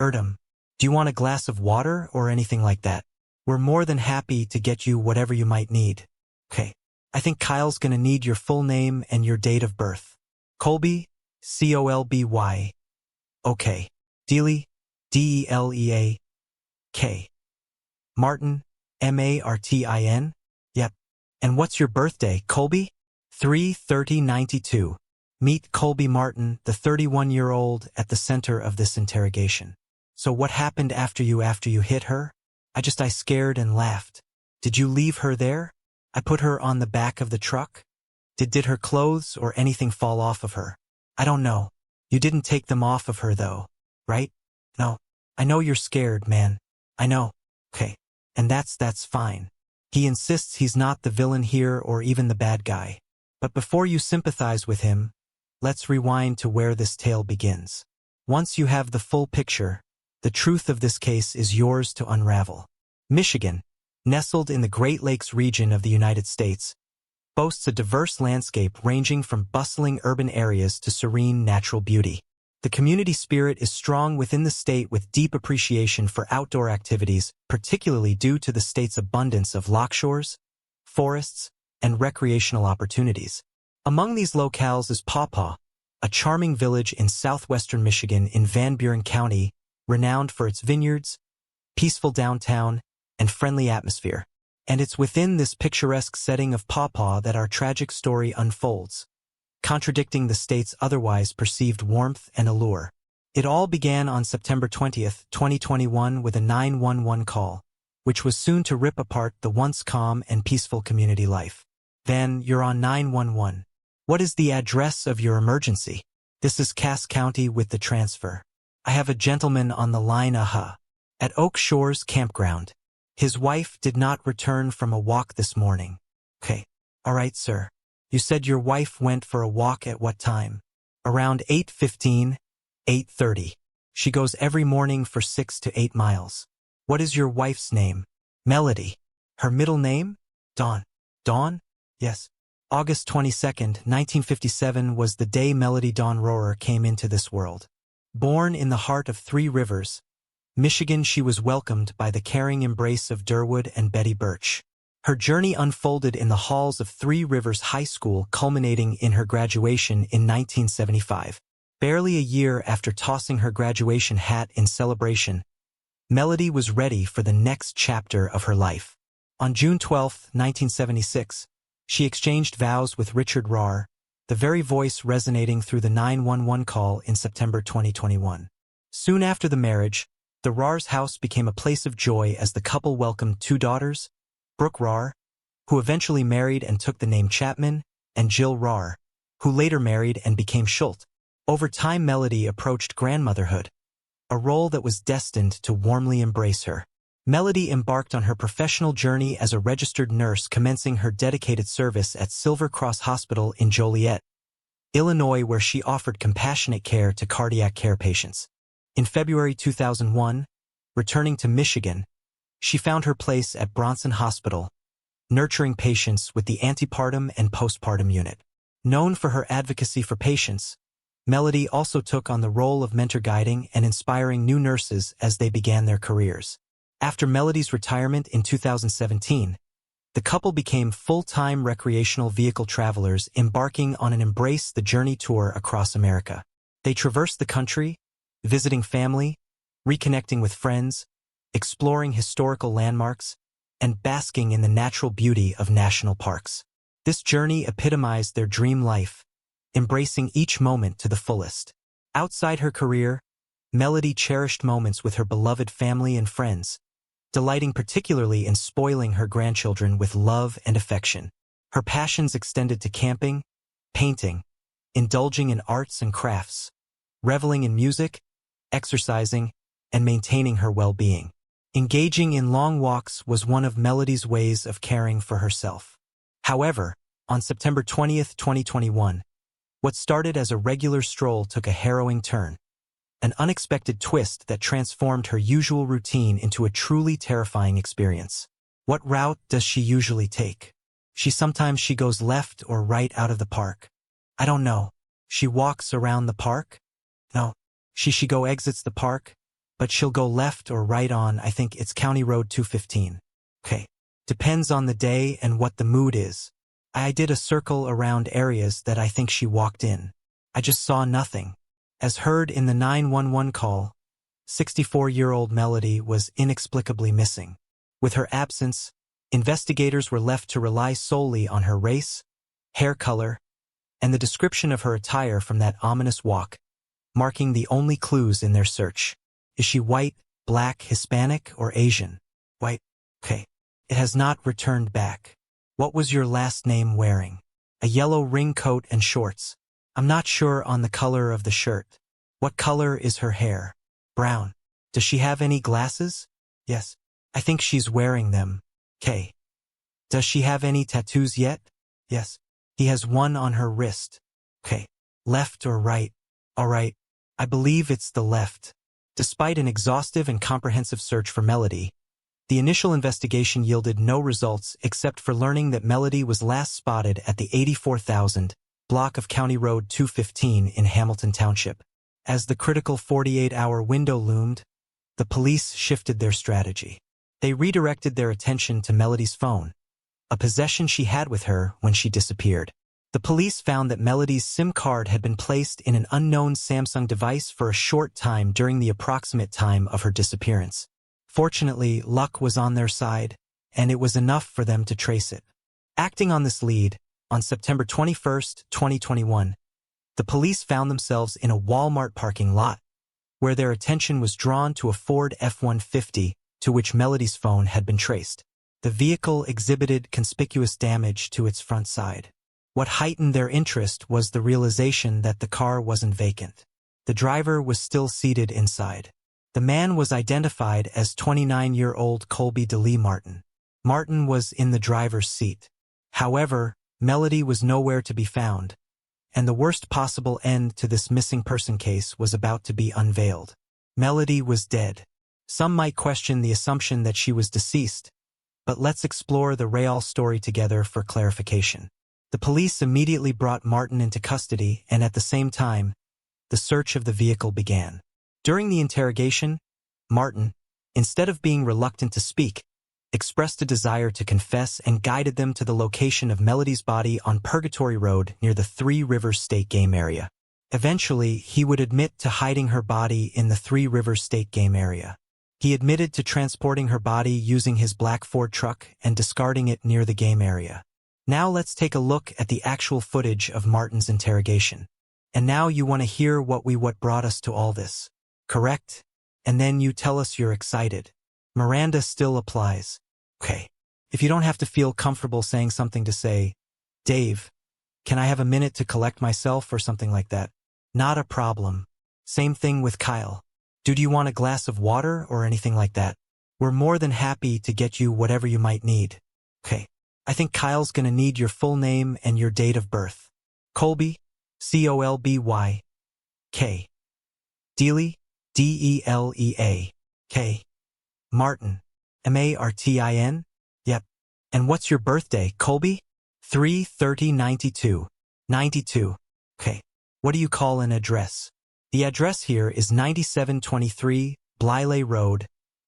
Erdem, do you want a glass of water or anything like that? We're more than happy to get you whatever you might need. Okay. I think Kyle's gonna need your full name and your date of birth. Colby, Colby. Okay. Dealey, Deleak. Martin, Martin? Yep. And what's your birthday, Colby? 3/30/92. Meet Colby Martin, the 31-year-old at the center of this interrogation. So what happened after you hit her? I scared and laughed. Did you leave her there? I put her on the back of the truck. Did her clothes or anything fall off of her? I don't know. You didn't take them off of her though, right? No. I know you're scared, man. I know. Okay. And that's fine. He insists he's not the villain here or even the bad guy. But before you sympathize with him, let's rewind to where this tale begins. Once you have the full picture, the truth of this case is yours to unravel. Michigan, nestled in the Great Lakes region of the United States, boasts a diverse landscape ranging from bustling urban areas to serene natural beauty. The community spirit is strong within the state with deep appreciation for outdoor activities, particularly due to the state's abundance of lochshores, forests, and recreational opportunities. Among these locales is Paw Paw, a charming village in southwestern Michigan in Van Buren County, renowned for its vineyards, peaceful downtown, and friendly atmosphere. And it's within this picturesque setting of Paw Paw that our tragic story unfolds, contradicting the state's otherwise perceived warmth and allure. It all began on September 20th, 2021 with a 911 call, which was soon to rip apart the once calm and peaceful community life. Then, you're on 911. What is the address of your emergency? This is Cass County with the transfer. I have a gentleman on the line at Oak Shores Campground. His wife did not return from a walk this morning. Okay. All right, sir. You said your wife went for a walk at what time? Around 8:15, 8:30. She goes every morning for 6 to 8 miles. What is your wife's name? Melody. Her middle name? Dawn. Dawn? Yes. August 22nd, 1957 was the day Melody Dawn Rohrer came into this world. Born in the heart of Three Rivers, Michigan, she was welcomed by the caring embrace of Durwood and Betty Birch. Her journey unfolded in the halls of Three Rivers High School, culminating in her graduation in 1975. Barely a year after tossing her graduation hat in celebration, Melody was ready for the next chapter of her life. On June 12, 1976, she exchanged vows with Richard Rohr, the very voice resonating through the 911 call in September 2021. Soon after the marriage, the Rohr's house became a place of joy as the couple welcomed 2 daughters, Brooke Rohr, who eventually married and took the name Chapman, and Jill Rohr, who later married and became Schultz. Over time, Melody approached grandmotherhood, a role that was destined to warmly embrace her. Melody embarked on her professional journey as a registered nurse, commencing her dedicated service at Silver Cross Hospital in Joliet, Illinois, where she offered compassionate care to cardiac care patients. In February 2001, returning to Michigan, she found her place at Bronson Hospital, nurturing patients with the antepartum and postpartum unit. Known for her advocacy for patients, Melody also took on the role of mentor, guiding and inspiring new nurses as they began their careers. After Melody's retirement in 2017, the couple became full-time recreational vehicle travelers, embarking on an Embrace the Journey tour across America. They traversed the country, visiting family, reconnecting with friends, exploring historical landmarks, and basking in the natural beauty of national parks. This journey epitomized their dream life, embracing each moment to the fullest. Outside her career, Melody cherished moments with her beloved family and friends, delighting particularly in spoiling her grandchildren with love and affection. Her passions extended to camping, painting, indulging in arts and crafts, reveling in music, exercising, and maintaining her well-being. Engaging in long walks was one of Melody's ways of caring for herself. However, on September 20th, 2021, what started as a regular stroll took a harrowing turn, an unexpected twist that transformed her usual routine into a truly terrifying experience. What route does she usually take? Sometimes she goes left or right out of the park. I don't know. She walks around the park? No. She exits the park, but she'll go left or right on, I think it's County Road 215. Okay. Depends on the day and what the mood is. I did a circle around areas that I think she walked in. I just saw nothing. As heard in the 911 call, 64-year-old Melody was inexplicably missing. With her absence, investigators were left to rely solely on her race, hair color, and the description of her attire from that ominous walk, marking the only clues in their search. Is she white, black, Hispanic, or Asian? White. Okay. It has not returned back. What was your last name wearing? A yellow ring coat and shorts. I'm not sure on the color of the shirt. What color is her hair? Brown. Does she have any glasses? Yes. I think she's wearing them. K. Does she have any tattoos yet? Yes. He has one on her wrist. Okay. Left or right? All right. I believe it's the left. Despite an exhaustive and comprehensive search for Melody, the initial investigation yielded no results except for learning that Melody was last spotted at the 84,000 block of County Road 215 in Hamilton Township. As the critical 48-hour window loomed, the police shifted their strategy. They redirected their attention to Melody's phone, a possession she had with her when she disappeared. The police found that Melody's SIM card had been placed in an unknown Samsung device for a short time during the approximate time of her disappearance. Fortunately, luck was on their side, and it was enough for them to trace it. Acting on this lead, on September 21, 2021, the police found themselves in a Walmart parking lot, where their attention was drawn to a Ford F-150 to which Melody's phone had been traced. The vehicle exhibited conspicuous damage to its front side. What heightened their interest was the realization that the car wasn't vacant. The driver was still seated inside. The man was identified as 29-year-old Colby DeLee Martin. Martin was in the driver's seat. However, Melody was nowhere to be found, and the worst possible end to this missing person case was about to be unveiled. Melody was dead. Some might question the assumption that she was deceased, but let's explore the real story together for clarification. The police immediately brought Martin into custody, and at the same time, the search of the vehicle began. During the interrogation, Martin, instead of being reluctant to speak, expressed a desire to confess and guided them to the location of Melody's body on Purgatory Road near the Three Rivers State Game Area. Eventually, he would admit to hiding her body in the Three Rivers State Game Area. He admitted to transporting her body using his black Ford truck and discarding it near the game area. Now let's take a look at the actual footage of Martin's interrogation. And now you want to hear what brought us to all this. Correct? And then you tell us you're excited. Miranda still applies. Okay. If you don't have to feel comfortable saying something to say, Dave, can I have a minute to collect myself or something like that? Not a problem. Same thing with Kyle. Do you want a glass of water or anything like that? We're more than happy to get you whatever you might need. Okay. I think Kyle's gonna need your full name and your date of birth. Colby, Colby, K. Dealey, Delea, K. Martin, Martin? Yep. And what's your birthday, Colby? 3/30/92. 92. Okay. What do you call an address? The address here is 9723 Bliley Road,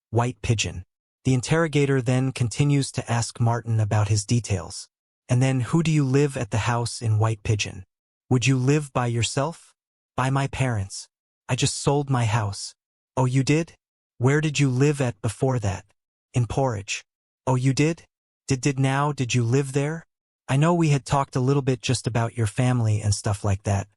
White Pigeon. The interrogator then continues to ask Martin about his details. And then, who do you live at the house in White Pigeon? Would you live by yourself? By my parents. I just sold my house. Oh, you did? Where did you live at before that? In Porridge. Oh, you did? Did you live there? I know we had talked a little bit just about your family and stuff like that.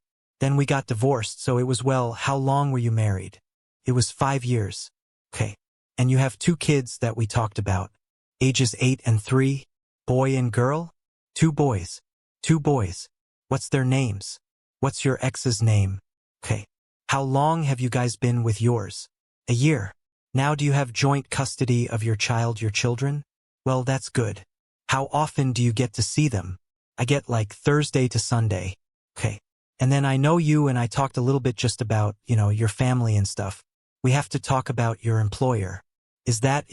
Then we got divorced, so it was, well, how long were you married? It was 5 years. Okay. And you have 2 kids that we talked about. Ages 8 and 3, boy and girl? 2 boys. 2 boys. What's their names? What's your ex's name? Okay. How long have you guys been with yours? A year. Now do you have joint custody of your children? Well, that's good. How often do you get to see them? I get like Thursday to Sunday. Okay. And then I know you and I talked a little bit just about, your family and stuff. We have to talk about your employer. Is that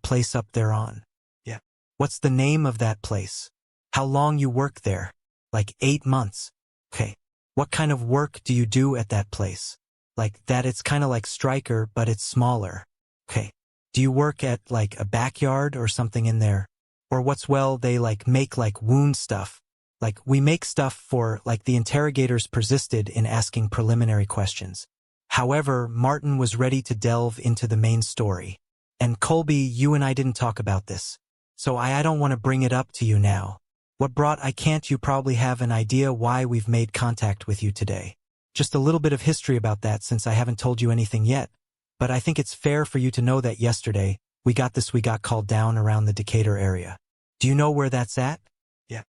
place up there on? Yeah. What's the name of that place? How long you work there? Like 8 months. Okay. What kind of work do you do at that place? Like that it's kinda like Striker, but it's smaller. Okay. Do you work at like a backyard or something in there? Or what's well, they like make like wound stuff. Like we make stuff for like the interrogators persisted in asking preliminary questions. However, Martin was ready to delve into the main story. And Colby, you and I didn't talk about this. So I don't want to bring it up to you now. What brought I can't you probably have an idea why we've made contact with you today. Just a little bit of history about that since I haven't told you anything yet. But I think it's fair for you to know that yesterday, we got called down around the Decatur area. Do you know where that's at? Yeah.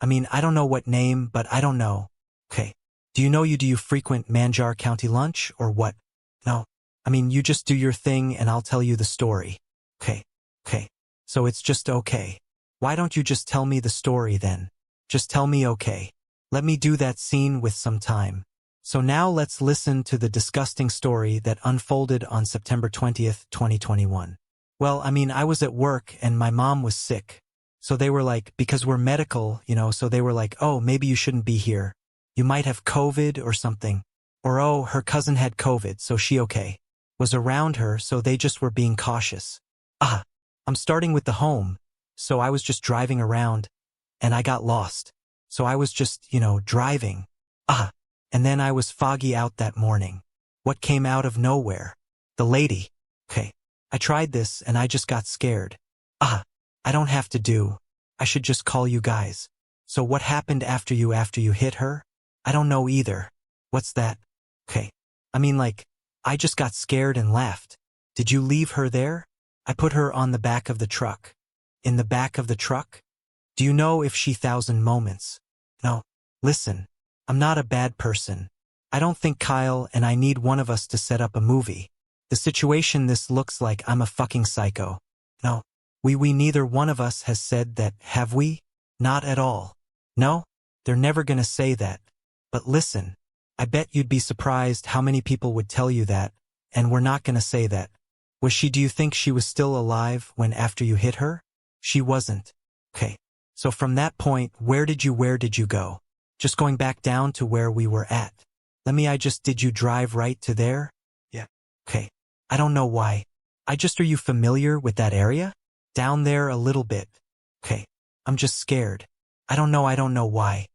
I mean, I don't know what name, but I don't know. Okay. Do you frequent Manjar County lunch or what? No. I mean, you just do your thing and I'll tell you the story. Okay. So it's just okay. Why don't you just tell me the story then? Just tell me okay. Let me do that scene with some time. So now let's listen to the disgusting story that unfolded on September 20th, 2021. Well, I mean, I was at work and my mom was sick. So they were like, because we're medical, so they were like, oh, maybe you shouldn't be here. You might have COVID or something. Or oh, her cousin had COVID, so she okay. Was around her, so they just were being cautious. I'm starting with the home. So I was just driving around and I got lost. So I was just, driving. And then I was foggy out that morning. What came out of nowhere? The lady. Okay. I tried this and I just got scared. I don't have to. I should just call you guys. So what happened after you hit her? I don't know either. What's that? Okay. I mean like, I just got scared and left. Did you leave her there? I put her on the back of the truck. In the back of the truck? Do you know if she 1,000 moments? No. Listen. I'm not a bad person. I don't think Kyle and I need one of us to set up a movie. The situation this looks like I'm a fucking psycho. No. We neither one of us has said that, have we? Not at all. No? They're never gonna say that. But listen. I bet you'd be surprised how many people would tell you that, and we're not gonna say that. Do you think she was still alive when after you hit her? She wasn't. Okay. So from that point, where did you go? Just going back down to where we were at. Did you drive right to there? Yeah. Okay. I don't know why. Are you familiar with that area? Down there a little bit. Okay. I'm just scared. I don't know why.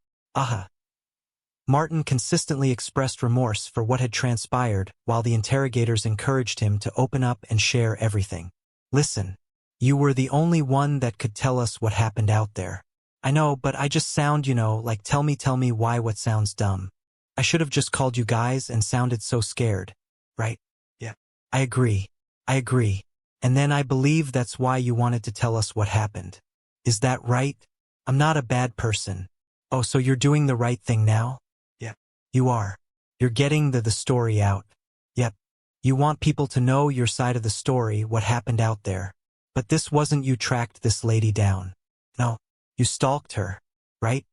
Martin consistently expressed remorse for what had transpired while the interrogators encouraged him to open up and share everything. Listen. You were the only one that could tell us what happened out there. I know, but I just sound, like tell me why what sounds dumb. I should have just called you guys and sounded so scared. Right? Yeah. I agree. And then I believe that's why you wanted to tell us what happened. Is that right? I'm not a bad person. Oh, so you're doing the right thing now? Yeah. You are. You're getting the story out. Yep. You want people to know your side of the story, what happened out there. But this wasn't you tracked this lady down. No. You stalked her, right?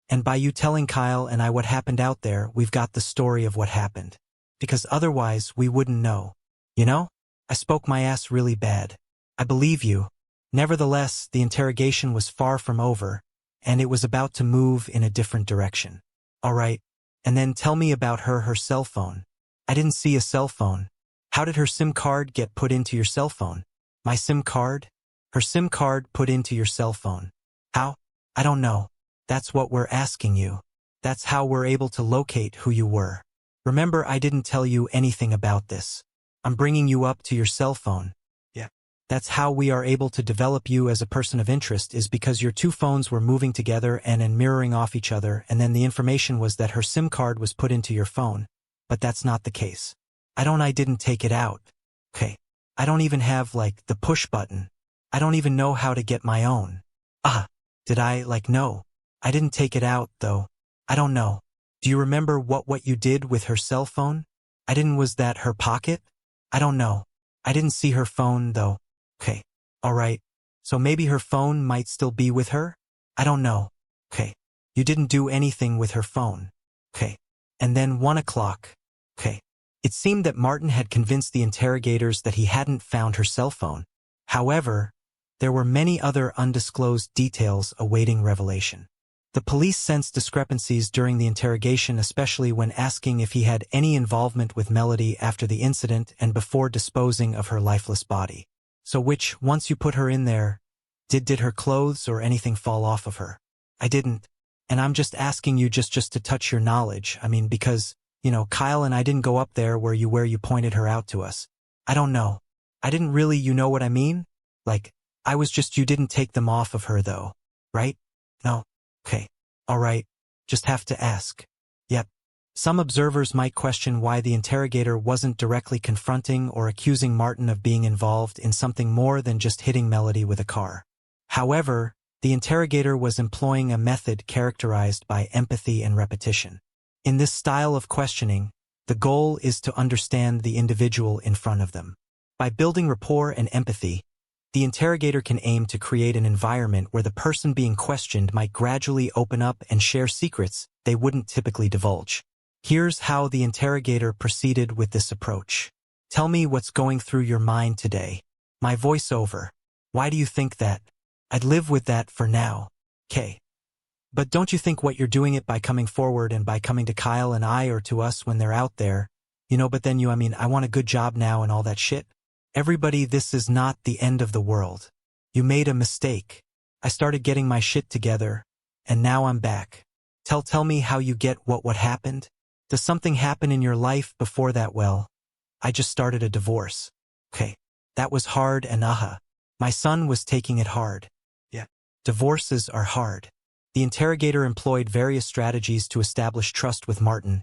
And by you telling Kyle and I what happened out there, we've got the story of what happened. Because otherwise, we wouldn't know. I spoke my ass really bad. I believe you. Nevertheless, the interrogation was far from over, and it was about to move in a different direction. All right. And then tell me about her cell phone. I didn't see a cell phone. How did her SIM card get put into your cell phone? My SIM card? Her SIM card put into your cell phone. How? I don't know. That's what we're asking you. That's how we're able to locate who you were. Remember, I didn't tell you anything about this. I'm bringing you up to your cell phone. Yeah. That's how we are able to develop you as a person of interest is because your two phones were moving together and mirroring off each other, and then the information was that her SIM card was put into your phone. But that's not the case. I didn't take it out. Okay. I don't even have, the push button. I don't even know how to get my own. Did I, no. I didn't take it out, though. I don't know. Do you remember what you did with her cell phone? Was that her pocket? I don't know. I didn't see her phone, though. Okay. All right. So maybe her phone might still be with her? I don't know. Okay. You didn't do anything with her phone. Okay. And then 1 o'clock. Okay. It seemed that Martin had convinced the interrogators that he hadn't found her cell phone. However, there were many other undisclosed details awaiting revelation. The police sensed discrepancies during the interrogation, especially when asking if he had any involvement with Melody after the incident and before disposing of her lifeless body. So which, once you put her in there, did her clothes or anything fall off of her? I didn't. And I'm just asking you just to touch your knowledge. I mean, because, Kyle and I didn't go up there where you pointed her out to us. I don't know. I didn't really, you know what I mean? Like, you didn't take them off of her though, right? No. Okay. All right. Just have to ask. Yep. Some observers might question why the interrogator wasn't directly confronting or accusing Martin of being involved in something more than just hitting Melody with a car. However, the interrogator was employing a method characterized by empathy and repetition. In this style of questioning, the goal is to understand the individual in front of them. By building rapport and empathy, the interrogator can aim to create an environment where the person being questioned might gradually open up and share secrets they wouldn't typically divulge. Here's how the interrogator proceeded with this approach. Tell me what's going through your mind today. My voiceover. Why do you think that? I'd live with that for now. Okay. But don't you think what you're doing it by coming forward and by coming to Kyle and I or to us when they're out there, but then I want a good job now and all that shit? Everybody, this is not the end of the world. You made a mistake. I started getting my shit together, and now I'm back. Tell me how you get what happened? Does something happen in your life before that? Well, I just started a divorce. Okay. That was hard and my son was taking it hard. Yeah. Divorces are hard. The interrogator employed various strategies to establish trust with Martin,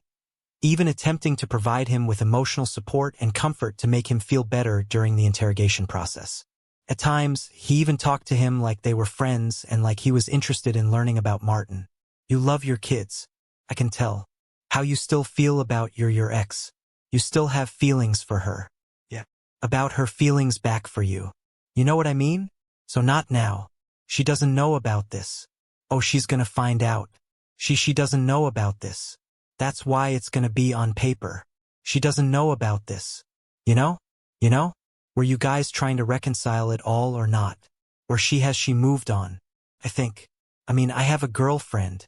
even attempting to provide him with emotional support and comfort to make him feel better during the interrogation process. At times, he even talked to him like they were friends and like he was interested in learning about Martin. You love your kids. I can tell. How you still feel about your ex. You still have feelings for her. Yeah. About her feelings back for you. You know what I mean? So not now. She doesn't know about this. Oh, she's gonna find out. She doesn't know about this. That's why it's gonna be on paper. She doesn't know about this. You know? Were you guys trying to reconcile it all or not? Or has she moved on? I have a girlfriend.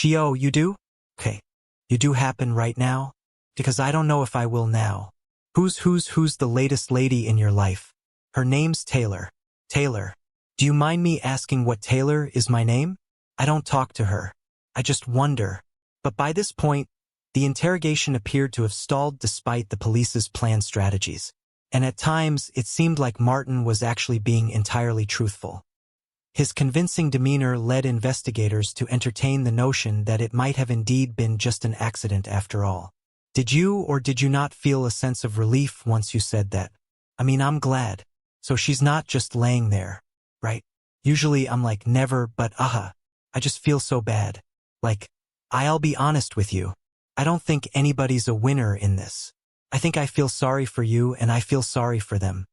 You do? Okay. You do happen right now? Because I don't know if I will now. Who's the latest lady in your life? Her name's Taylor. Taylor. Do you mind me asking what Taylor is my name? I don't talk to her. I just wonder. But by this point, the interrogation appeared to have stalled despite the police's planned strategies. And at times, it seemed like Martin was actually being entirely truthful. His convincing demeanor led investigators to entertain the notion that it might have indeed been just an accident after all. Did you or did you not feel a sense of relief once you said that? I'm glad. So she's not just laying there, right? Usually I'm like, never, but I just feel so bad. Like, I'll be honest with you. I don't think anybody's a winner in this. I think I feel sorry for you and I feel sorry for them.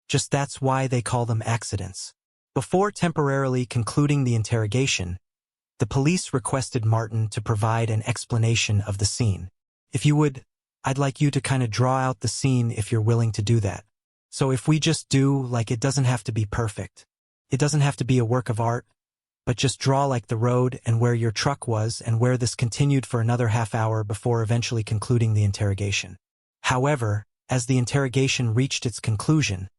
Just that's why they call them accidents. Before temporarily concluding the interrogation, the police requested Martin to provide an explanation of the scene. If you would, I'd like you to kind of draw out the scene if you're willing to do that. So if we just do, it doesn't have to be perfect. It doesn't have to be a work of art, but just draw the road and where your truck was and where this continued for another half hour before eventually concluding the interrogation. However, as the interrogation reached its conclusion,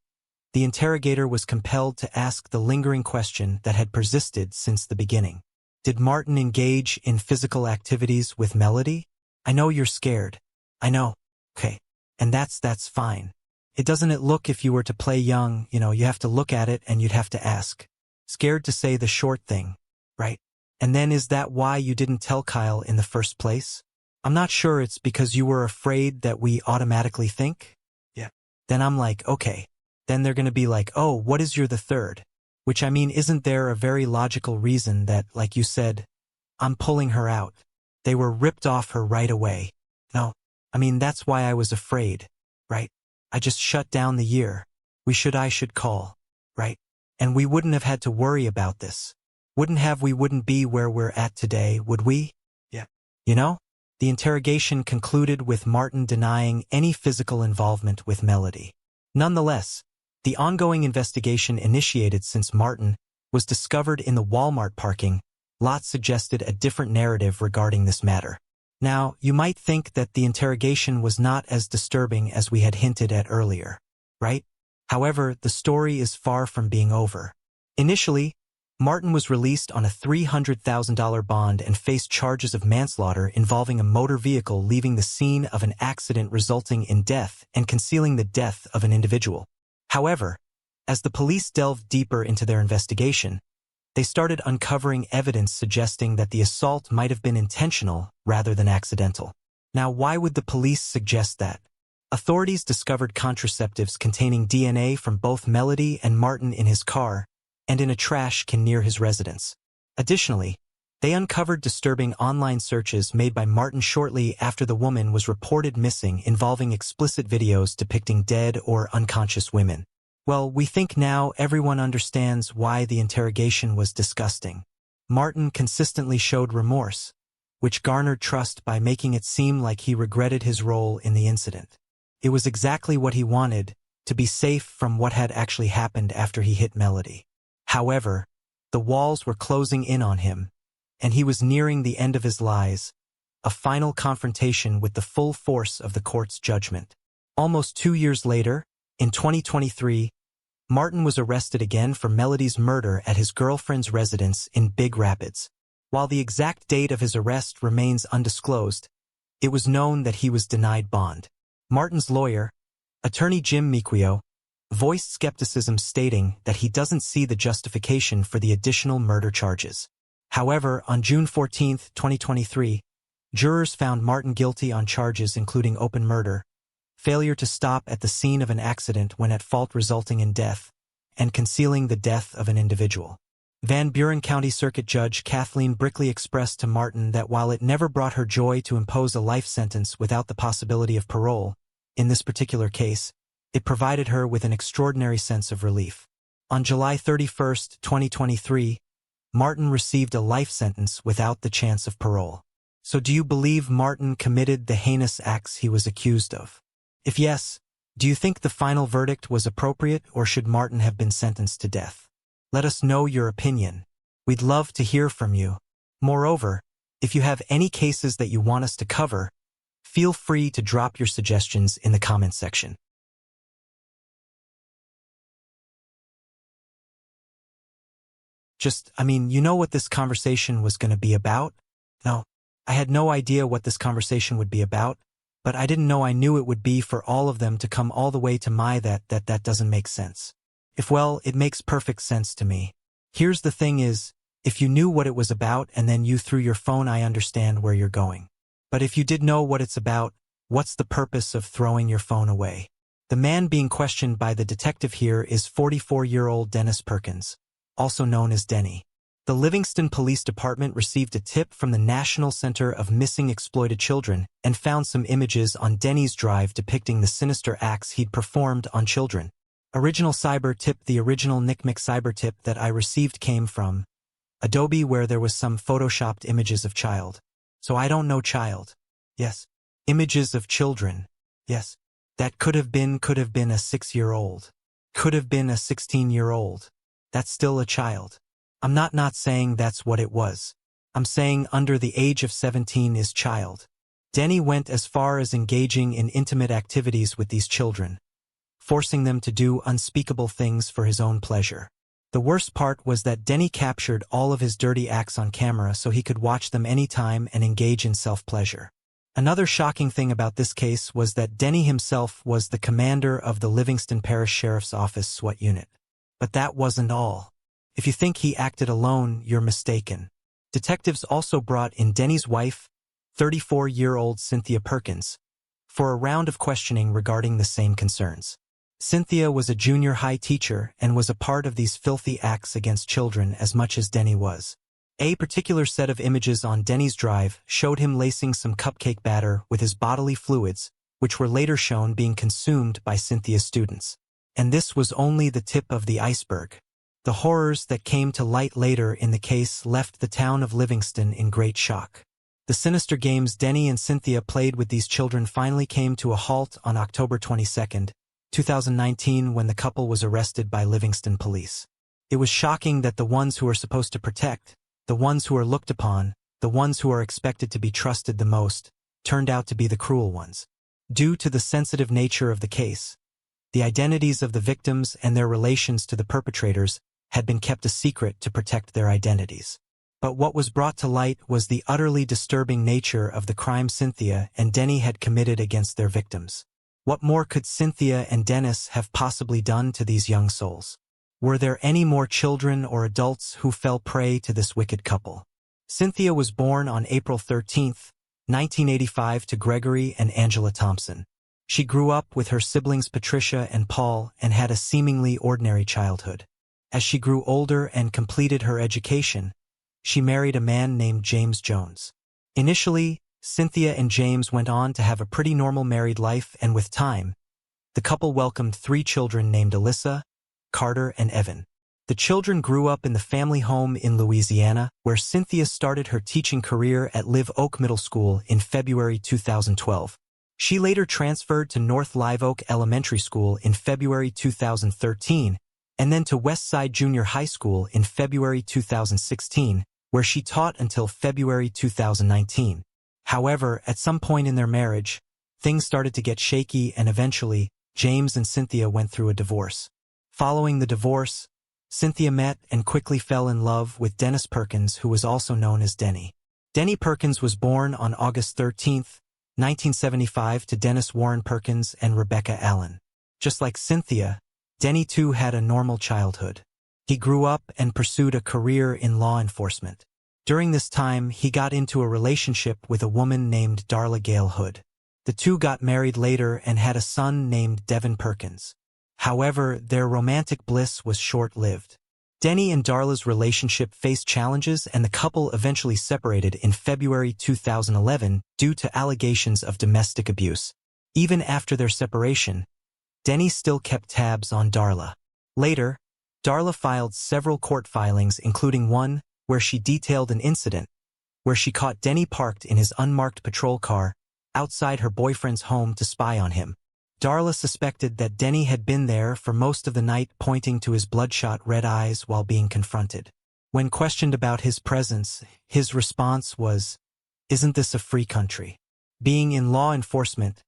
the interrogator was compelled to ask the lingering question that had persisted since the beginning. Did Martin engage in physical activities with Melody? I know you're scared. I know. Okay. And that's fine. Doesn't it look if you were to play young, you have to look at it and you'd have to ask. Scared to say the short thing, right? And then is that why you didn't tell Kyle in the first place? I'm not sure it's because you were afraid that we automatically think. Yeah. Then I'm like, okay. Then they're gonna be like, oh, what is you're the third? Which isn't there a very logical reason that, like you said, I'm pulling her out. They were ripped off her right away. No. That's why I was afraid, right? I just shut down the year. I should call, right? And we wouldn't have had to worry about this. We wouldn't be where we're at today, would we? Yeah. You know? The interrogation concluded with Martin denying any physical involvement with Melody. Nonetheless, the ongoing investigation initiated since Martin was discovered in the Walmart parking lot suggested a different narrative regarding this matter. Now, you might think that the interrogation was not as disturbing as we had hinted at earlier, right? However, the story is far from being over. Initially, Martin was released on a $300,000 bond and faced charges of manslaughter involving a motor vehicle leaving the scene of an accident resulting in death and concealing the death of an individual. However, as the police delved deeper into their investigation, they started uncovering evidence suggesting that the assault might have been intentional rather than accidental. Now, why would the police suggest that? Authorities discovered contraceptives containing DNA from both Melody and Martin in his car and in a trash can near his residence. Additionally, they uncovered disturbing online searches made by Martin shortly after the woman was reported missing involving explicit videos depicting dead or unconscious women. Well, we think now everyone understands why the interrogation was disgusting. Martin consistently showed remorse, which garnered trust by making it seem like he regretted his role in the incident. It was exactly what he wanted, to be safe from what had actually happened after he hit Melody. However, the walls were closing in on him, and he was nearing the end of his lies, a final confrontation with the full force of the court's judgment. Almost 2 years later, in 2023, Martin was arrested again for Melody's murder at his girlfriend's residence in Big Rapids. While the exact date of his arrest remains undisclosed, it was known that he was denied bond. Martin's lawyer, attorney Jim Miquio, voiced skepticism, stating that he doesn't see the justification for the additional murder charges. However, on June 14, 2023, jurors found Martin guilty on charges including open murder, failure to stop at the scene of an accident when at fault resulting in death, and concealing the death of an individual. Van Buren County Circuit Judge Kathleen Brickley expressed to Martin that while it never brought her joy to impose a life sentence without the possibility of parole, in this particular case, it provided her with an extraordinary sense of relief. On July 31, 2023, Martin received a life sentence without the chance of parole. So do you believe Martin committed the heinous acts he was accused of? If yes, do you think the final verdict was appropriate, or should Martin have been sentenced to death? Let us know your opinion. We'd love to hear from you. Moreover, if you have any cases that you want us to cover, feel free to drop your suggestions in the comments section. You know what this conversation was going to be about? No, I had no idea what this conversation would be about, but I didn't know I knew it would be for all of them to come all the way to my that doesn't make sense. It makes perfect sense to me. Here's the thing is, if you knew what it was about and then you threw your phone, I understand where you're going. But if you did know what it's about, what's the purpose of throwing your phone away? The man being questioned by the detective here is 44-year-old Dennis Perkins, also known as Denny. The Livingston Police Department received a tip from the National Center of Missing Exploited Children and found some images on Denny's drive depicting the sinister acts he'd performed on children. The original NCMEC cyber tip that I received came from Adobe, where there was some photoshopped images of child. So I don't know child. Yes. Images of children. Yes. That could have been a 6-year-old. Could have been a 16-year-old. That's still a child. I'm not saying that's what it was. I'm saying under the age of 17 is child. Denny went as far as engaging in intimate activities with these children, forcing them to do unspeakable things for his own pleasure. The worst part was that Denny captured all of his dirty acts on camera so he could watch them anytime and engage in self-pleasure. Another shocking thing about this case was that Denny himself was the commander of the Livingston Parish Sheriff's Office SWAT unit. But that wasn't all. If you think he acted alone, you're mistaken. Detectives also brought in Denny's wife, 34-year-old Cynthia Perkins, for a round of questioning regarding the same concerns. Cynthia was a junior high teacher and was a part of these filthy acts against children as much as Denny was. A particular set of images on Denny's drive showed him lacing some cupcake batter with his bodily fluids, which were later shown being consumed by Cynthia's students. And this was only the tip of the iceberg. The horrors that came to light later in the case left the town of Livingston in great shock. The sinister games Denny and Cynthia played with these children finally came to a halt on October 22, 2019, when the couple was arrested by Livingston police. It was shocking that the ones who are supposed to protect, the ones who are looked upon, the ones who are expected to be trusted the most, turned out to be the cruel ones. Due to the sensitive nature of the case, the identities of the victims and their relations to the perpetrators had been kept a secret to protect their identities. But what was brought to light was the utterly disturbing nature of the crime Cynthia and Denny had committed against their victims. What more could Cynthia and Dennis have possibly done to these young souls? Were there any more children or adults who fell prey to this wicked couple? Cynthia was born on April 13, 1985 to Gregory and Angela Thompson. She grew up with her siblings Patricia and Paul and had a seemingly ordinary childhood. As she grew older and completed her education, she married a man named James Jones. Initially, Cynthia and James went on to have a pretty normal married life, and with time, the couple welcomed 3 children named Alyssa, Carter, and Evan. The children grew up in the family home in Louisiana, where Cynthia started her teaching career at Live Oak Middle School in February 2012. She later transferred to North Live Oak Elementary School in February 2013, and then to Westside Junior High School in February 2016, where she taught until February 2019. However, at some point in their marriage, things started to get shaky, and eventually, James and Cynthia went through a divorce. Following the divorce, Cynthia met and quickly fell in love with Dennis Perkins, who was also known as Denny. Denny Perkins was born on August 13, 1975 to Dennis Warren Perkins and Rebecca Allen. Just like Cynthia, Denny too had a normal childhood. He grew up and pursued a career in law enforcement. During this time, he got into a relationship with a woman named Darla Gale Hood. The two got married later and had a son named Devin Perkins. However, their romantic bliss was short-lived. Denny and Darla's relationship faced challenges, and the couple eventually separated in February 2011 due to allegations of domestic abuse. Even after their separation, Denny still kept tabs on Darla. Later, Darla filed several court filings, including one where she detailed an incident where she caught Denny parked in his unmarked patrol car outside her boyfriend's home to spy on him. Darla suspected that Denny had been there for most of the night, pointing to his bloodshot red eyes while being confronted. When questioned about his presence, his response was, "Isn't this a free country?" Being in law enforcement,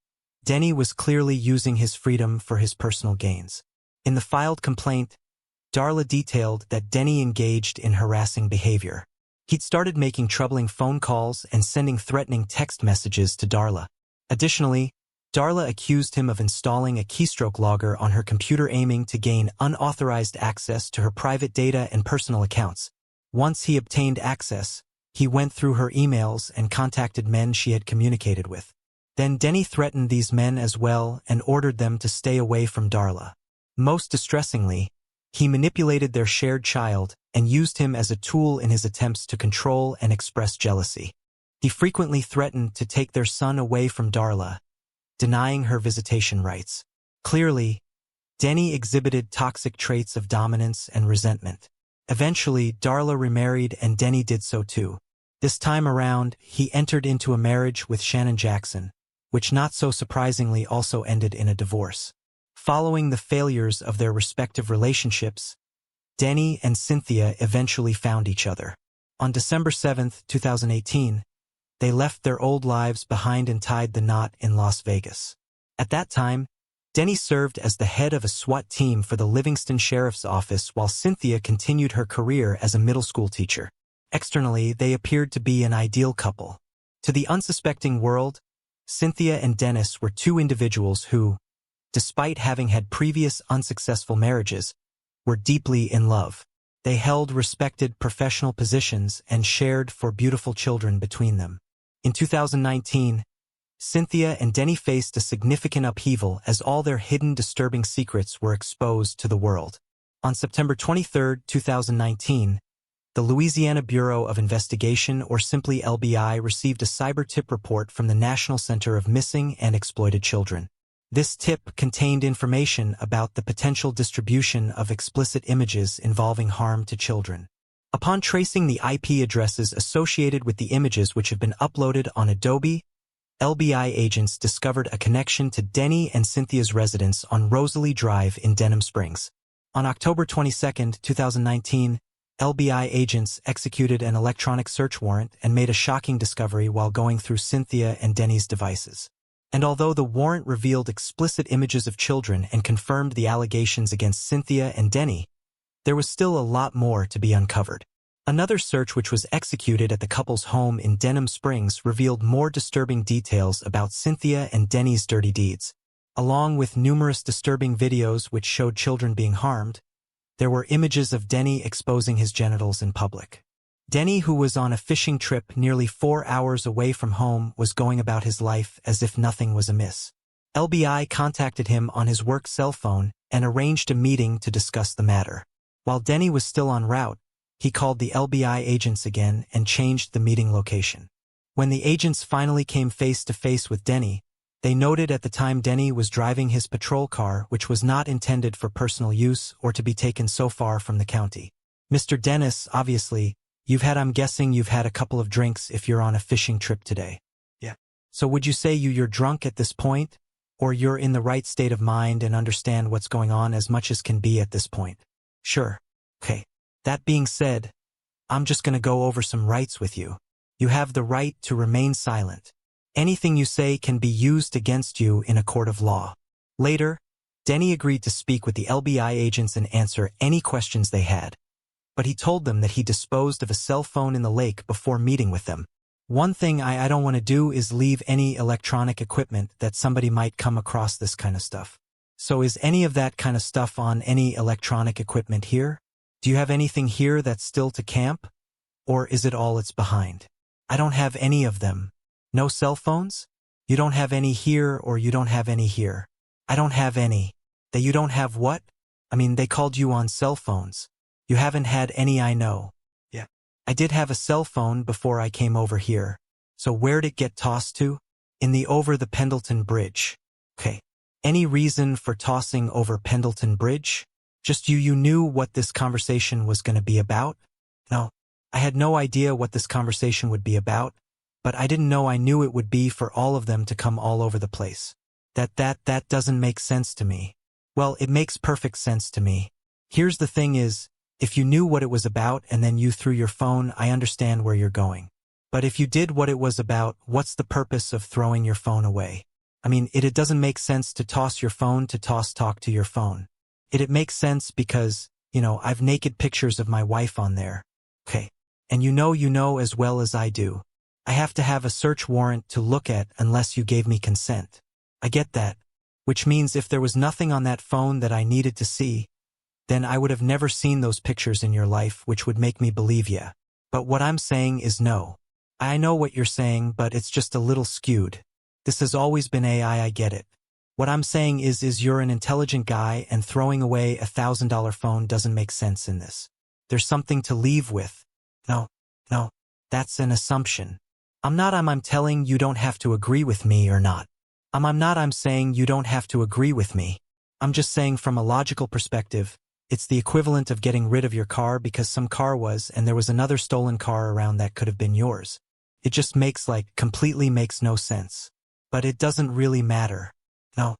Denny was clearly using his freedom for his personal gains. In the filed complaint, Darla detailed that Denny engaged in harassing behavior. He'd started making troubling phone calls and sending threatening text messages to Darla. Additionally, Darla accused him of installing a keystroke logger on her computer, aiming to gain unauthorized access to her private data and personal accounts. Once he obtained access, he went through her emails and contacted men she had communicated with. Then Denny threatened these men as well and ordered them to stay away from Darla. Most distressingly, he manipulated their shared child and used him as a tool in his attempts to control and express jealousy. He frequently threatened to take their son away from Darla, denying her visitation rights. Clearly, Denny exhibited toxic traits of dominance and resentment. Eventually, Darla remarried and Denny did so too. This time around, he entered into a marriage with Shannon Jackson, which not so surprisingly also ended in a divorce. Following the failures of their respective relationships, Denny and Cynthia eventually found each other. On December 7, 2018, they left their old lives behind and tied the knot in Las Vegas. At that time, Denny served as the head of a SWAT team for the Livingston Sheriff's Office, while Cynthia continued her career as a middle school teacher. Externally, they appeared to be an ideal couple. To the unsuspecting world, Cynthia and Dennis were two individuals who, despite having had previous unsuccessful marriages, were deeply in love. They held respected professional positions and shared 4 beautiful children between them. In 2019, Cynthia and Denny faced a significant upheaval as all their hidden disturbing secrets were exposed to the world. On September 23, 2019, the Louisiana Bureau of Investigation, or simply LBI, received a cyber tip report from the National Center of Missing and Exploited Children. This tip contained information about the potential distribution of explicit images involving harm to children. Upon tracing the IP addresses associated with the images which have been uploaded on Adobe, LBI agents discovered a connection to Denny and Cynthia's residence on Rosalie Drive in Denham Springs. On October 22, 2019, LBI agents executed an electronic search warrant and made a shocking discovery while going through Cynthia and Denny's devices. And although the warrant revealed explicit images of children and confirmed the allegations against Cynthia and Denny, there was still a lot more to be uncovered. Another search which was executed at the couple's home in Denham Springs revealed more disturbing details about Cynthia and Denny's dirty deeds. Along with numerous disturbing videos which showed children being harmed, there were images of Denny exposing his genitals in public. Denny, who was on a fishing trip nearly 4 hours away from home, was going about his life as if nothing was amiss. LBI contacted him on his work cell phone and arranged a meeting to discuss the matter. While Denny was still en route, he called the LBI agents again and changed the meeting location. When the agents finally came face to face with Denny, they noted at the time Denny was driving his patrol car, which was not intended for personal use or to be taken so far from the county. Mr. Dennis, obviously, I'm guessing you've had a couple of drinks if you're on a fishing trip today. Yeah. So would you say you're drunk at this point? Or you're in the right state of mind and understand what's going on as much as can be at this point? Sure. Okay. That being said, I'm just going to go over some rights with you. You have the right to remain silent. Anything you say can be used against you in a court of law. Later, Denny agreed to speak with the LBI agents and answer any questions they had. But he told them that he disposed of a cell phone in the lake before meeting with them. One thing I don't want to do is leave any electronic equipment that somebody might come across this kind of stuff. So is any of that kind of stuff on any electronic equipment here? Do you have anything here that's still to camp? Or is it all it's behind? I don't have any of them. No cell phones? You don't have any here or you don't have any here? I don't have any. That you don't have what? I mean, they called you on cell phones. You haven't had any, I know. Yeah. I did have a cell phone before I came over here. So where'd it get tossed to? In the over the Pendleton Bridge. Okay. Any reason for tossing over Pendleton Bridge? Just you knew what this conversation was going to be about? No. I had no idea what this conversation would be about, but I didn't know I knew it would be for all of them to come all over the place. That doesn't make sense to me. Well, it makes perfect sense to me. Here's the thing is, if you knew what it was about and then you threw your phone, I understand where you're going. But if you did what it was about, what's the purpose of throwing your phone away? I mean, it doesn't make sense to toss your phone to talk to your phone. It makes sense because, I've naked pictures of my wife on there. Okay. And you know as well as I do. I have to have a search warrant to look at unless you gave me consent. I get that. Which means if there was nothing on that phone that I needed to see, then I would have never seen those pictures in your life, which would make me believe ya. But what I'm saying is no. I know what you're saying, but it's just a little skewed. This has always been AI, I get it. What I'm saying is you're an intelligent guy and throwing away a $1,000 phone doesn't make sense in this. There's something to leave with. No, that's an assumption. I'm telling you don't have to agree with me or not. I'm saying you don't have to agree with me. I'm just saying from a logical perspective, it's the equivalent of getting rid of your car because some car was and there was another stolen car around that could have been yours. It just completely makes no sense. But it doesn't really matter. No,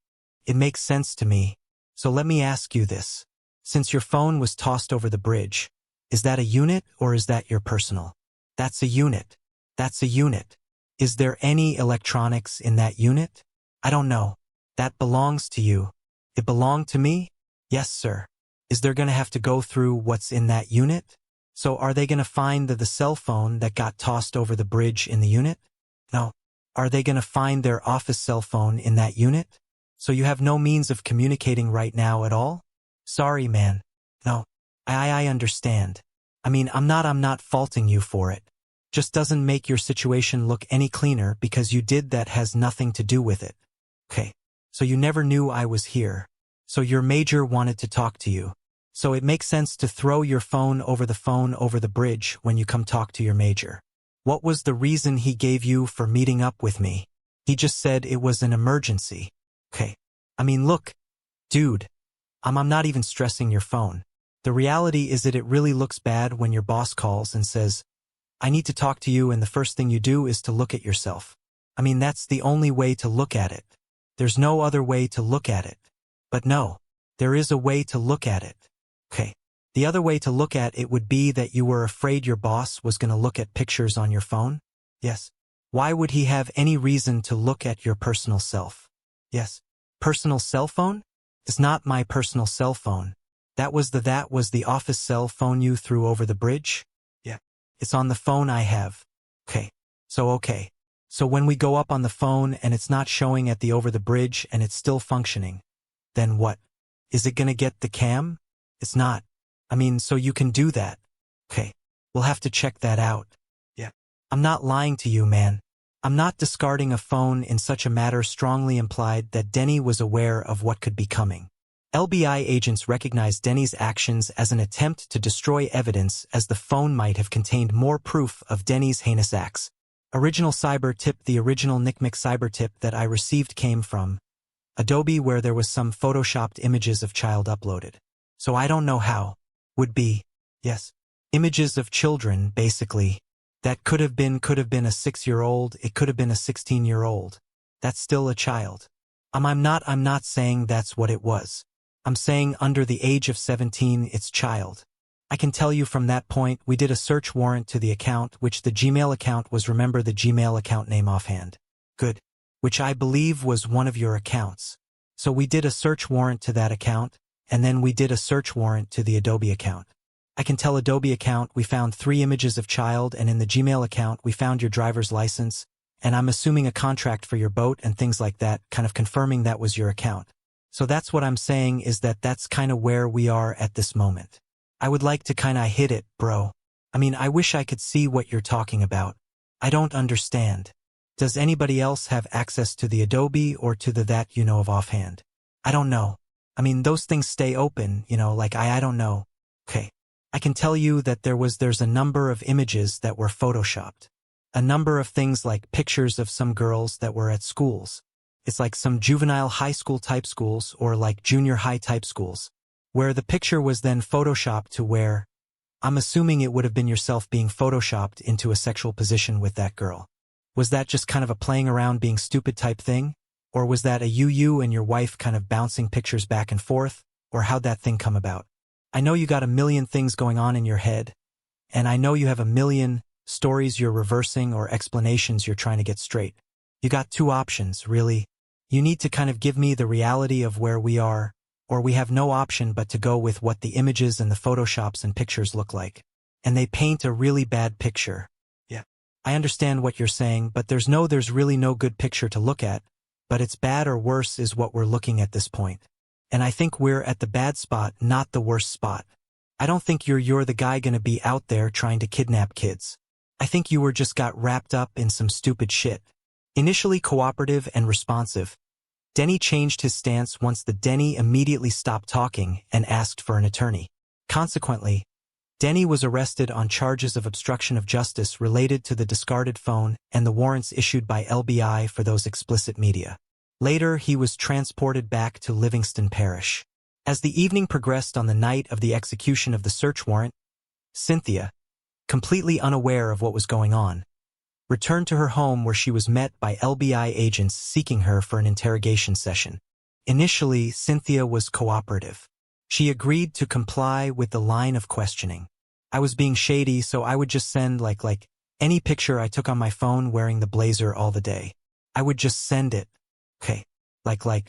it makes sense to me. So let me ask you this. Since your phone was tossed over the bridge, is that a unit or is that your personal? That's a unit. That's a unit. Is there any electronics in that unit? I don't know. That belongs to you. It belonged to me? Yes, sir. Is there going to have to go through what's in that unit? So are they going to find the cell phone that got tossed over the bridge in the unit? No. Are they going to find their office cell phone in that unit? So you have no means of communicating right now at all? Sorry, man. No. I understand. I mean, I'm not faulting you for it. Just doesn't make your situation look any cleaner because you did that has nothing to do with it. Okay. So you never knew I was here. So your major wanted to talk to you. So it makes sense to throw your phone over the bridge when you come talk to your major. What was the reason he gave you for meeting up with me? He just said it was an emergency. Okay. I mean, look, dude, I'm not even stressing your phone. The reality is that it really looks bad when your boss calls and says, I need to talk to you, and the first thing you do is to look at yourself. I mean, that's the only way to look at it. There's no other way to look at it. But no, there is a way to look at it. Okay. The other way to look at it would be that you were afraid your boss was going to look at pictures on your phone? Yes. Why would he have any reason to look at your personal self? Yes. Personal cell phone? It's not my personal cell phone. That was the office cell phone you threw over the bridge? Yeah. It's on the phone I have. Okay. So when we go up on the phone and it's not showing at the over the bridge and it's still functioning, then what? Is it gonna get the cam? It's not. I mean, so you can do that. Okay. We'll have to check that out. Yeah. I'm not lying to you, man. I'm not discarding a phone in such a matter strongly implied that Denny was aware of what could be coming. LBI agents recognized Denny's actions as an attempt to destroy evidence, as the phone might have contained more proof of Denny's heinous acts. Original cyber tip. The original NCMEC cyber tip that I received came from Adobe, where there was some photoshopped images of child uploaded. So I don't know how. Would be, yes, images of children, basically. That could have been a 6-year-old, it could have been a 16-year-old. That's still a child. I'm not saying that's what it was. I'm saying under the age of 17, it's child. I can tell you from that point, we did a search warrant to the account, which the Gmail account was. Remember the Gmail account name offhand? Good. Which I believe was one of your accounts. So we did a search warrant to that account, and then we did a search warrant to the Adobe account. I can tell Adobe account we found 3 images of child, and in the Gmail account we found your driver's license, and I'm assuming a contract for your boat and things like that, kind of confirming that was your account. So that's what I'm saying, is that that's kind of where we are at this moment. I would like to kind of hit it, bro. I mean, I wish I could see what you're talking about. I don't understand. Does anybody else have access to the Adobe or to the that you know of offhand? I don't know. I mean, those things stay open, you know, like I don't know. Okay. I can tell you that there's a number of images that were photoshopped. A number of things like pictures of some girls that were at schools. It's like some juvenile high school type schools or like junior high type schools, where the picture was then photoshopped to where, I'm assuming it would have been yourself being photoshopped into a sexual position with that girl. Was that just kind of a playing around being stupid type thing? Or was that a you and your wife kind of bouncing pictures back and forth? Or how'd that thing come about? I know you got a million things going on in your head, and I know you have a million stories you're reversing or explanations you're trying to get straight. You got 2 options, really. You need to kind of give me the reality of where we are, or we have no option but to go with what the images and the photoshops and pictures look like. And they paint a really bad picture. Yeah. I understand what you're saying, but there's really no good picture to look at, but it's bad or worse is what we're looking at this point. And I think we're at the bad spot, not the worst spot. I don't think you're the guy gonna be out there trying to kidnap kids. I think you just got wrapped up in some stupid shit. Initially cooperative and responsive, Denny changed his stance once Denny immediately stopped talking and asked for an attorney. Consequently, Denny was arrested on charges of obstruction of justice related to the discarded phone and the warrants issued by LBI for those explicit media. Later, he was transported back to Livingston Parish. As the evening progressed on the night of the execution of the search warrant, Cynthia, completely unaware of what was going on, returned to her home, where she was met by LBI agents seeking her for an interrogation session. Initially, Cynthia was cooperative. She agreed to comply with the line of questioning. I was being shady, so I would just send like any picture I took on my phone wearing the blazer all the day. I would just send it. Okay.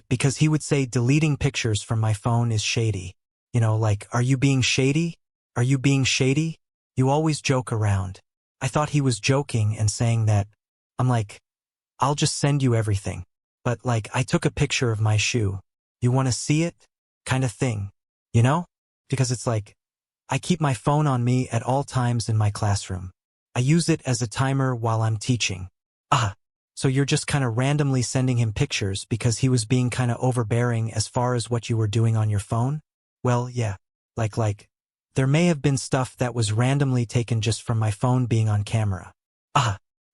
Because he would say deleting pictures from my phone is shady. You know, like, are you being shady? Are you being shady? You always joke around. I thought he was joking and saying that. I'm like, I'll just send you everything. But I took a picture of my shoe. You want to see it? Kind of thing. You know? Because it's like, I keep my phone on me at all times in my classroom. I use it as a timer while I'm teaching. So you're just kind of randomly sending him pictures because he was being kind of overbearing as far as what you were doing on your phone? Well, yeah. There may have been stuff that was randomly taken just from my phone being on camera.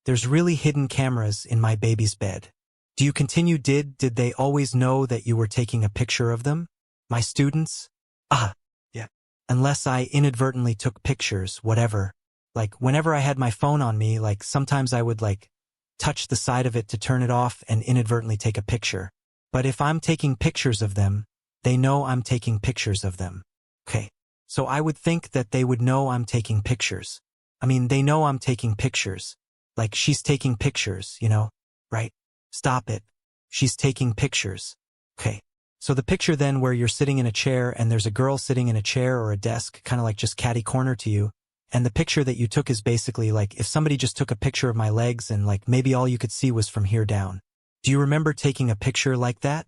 There's really hidden cameras in my baby's bed. Do you continue? Did they always know that you were taking a picture of them? My students? Yeah. Unless I inadvertently took pictures, whatever. Like, whenever I had my phone on me, like, sometimes I would, like, touch the side of it to turn it off and inadvertently take a picture. But if I'm taking pictures of them, they know I'm taking pictures of them. Okay. So I would think that they would know I'm taking pictures. I mean, they know I'm taking pictures. Like, she's taking pictures, you know? Right? Stop it. She's taking pictures. Okay. So the picture then where you're sitting in a chair and there's a girl sitting in a chair or a desk, kind of like just catty corner to you, and the picture that you took is basically like if somebody just took a picture of my legs and like maybe all you could see was from here down. Do you remember taking a picture like that?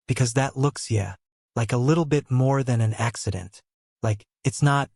Because that looks, yeah, like a little bit more than an accident. Like, it's not,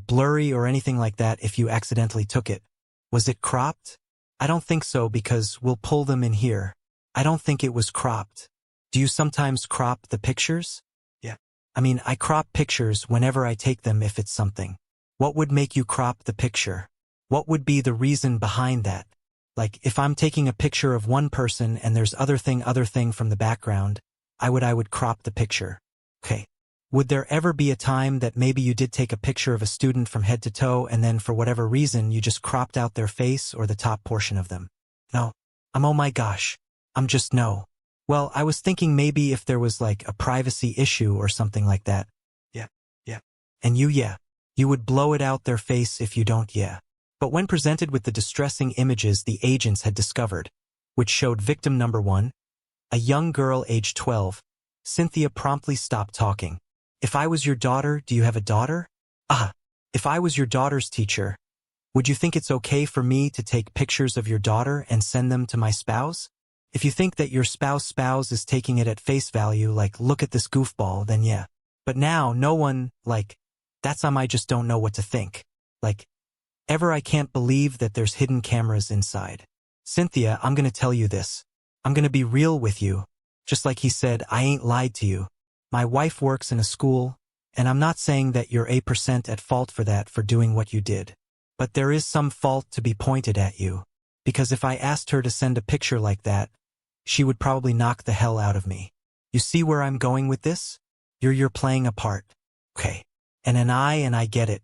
blurry or anything like that if you accidentally took it. Was it cropped? I don't think so because we'll pull them in here. I don't think it was cropped. Do you sometimes crop the pictures? Yeah. I mean, I crop pictures whenever I take them if it's something. What would make you crop the picture? What would be the reason behind that? Like, if I'm taking a picture of one person and there's other thing from the background, I would crop the picture. Okay. Would there ever be a time that maybe you did take a picture of a student from head to toe and then for whatever reason you just cropped out their face or the top portion of them? No. Oh my gosh. I'm just no. Well, I was thinking maybe if there was like a privacy issue or something like that. Yeah. And you would blow it out their face if you don't, yeah. But when presented with the distressing images the agents had discovered, which showed victim number 1, a young girl aged 12, Cynthia promptly stopped talking. If I was your daughter, do you have a daughter? If I was your daughter's teacher, would you think it's okay for me to take pictures of your daughter and send them to my spouse? If you think that your spouse is taking it at face value, like, look at this goofball, then yeah. But now, no one, like, that's I just don't know what to think. Like, I can't believe that there's hidden cameras inside. Cynthia, I'm gonna tell you this. I'm gonna be real with you. Just like he said, I ain't lied to you. My wife works in a school, and I'm not saying that you're at fault for that, for doing what you did. But there is some fault to be pointed at you. Because if I asked her to send a picture like that, she would probably knock the hell out of me. You see where I'm going with this? You're playing a part. Okay. And I get it.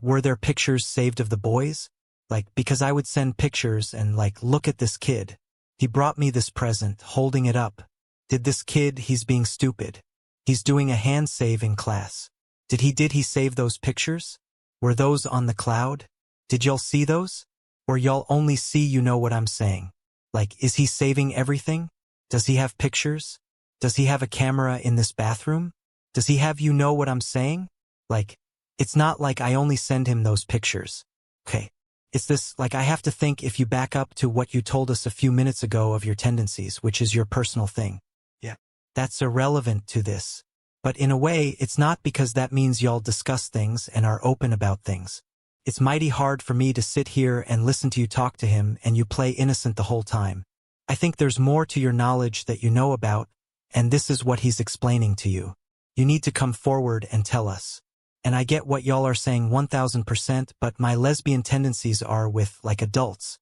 Were there pictures saved of the boys? Like, because I would send pictures and like, look at this kid. He brought me this present, holding it up. Did this kid, he's being stupid. He's doing a hand save in class. Did he save those pictures? Were those on the cloud? Did y'all see those? Or y'all only see, you know what I'm saying? Like, is he saving everything? Does he have pictures? Does he have a camera in this bathroom? Does he have, you know what I'm saying? Like, it's not like I only send him those pictures. Okay. It's this, like, I have to think if you back up to what you told us a few minutes ago of your tendencies, which is your personal thing. Yeah. That's irrelevant to this. But in a way, it's not, because that means y'all discuss things and are open about things. It's mighty hard for me to sit here and listen to you talk to him and you play innocent the whole time. I think there's more to your knowledge that you know about, and this is what he's explaining to you. You need to come forward and tell us. And I get what y'all are saying 1000%, but my lesbian tendencies are with, like, adults.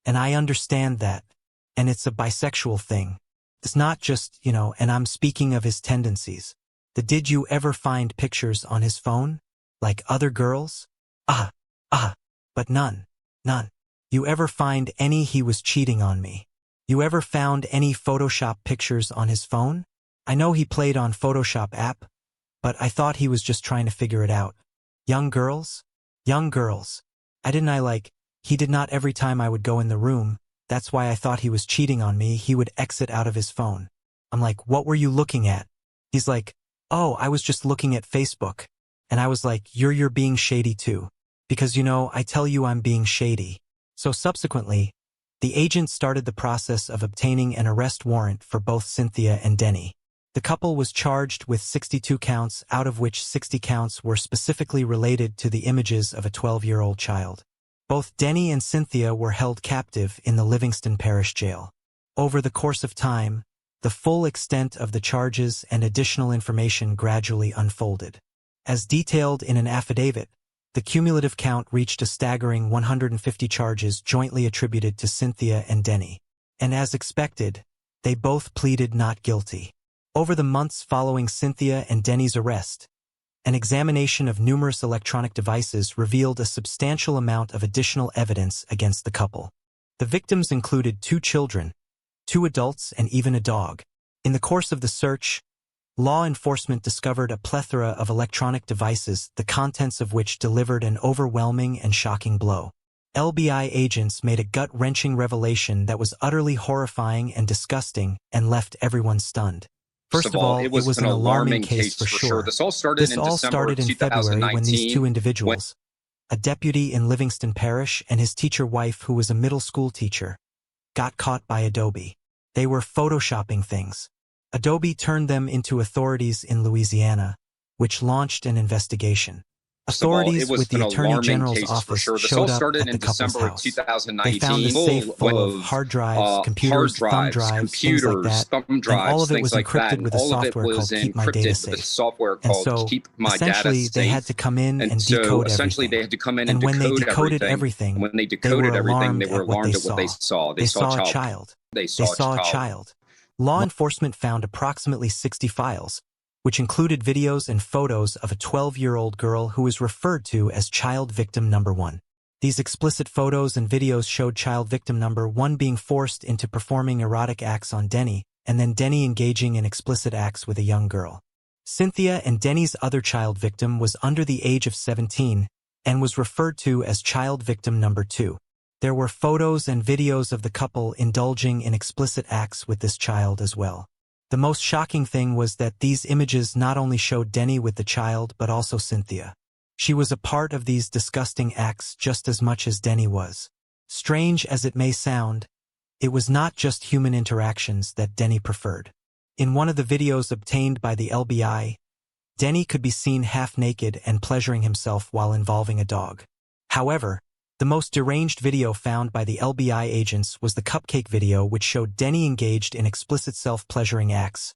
And I understand that. And it's a bisexual thing. It's not just, and I'm speaking of his tendencies. Did you ever find pictures on his phone? Like other girls? But none. You ever find any he was cheating on me? You ever found any Photoshop pictures on his phone? I know he played on Photoshop app, but I thought he was just trying to figure it out. Young girls? He did not every time I would go in the room. That's why I thought he was cheating on me. He would exit out of his phone. I'm like, what were you looking at? He's like, oh, I was just looking at Facebook. And I was like, you're being shady too. Because, I tell you I'm being shady. So subsequently, the agent started the process of obtaining an arrest warrant for both Cynthia and Denny. The couple was charged with 62 counts, out of which 60 counts were specifically related to the images of a 12-year-old child. Both Denny and Cynthia were held captive in the Livingston Parish Jail. Over the course of time, the full extent of the charges and additional information gradually unfolded. As detailed in an affidavit, The cumulative count reached a staggering 150 charges jointly attributed to Cynthia and Denny. And as expected, they both pleaded not guilty. Over the months following Cynthia and Denny's arrest, an examination of numerous electronic devices revealed a substantial amount of additional evidence against the couple. The victims included 2 children, 2 adults, and even a dog. In the course of the search, law enforcement discovered a plethora of electronic devices, the contents of which delivered an overwhelming and shocking blow. LBI agents made a gut-wrenching revelation that was utterly horrifying and disgusting and left everyone stunned. First of all, it was an alarming case for sure. This all started in February when these 2 individuals, a deputy in Livingston Parish and his teacher wife who was a middle school teacher, got caught by Adobe. They were photoshopping things. Adobe turned them into authorities in Louisiana, which launched an investigation. Authorities with the Attorney General's office showed up at the couple's house. They found a safe full of hard drives, computers, thumb drives, things like that, and all of it was encrypted with a software called Keep My Data Safe. And so, essentially, they had to come in and decode everything. And when they decoded everything, they were alarmed at what they saw. They saw a child. They saw a child. Law enforcement found approximately 60 files, which included videos and photos of a 12-year-old girl who was referred to as child victim number 1. These explicit photos and videos showed child victim number 1 being forced into performing erotic acts on Denny, and then Denny engaging in explicit acts with a young girl. Cynthia and Denny's other child victim was under the age of 17 and was referred to as child victim number 2. There were photos and videos of the couple indulging in explicit acts with this child as well. The most shocking thing was that these images not only showed Denny with the child but also Cynthia. She was a part of these disgusting acts just as much as Denny was. Strange as it may sound, it was not just human interactions that Denny preferred. In one of the videos obtained by the LBI, Denny could be seen half-naked and pleasuring himself while involving a dog. However, the most deranged video found by the LBI agents was the cupcake video, which showed Denny engaged in explicit self-pleasuring acts,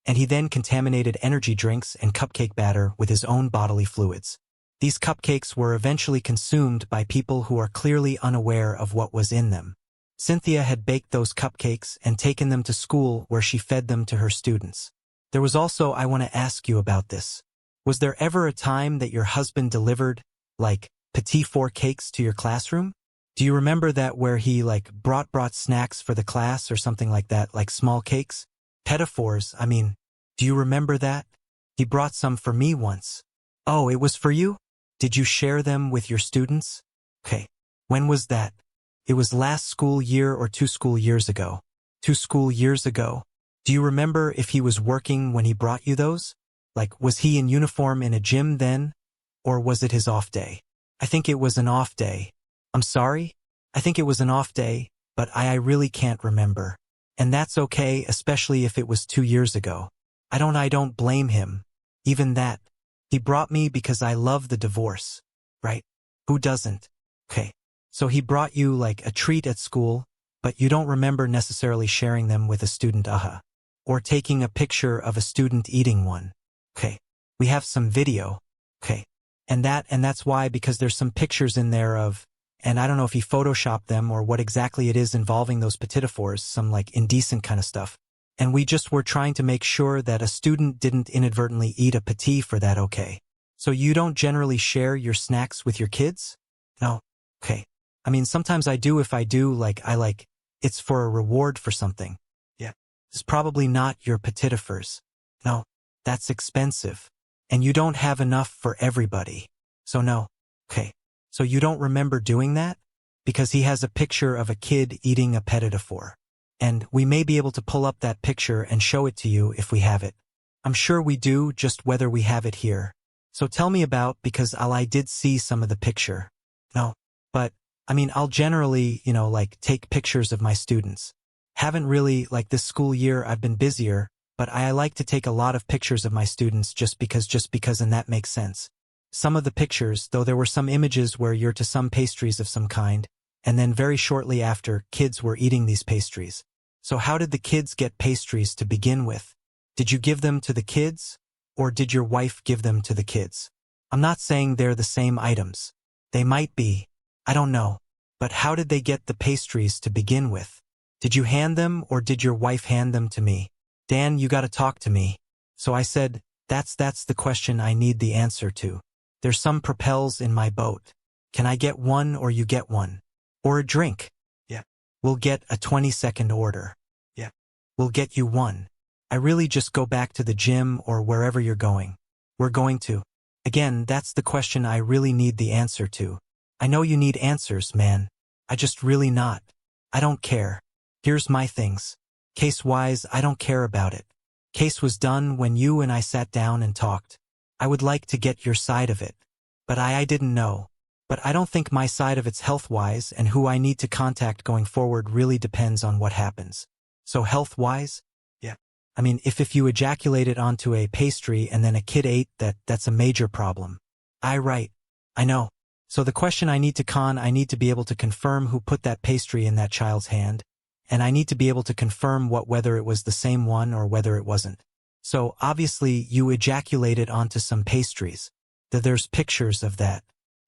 and he then contaminated energy drinks and cupcake batter with his own bodily fluids. These cupcakes were eventually consumed by people who are clearly unaware of what was in them. Cynthia had baked those cupcakes and taken them to school where she fed them to her students. There was also, I want to ask you about this. Was there ever a time that your husband delivered, like, petit four cakes to your classroom? Do you remember that where he brought snacks for the class or something like that, like small cakes? Petafores, I mean, do you remember that? He brought some for me once. Oh, it was for you? Did you share them with your students? Okay. When was that? It was last school year or 2 school years ago. 2 school years ago. Do you remember if he was working when he brought you those? Was he in uniform in a gym then? Or was it his off day? I think it was an off day. I'm sorry? I think it was an off day, but I really can't remember. And that's okay, especially if it was 2 years ago. I don't blame him. Even that. He brought me because I love the divorce. Right? Who doesn't? Okay. So he brought you a treat at school, but you don't remember necessarily sharing them with a student, or taking a picture of a student eating one. Okay. We have some video. Okay. And that's why, because there's some pictures in there of, and I don't know if he photoshopped them or what exactly it is involving those petitfours, some indecent kind of stuff. And we just were trying to make sure that a student didn't inadvertently eat a petit for that, okay? So you don't generally share your snacks with your kids? No. Okay. I mean, sometimes I do. If I do, it's for a reward for something. Yeah. It's probably not your petitfours. No. That's expensive. And you don't have enough for everybody. So no. Okay. So you don't remember doing that? Because he has a picture of a kid eating a petitfour. And we may be able to pull up that picture and show it to you if we have it. I'm sure we do, just whether we have it here. So tell me about, because I did see some of the picture. No. But, I mean, I'll generally, take pictures of my students. Haven't really, this school year I've been busier, but I like to take a lot of pictures of my students just because, and that makes sense. Some of the pictures, though there were some images where you're to some pastries of some kind, and then very shortly after, kids were eating these pastries. So how did the kids get pastries to begin with? Did you give them to the kids? Or did your wife give them to the kids? I'm not saying they're the same items. They might be. I don't know. But how did they get the pastries to begin with? Did you hand them or did your wife hand them to me? Dan, you gotta talk to me. So I said, that's the question I need the answer to. There's some propels in my boat. Can I get one or you get one? Or a drink? Yeah. We'll get a 20-second order. Yeah. We'll get you one. I really just go back to the gym or wherever you're going. We're going to. Again, that's the question I really need the answer to. I know you need answers, man. I just really not. I don't care. Here's my things. Case-wise, I don't care about it. Case was done when you and I sat down and talked. I would like to get your side of it. But I didn't know. But I don't think my side of it's health-wise, and who I need to contact going forward really depends on what happens. So health-wise? Yeah. I mean, if you ejaculated onto a pastry and then a kid ate that's a major problem. Right. I know. So the question I need to be able to confirm who put that pastry in that child's hand, and I need to be able to confirm whether it was the same one or whether it wasn't. So obviously you ejaculated onto some pastries. There's pictures of that.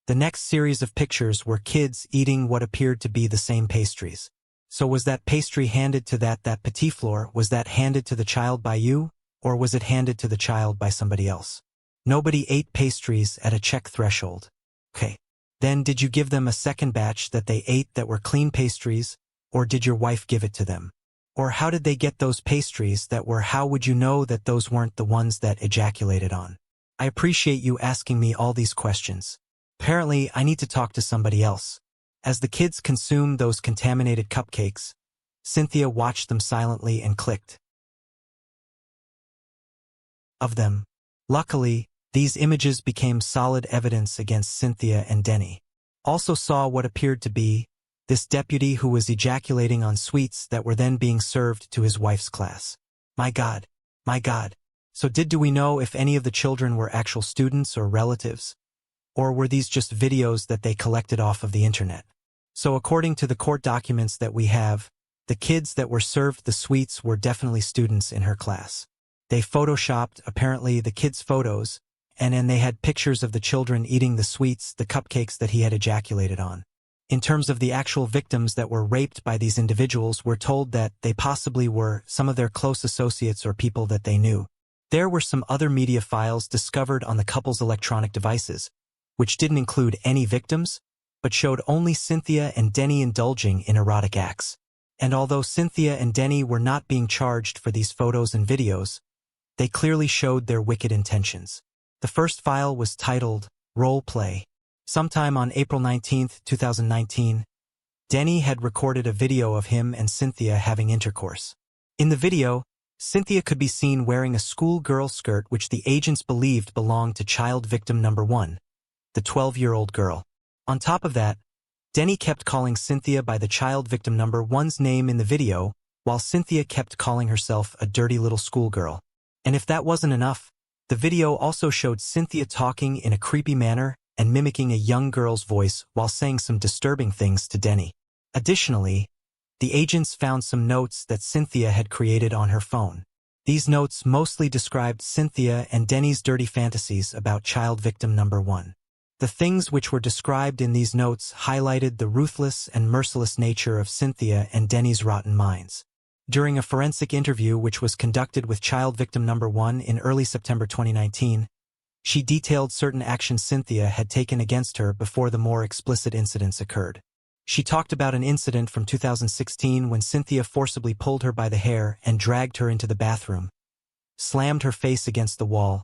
The next series of pictures were kids eating what appeared to be the same pastries. So was that pastry handed to that petit fleur, was that handed to the child by you, or was it handed to the child by somebody else? Nobody ate pastries at a check threshold. Okay. Then did you give them a second batch that they ate that were clean pastries, or did your wife give it to them? Or how did they get those pastries how would you know that those weren't the ones that ejaculated on? I appreciate you asking me all these questions. Apparently, I need to talk to somebody else. As the kids consumed those contaminated cupcakes, Cynthia watched them silently and clicked of them. Luckily, these images became solid evidence against Cynthia and Denny. Also saw what appeared to be this deputy who was ejaculating on sweets that were then being served to his wife's class. My God. My God. So do we know if any of the children were actual students or relatives? Or were these just videos that they collected off of the internet? So according to the court documents that we have, the kids that were served the sweets were definitely students in her class. They photoshopped, apparently, the kids' photos, and they had pictures of the children eating the sweets, the cupcakes that he had ejaculated on. In terms of the actual victims that were raped by these individuals, we're told that they possibly were some of their close associates or people that they knew. There were some other media files discovered on the couple's electronic devices, which didn't include any victims, but showed only Cynthia and Denny indulging in erotic acts. And although Cynthia and Denny were not being charged for these photos and videos, they clearly showed their wicked intentions. The first file was titled, Role Play. Sometime on April 19, 2019, Denny had recorded a video of him and Cynthia having intercourse. In the video, Cynthia could be seen wearing a schoolgirl skirt which the agents believed belonged to child victim number 1, the 12-year-old girl. On top of that, Denny kept calling Cynthia by the child victim number 1's name in the video, while Cynthia kept calling herself a dirty little schoolgirl. And if that wasn't enough, the video also showed Cynthia talking in a creepy manner and mimicking a young girl's voice while saying some disturbing things to Denny. Additionally, the agents found some notes that Cynthia had created on her phone. These notes mostly described Cynthia and Denny's dirty fantasies about child victim number 1. The things which were described in these notes highlighted the ruthless and merciless nature of Cynthia and Denny's rotten minds. During a forensic interview which was conducted with child victim number 1 in early September 2019, she detailed certain actions Cynthia had taken against her before the more explicit incidents occurred. She talked about an incident from 2016 when Cynthia forcibly pulled her by the hair and dragged her into the bathroom, slammed her face against the wall,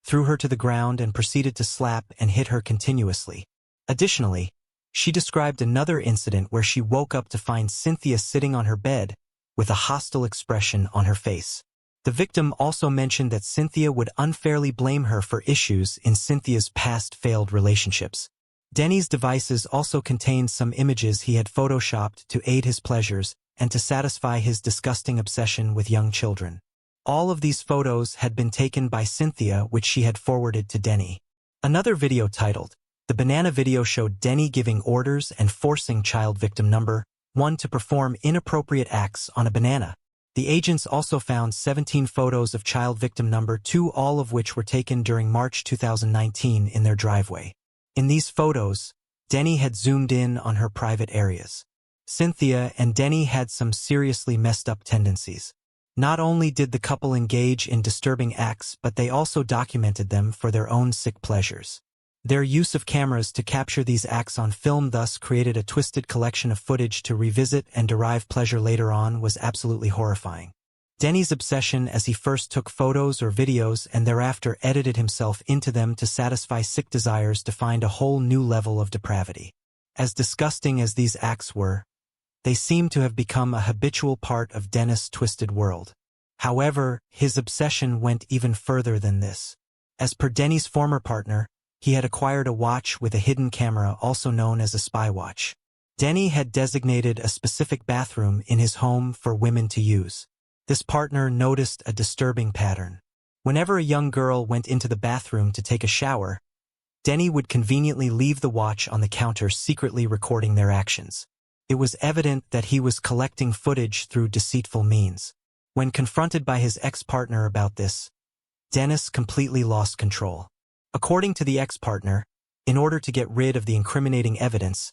threw her to the ground and proceeded to slap and hit her continuously. Additionally, she described another incident where she woke up to find Cynthia sitting on her bed with a hostile expression on her face. The victim also mentioned that Cynthia would unfairly blame her for issues in Cynthia's past failed relationships. Denny's devices also contained some images he had photoshopped to aid his pleasures and to satisfy his disgusting obsession with young children. All of these photos had been taken by Cynthia, which she had forwarded to Denny. Another video titled, The Banana Video, showed Denny giving orders and forcing child victim number 1 to perform inappropriate acts on a banana. The agents also found 17 photos of child victim number 2, all of which were taken during March 2019 in their driveway. In these photos, Denny had zoomed in on her private areas. Cynthia and Denny had some seriously messed up tendencies. Not only did the couple engage in disturbing acts, but they also documented them for their own sick pleasures. Their use of cameras to capture these acts on film thus created a twisted collection of footage to revisit and derive pleasure later on was absolutely horrifying. Denny's obsession as he first took photos or videos and thereafter edited himself into them to satisfy sick desires to find a whole new level of depravity. As disgusting as these acts were, they seem to have become a habitual part of Dennis' twisted world. However, his obsession went even further than this. As per Denny's former partner, he had acquired a watch with a hidden camera, also known as a spy watch. Denny had designated a specific bathroom in his home for women to use. This partner noticed a disturbing pattern. Whenever a young girl went into the bathroom to take a shower, Denny would conveniently leave the watch on the counter, secretly recording their actions. It was evident that he was collecting footage through deceitful means. When confronted by his ex-partner about this, Dennis completely lost control. According to the ex-partner, in order to get rid of the incriminating evidence,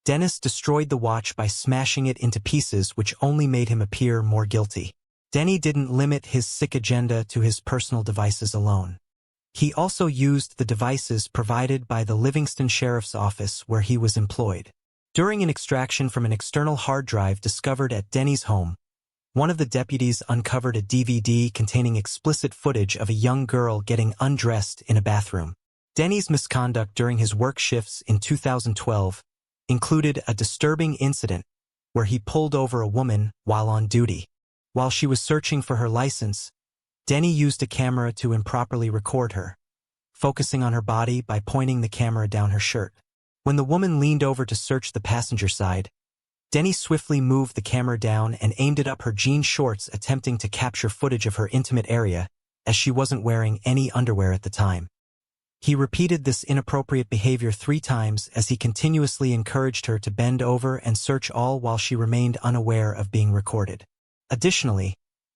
Dennis destroyed the watch by smashing it into pieces, which only made him appear more guilty. Denny didn't limit his sick agenda to his personal devices alone. He also used the devices provided by the Livingston Sheriff's Office where he was employed. During an extraction from an external hard drive discovered at Denny's home, one of the deputies uncovered a DVD containing explicit footage of a young girl getting undressed in a bathroom. Denny's misconduct during his work shifts in 2012 included a disturbing incident where he pulled over a woman while on duty. While she was searching for her license, Denny used a camera to improperly record her, focusing on her body by pointing the camera down her shirt. When the woman leaned over to search the passenger side, Denny swiftly moved the camera down and aimed it up her jean shorts, attempting to capture footage of her intimate area, as she wasn't wearing any underwear at the time. He repeated this inappropriate behavior 3 times as he continuously encouraged her to bend over and search, all while she remained unaware of being recorded. Additionally,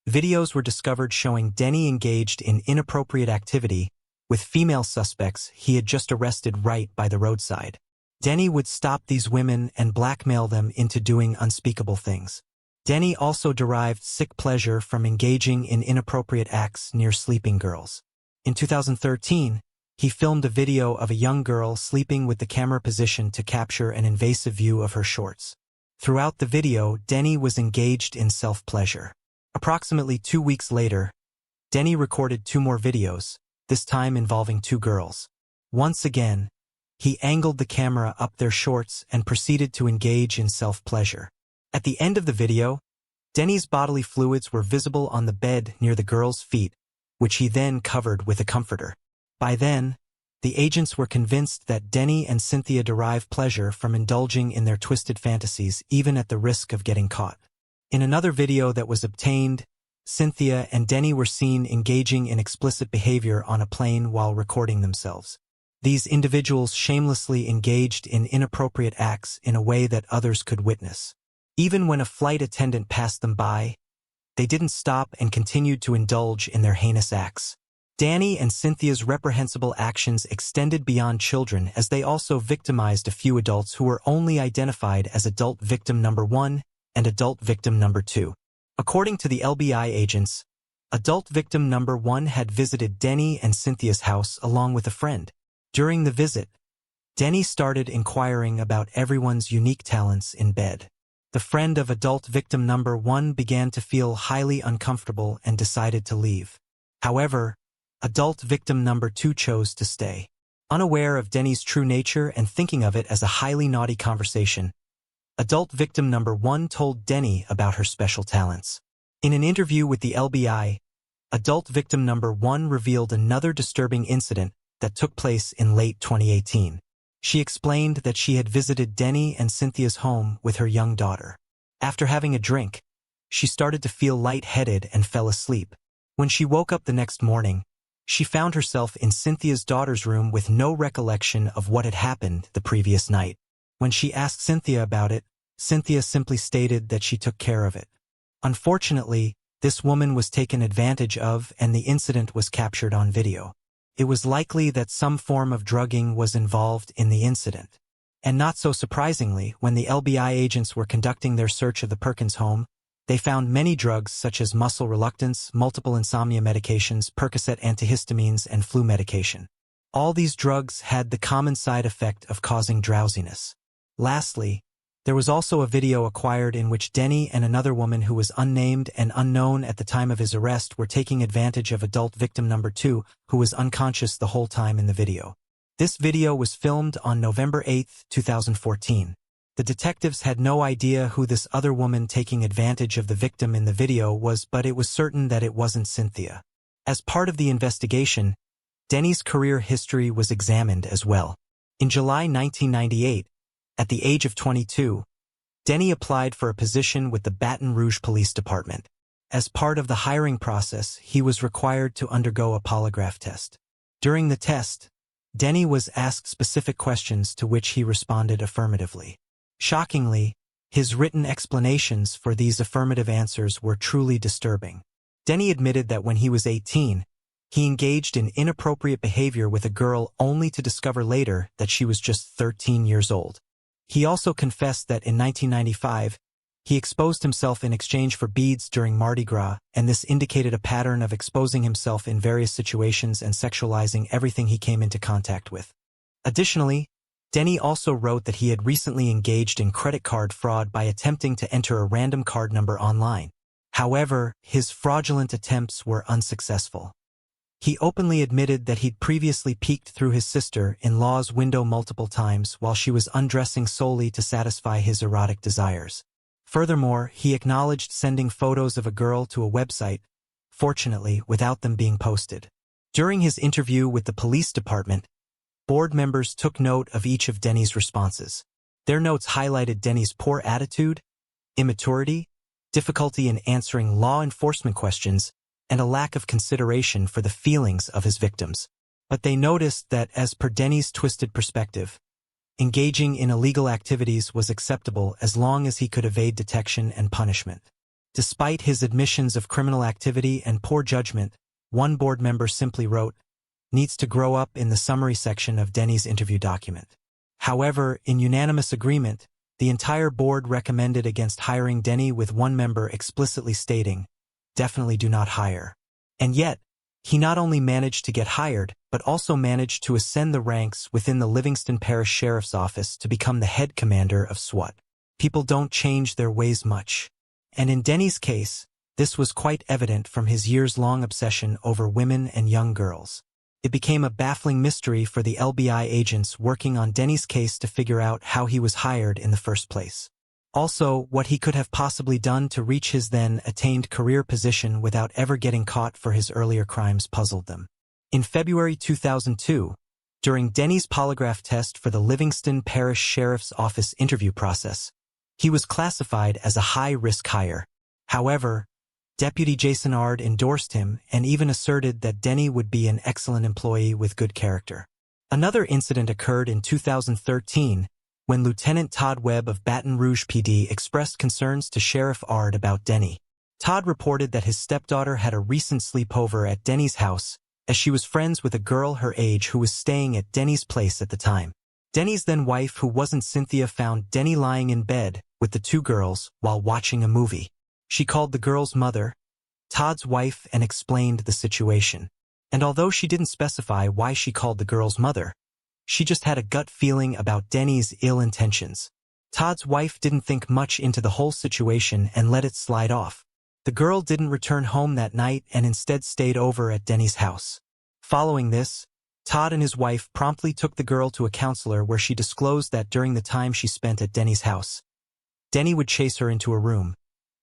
videos were discovered showing Denny engaged in inappropriate activity with female suspects he had just arrested right by the roadside. Denny would stop these women and blackmail them into doing unspeakable things. Denny also derived sick pleasure from engaging in inappropriate acts near sleeping girls. In 2013, he filmed a video of a young girl sleeping with the camera positioned to capture an invasive view of her shorts. Throughout the video, Denny was engaged in self-pleasure. Approximately 2 weeks later, Denny recorded 2 more videos, this time involving 2 girls. Once again, he angled the camera up their shorts and proceeded to engage in self-pleasure. At the end of the video, Denny's bodily fluids were visible on the bed near the girl's feet, which he then covered with a comforter. By then, the agents were convinced that Denny and Cynthia derived pleasure from indulging in their twisted fantasies, even at the risk of getting caught. In another video that was obtained, Cynthia and Denny were seen engaging in explicit behavior on a plane while recording themselves. These individuals shamelessly engaged in inappropriate acts in a way that others could witness. Even when a flight attendant passed them by, they didn't stop and continued to indulge in their heinous acts. Denny and Cynthia's reprehensible actions extended beyond children, as they also victimized a few adults who were only identified as adult victim number 1 and adult victim number 2. According to the LBI agents, adult victim number 1 had visited Denny and Cynthia's house along with a friend. During the visit, Denny started inquiring about everyone's unique talents in bed. The friend of adult victim number 1 began to feel highly uncomfortable and decided to leave. However, adult victim number 2 chose to stay. Unaware of Denny's true nature and thinking of it as a highly naughty conversation, adult victim number 1 told Denny about her special talents. In an interview with the LBI, adult victim number 1 revealed another disturbing incident that took place in late 2018. She explained that she had visited Denny and Cynthia's home with her young daughter. After having a drink, she started to feel lightheaded and fell asleep. When she woke up the next morning, she found herself in Cynthia's daughter's room with no recollection of what had happened the previous night. When she asked Cynthia about it, Cynthia simply stated that she took care of it. Unfortunately, This woman was taken advantage of and the incident was captured on video. It was likely that some form of drugging was involved in the incident. And not so surprisingly, when the LBI agents were conducting their search of the Perkins home, they found many drugs such as muscle reluctance, multiple insomnia medications, Percocet antihistamines, and flu medication. All these drugs had the common side effect of causing drowsiness. Lastly, there was also a video acquired in which Denny and another woman who was unnamed and unknown at the time of his arrest were taking advantage of adult victim number 2, who was unconscious the whole time in the video. This video was filmed on November 8, 2014. The detectives had no idea who this other woman taking advantage of the victim in the video was, but it was certain that it wasn't Cynthia. As part of the investigation, Denny's career history was examined as well. In July 1998, at the age of 22, Denny applied for a position with the Baton Rouge Police Department. As part of the hiring process, he was required to undergo a polygraph test. During the test, Denny was asked specific questions to which he responded affirmatively. Shockingly, his written explanations for these affirmative answers were truly disturbing. Denny admitted that when he was 18, he engaged in inappropriate behavior with a girl only to discover later that she was just 13 years old. He also confessed that in 1995, he exposed himself in exchange for beads during Mardi Gras, and this indicated a pattern of exposing himself in various situations and sexualizing everything he came into contact with. Additionally, Denny also wrote that he had recently engaged in credit card fraud by attempting to enter a random card number online. However, his fraudulent attempts were unsuccessful. He openly admitted that he'd previously peeked through his sister-in-law's window multiple times while she was undressing solely to satisfy his erotic desires. Furthermore, he acknowledged sending photos of a girl to a website, fortunately without them being posted. During his interview with the police department, board members took note of each of Denny's responses. Their notes highlighted Denny's poor attitude, immaturity, difficulty in answering law enforcement questions, and a lack of consideration for the feelings of his victims. But they noticed that, as per Denny's twisted perspective, engaging in illegal activities was acceptable as long as he could evade detection and punishment. Despite his admissions of criminal activity and poor judgment, one board member simply wrote, "Needs to grow up," in the summary section of Denny's interview document. However, in unanimous agreement, the entire board recommended against hiring Denny, with one member explicitly stating, "Definitely do not hire." And yet, he not only managed to get hired, but also managed to ascend the ranks within the Livingston Parish Sheriff's Office to become the head commander of SWAT. People don't change their ways much. And in Denny's case, this was quite evident from his years-long obsession over women and young girls. It became a baffling mystery for the LBI agents working on Denny's case to figure out how he was hired in the first place. Also, what he could have possibly done to reach his then-attained career position without ever getting caught for his earlier crimes puzzled them. In February 2002, during Denny's polygraph test for the Livingston Parish Sheriff's Office interview process, he was classified as a high-risk hire. However, Deputy Jason Ard endorsed him and even asserted that Denny would be an excellent employee with good character. Another incident occurred in 2013 when Lieutenant Todd Webb of Baton Rouge PD expressed concerns to Sheriff Ard about Denny. Todd reported that his stepdaughter had a recent sleepover at Denny's house, as she was friends with a girl her age who was staying at Denny's place at the time. Denny's then-wife, who wasn't Cynthia, found Denny lying in bed with the two girls while watching a movie. She called the girl's mother, Todd's wife, and explained the situation. And although she didn't specify why she called the girl's mother, she just had a gut feeling about Denny's ill intentions. Todd's wife didn't think much into the whole situation and let it slide off. The girl didn't return home that night and instead stayed over at Denny's house. Following this, Todd and his wife promptly took the girl to a counselor where she disclosed that during the time she spent at Denny's house, Denny would chase her into a room,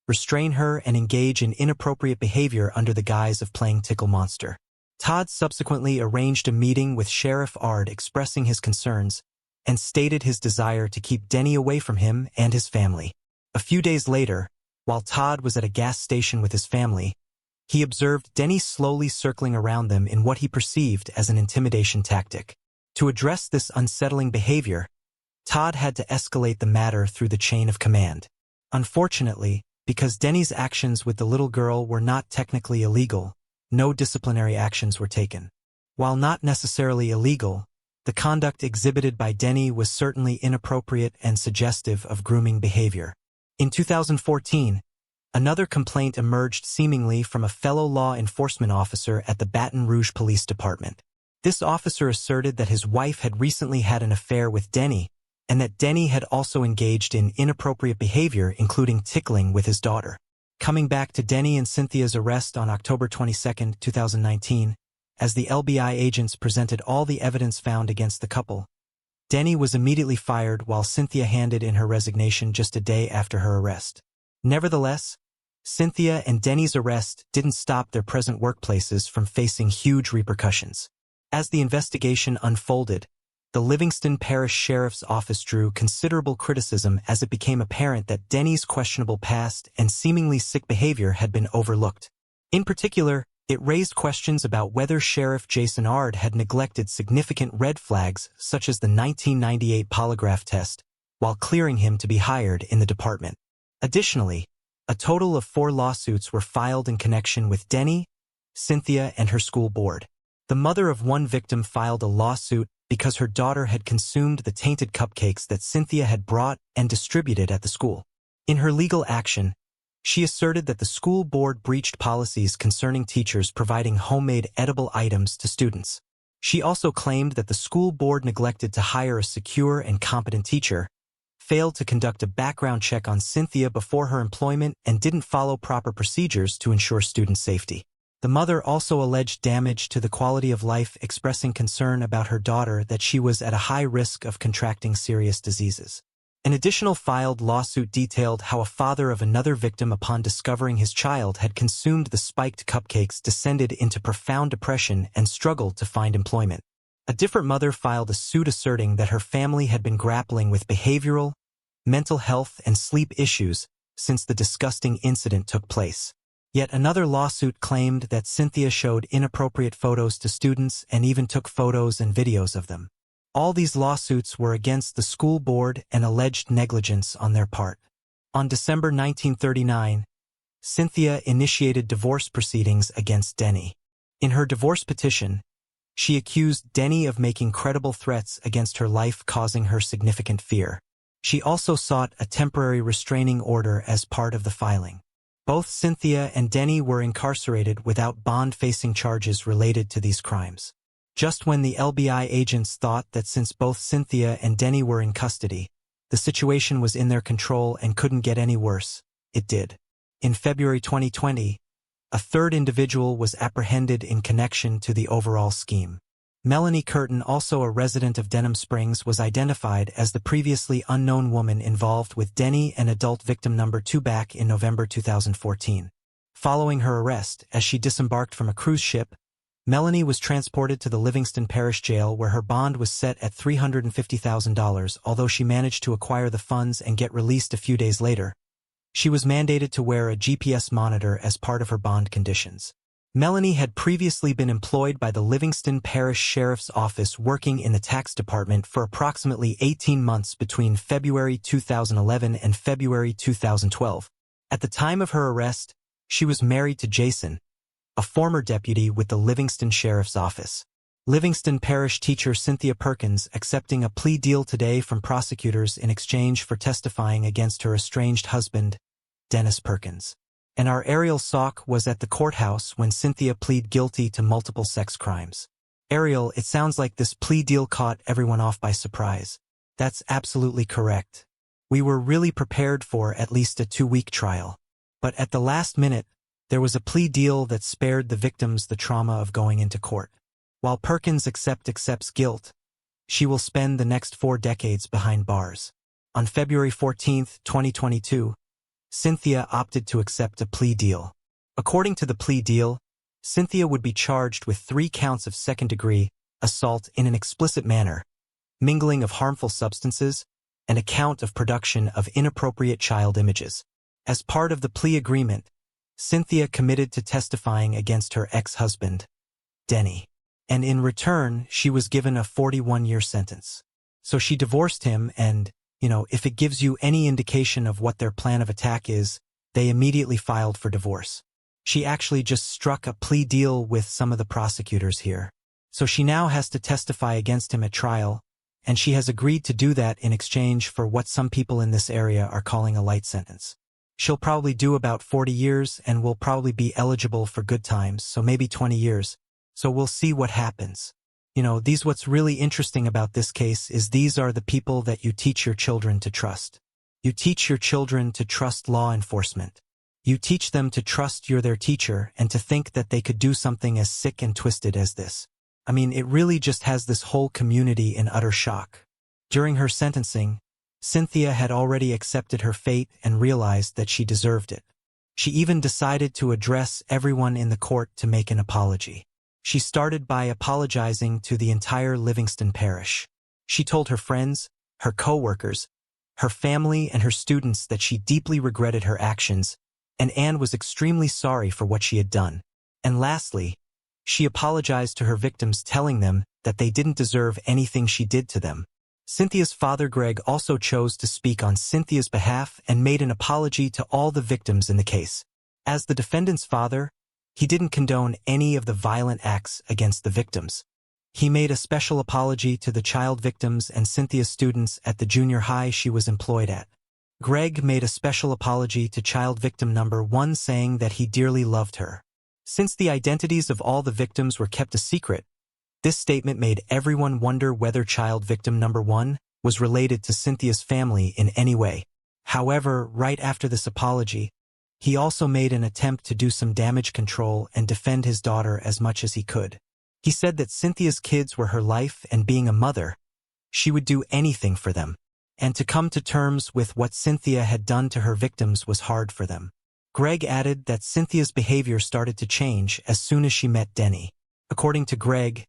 restrain her, and engage in inappropriate behavior under the guise of playing Tickle Monster. Todd subsequently arranged a meeting with Sheriff Ard expressing his concerns and stated his desire to keep Denny away from him and his family. A few days later, while Todd was at a gas station with his family, he observed Denny slowly circling around them in what he perceived as an intimidation tactic. To address this unsettling behavior, Todd had to escalate the matter through the chain of command. Unfortunately, Because Denny's actions with the little girl were not technically illegal, no disciplinary actions were taken. While not necessarily illegal, the conduct exhibited by Denny was certainly inappropriate and suggestive of grooming behavior. In 2014, another complaint emerged seemingly from a fellow law enforcement officer at the Baton Rouge Police Department. This officer asserted that his wife had recently had an affair with Denny, and that Denny had also engaged in inappropriate behavior, including tickling with his daughter. Coming back to Denny and Cynthia's arrest on October 22, 2019, as the LBI agents presented all the evidence found against the couple, Denny was immediately fired while Cynthia handed in her resignation just a day after her arrest. Nevertheless, Cynthia and Denny's arrest didn't stop their present workplaces from facing huge repercussions. As the investigation unfolded, the Livingston Parish Sheriff's Office drew considerable criticism as it became apparent that Denny's questionable past and seemingly sick behavior had been overlooked. In particular, it raised questions about whether Sheriff Jason Ard had neglected significant red flags such as the 1998 polygraph test, while clearing him to be hired in the department. Additionally, a total of 4 lawsuits were filed in connection with Denny, Cynthia, and her school board. The mother of one victim filed a lawsuit because her daughter had consumed the tainted cupcakes that Cynthia had brought and distributed at the school. In her legal action, she asserted that the school board breached policies concerning teachers providing homemade edible items to students. She also claimed that the school board neglected to hire a secure and competent teacher, failed to conduct a background check on Cynthia before her employment, and didn't follow proper procedures to ensure student safety. The mother also alleged damage to the quality of life, expressing concern about her daughter that she was at a high risk of contracting serious diseases. An additional filed lawsuit detailed how a father of another victim, upon discovering his child had consumed the spiked cupcakes, descended into profound depression and struggled to find employment. A different mother filed a suit asserting that her family had been grappling with behavioral, mental health, and sleep issues since the disgusting incident took place. Yet another lawsuit claimed that Cynthia showed inappropriate photos to students and even took photos and videos of them. All these lawsuits were against the school board and alleged negligence on their part. On December 1939, Cynthia initiated divorce proceedings against Denny. In her divorce petition, she accused Denny of making credible threats against her life, causing her significant fear. She also sought a temporary restraining order as part of the filing. Both Cynthia and Denny were incarcerated without bond, facing charges related to these crimes. Just when the LBI agents thought that since both Cynthia and Denny were in custody, the situation was in their control and couldn't get any worse, it did. In February 2020, a third individual was apprehended in connection to the overall scheme. Melanie Curtin, also a resident of Denham Springs, was identified as the previously unknown woman involved with Denny and adult victim number 2 back in November 2014. Following her arrest, as she disembarked from a cruise ship, Melanie was transported to the Livingston Parish Jail, where her bond was set at $350,000, although she managed to acquire the funds and get released a few days later. She was mandated to wear a GPS monitor as part of her bond conditions. Melanie had previously been employed by the Livingston Parish Sheriff's Office, working in the tax department for approximately 18 months between February 2011 and February 2012. At the time of her arrest, she was married to Jason, a former deputy with the Livingston Sheriff's Office. Livingston Parish teacher Cynthia Perkins accepting a plea deal today from prosecutors in exchange for testifying against her estranged husband, Dennis Perkins. And our Ariel Salk was at the courthouse when Cynthia pleaded guilty to multiple sex crimes. Ariel, it sounds like this plea deal caught everyone off by surprise. That's absolutely correct. We were really prepared for at least a 2-week trial. But at the last minute, there was a plea deal that spared the victims the trauma of going into court. While Perkins accepts guilt, she will spend the next 4 decades behind bars. On February 14, 2022, Cynthia opted to accept a plea deal. According to the plea deal, Cynthia would be charged with 3 counts of second-degree assault in an explicit manner, mingling of harmful substances, and a count of production of inappropriate child images. As part of the plea agreement, Cynthia committed to testifying against her ex-husband, Denny. And in return, she was given a 41-year sentence. So she divorced him, and if it gives you any indication of what their plan of attack is, they immediately filed for divorce. She actually just struck a plea deal with some of the prosecutors here. So she now has to testify against him at trial, and she has agreed to do that in exchange for what some people in this area are calling a light sentence. She'll probably do about 40 years and will probably be eligible for good times, so maybe 20 years. So we'll see what happens. What's really interesting about this case is these are the people that you teach your children to trust. You teach your children to trust law enforcement. You teach them to trust you're their teacher and to think that they could do something as sick and twisted as this. It really just has this whole community in utter shock. During her sentencing, Cynthia had already accepted her fate and realized that she deserved it. She even decided to address everyone in the court to make an apology. She started by apologizing to the entire Livingston parish. She told her friends, her co-workers, her family, and her students that she deeply regretted her actions, and Anne was extremely sorry for what she had done. And lastly, she apologized to her victims, telling them that they didn't deserve anything she did to them. Cynthia's father Greg also chose to speak on Cynthia's behalf and made an apology to all the victims in the case. As the defendant's father, he didn't condone any of the violent acts against the victims. He made a special apology to the child victims and Cynthia's students at the junior high she was employed at. Greg made a special apology to child victim number 1, saying that he dearly loved her. Since the identities of all the victims were kept a secret, this statement made everyone wonder whether child victim number 1 was related to Cynthia's family in any way. However, right after this apology, he also made an attempt to do some damage control and defend his daughter as much as he could. He said that Cynthia's kids were her life, and being a mother, she would do anything for them. And to come to terms with what Cynthia had done to her victims was hard for them. Greg added that Cynthia's behavior started to change as soon as she met Denny. According to Greg,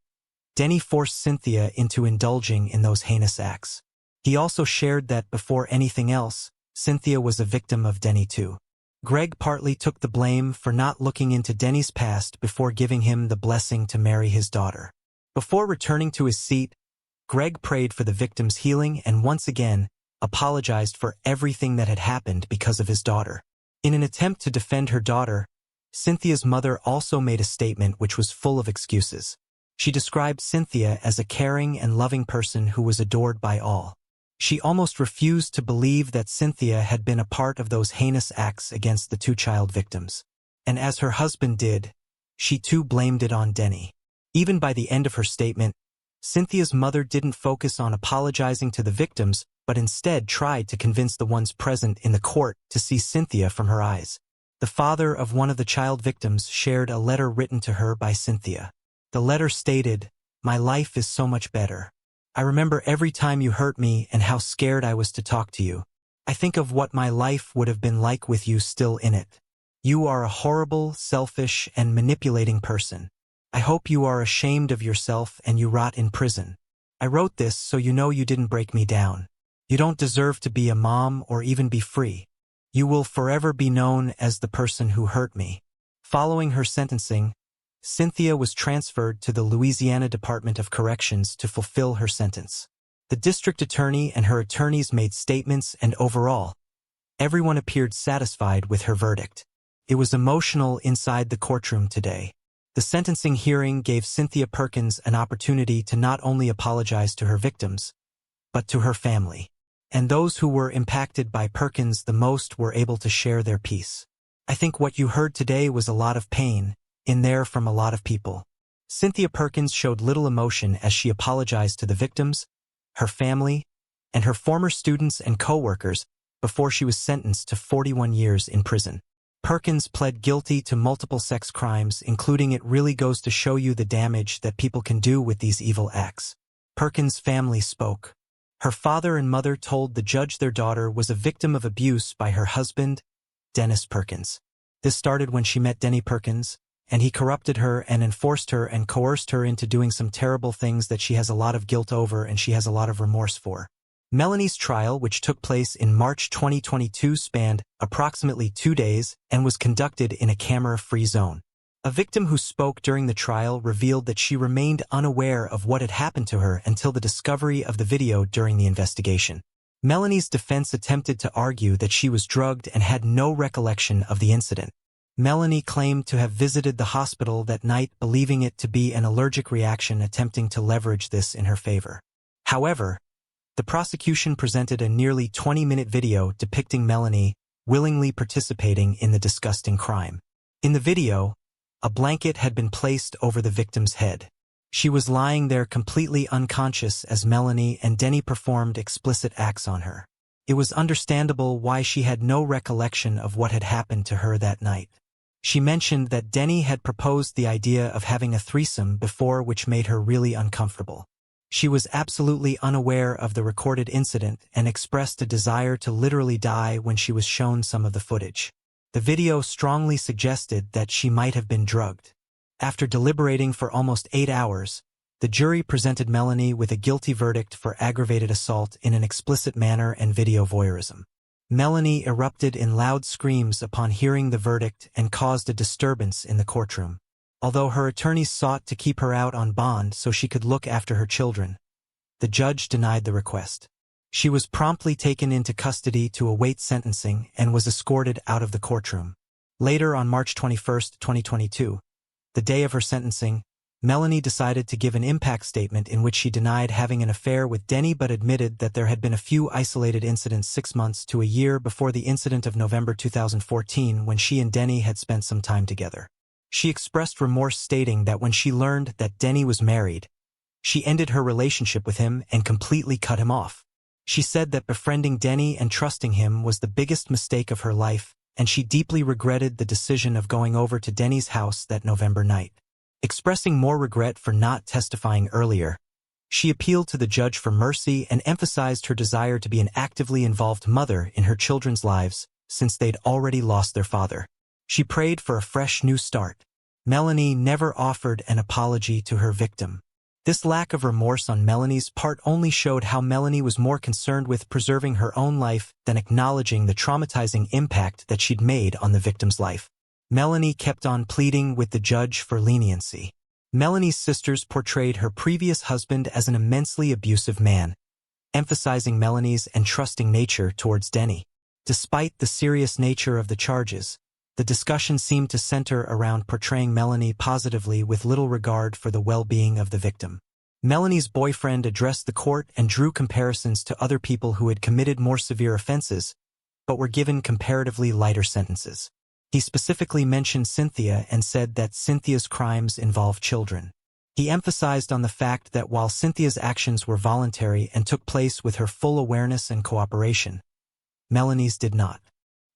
Denny forced Cynthia into indulging in those heinous acts. He also shared that before anything else, Cynthia was a victim of Denny too. Greg partly took the blame for not looking into Denny's past before giving him the blessing to marry his daughter. Before returning to his seat, Greg prayed for the victim's healing and once again apologized for everything that had happened because of his daughter. In an attempt to defend her daughter, Cynthia's mother also made a statement which was full of excuses. She described Cynthia as a caring and loving person who was adored by all. She almost refused to believe that Cynthia had been a part of those heinous acts against the 2 child victims. And as her husband did, she too blamed it on Denny. Even by the end of her statement, Cynthia's mother didn't focus on apologizing to the victims, but instead tried to convince the ones present in the court to see Cynthia from her eyes. The father of one of the child victims shared a letter written to her by Cynthia. The letter stated, "My life is so much better. I remember every time you hurt me and how scared I was to talk to you. I think of what my life would have been like with you still in it. You are a horrible, selfish, and manipulating person. I hope you are ashamed of yourself and you rot in prison. I wrote this so you know you didn't break me down. You don't deserve to be a mom or even be free. You will forever be known as the person who hurt me." Following her sentencing, Cynthia was transferred to the Louisiana Department of Corrections to fulfill her sentence. The district attorney and her attorneys made statements, and overall, everyone appeared satisfied with her verdict. It was emotional inside the courtroom today. The sentencing hearing gave Cynthia Perkins an opportunity to not only apologize to her victims, but to her family. And those who were impacted by Perkins the most were able to share their piece. I think what you heard today was a lot of pain in there from a lot of people. Cynthia Perkins showed little emotion as she apologized to the victims, her family, and her former students and co-workers before she was sentenced to 41 years in prison. Perkins pled guilty to multiple sex crimes, including "It really goes to show you the damage that people can do with these evil acts." Perkins' family spoke. Her father and mother told the judge their daughter was a victim of abuse by her husband, Dennis Perkins. This started when she met Denny Perkins, and he corrupted her and enforced her and coerced her into doing some terrible things that she has a lot of guilt over and she has a lot of remorse for. Melanie's trial, which took place in March 2022, spanned approximately 2 days and was conducted in a camera-free zone. A victim who spoke during the trial revealed that she remained unaware of what had happened to her until the discovery of the video during the investigation. Melanie's defense attempted to argue that she was drugged and had no recollection of the incident. Melanie claimed to have visited the hospital that night, believing it to be an allergic reaction, attempting to leverage this in her favor. However, the prosecution presented a nearly 20-minute video depicting Melanie willingly participating in the disgusting crime. In the video, a blanket had been placed over the victim's head. She was lying there completely unconscious as Melanie and Denny performed explicit acts on her. It was understandable why she had no recollection of what had happened to her that night. She mentioned that Denny had proposed the idea of having a threesome before, which made her really uncomfortable. She was absolutely unaware of the recorded incident and expressed a desire to literally die when she was shown some of the footage. The video strongly suggested that she might have been drugged. After deliberating for almost 8 hours, the jury presented Melanie with a guilty verdict for aggravated assault in an explicit manner and video voyeurism. Melanie erupted in loud screams upon hearing the verdict and caused a disturbance in the courtroom. Although her attorneys sought to keep her out on bond so she could look after her children, the judge denied the request. She was promptly taken into custody to await sentencing and was escorted out of the courtroom. Later, on March 21, 2022, the day of her sentencing, Melanie decided to give an impact statement in which she denied having an affair with Denny but admitted that there had been a few isolated incidents 6 months to a year before the incident of November 2014 when she and Denny had spent some time together. She expressed remorse, stating that when she learned that Denny was married, she ended her relationship with him and completely cut him off. She said that befriending Denny and trusting him was the biggest mistake of her life, and she deeply regretted the decision of going over to Denny's house that November night. Expressing more regret for not testifying earlier, she appealed to the judge for mercy and emphasized her desire to be an actively involved mother in her children's lives since they'd already lost their father. She prayed for a fresh new start. Melanie never offered an apology to her victim. This lack of remorse on Melanie's part only showed how Melanie was more concerned with preserving her own life than acknowledging the traumatizing impact that she'd made on the victim's life. Melanie kept on pleading with the judge for leniency. Melanie's sisters portrayed her previous husband as an immensely abusive man, emphasizing Melanie's entrusting nature towards Denny. Despite the serious nature of the charges, the discussion seemed to center around portraying Melanie positively with little regard for the well-being of the victim. Melanie's boyfriend addressed the court and drew comparisons to other people who had committed more severe offenses, but were given comparatively lighter sentences. He specifically mentioned Cynthia and said that Cynthia's crimes involved children. He emphasized on the fact that while Cynthia's actions were voluntary and took place with her full awareness and cooperation, Melanie's did not.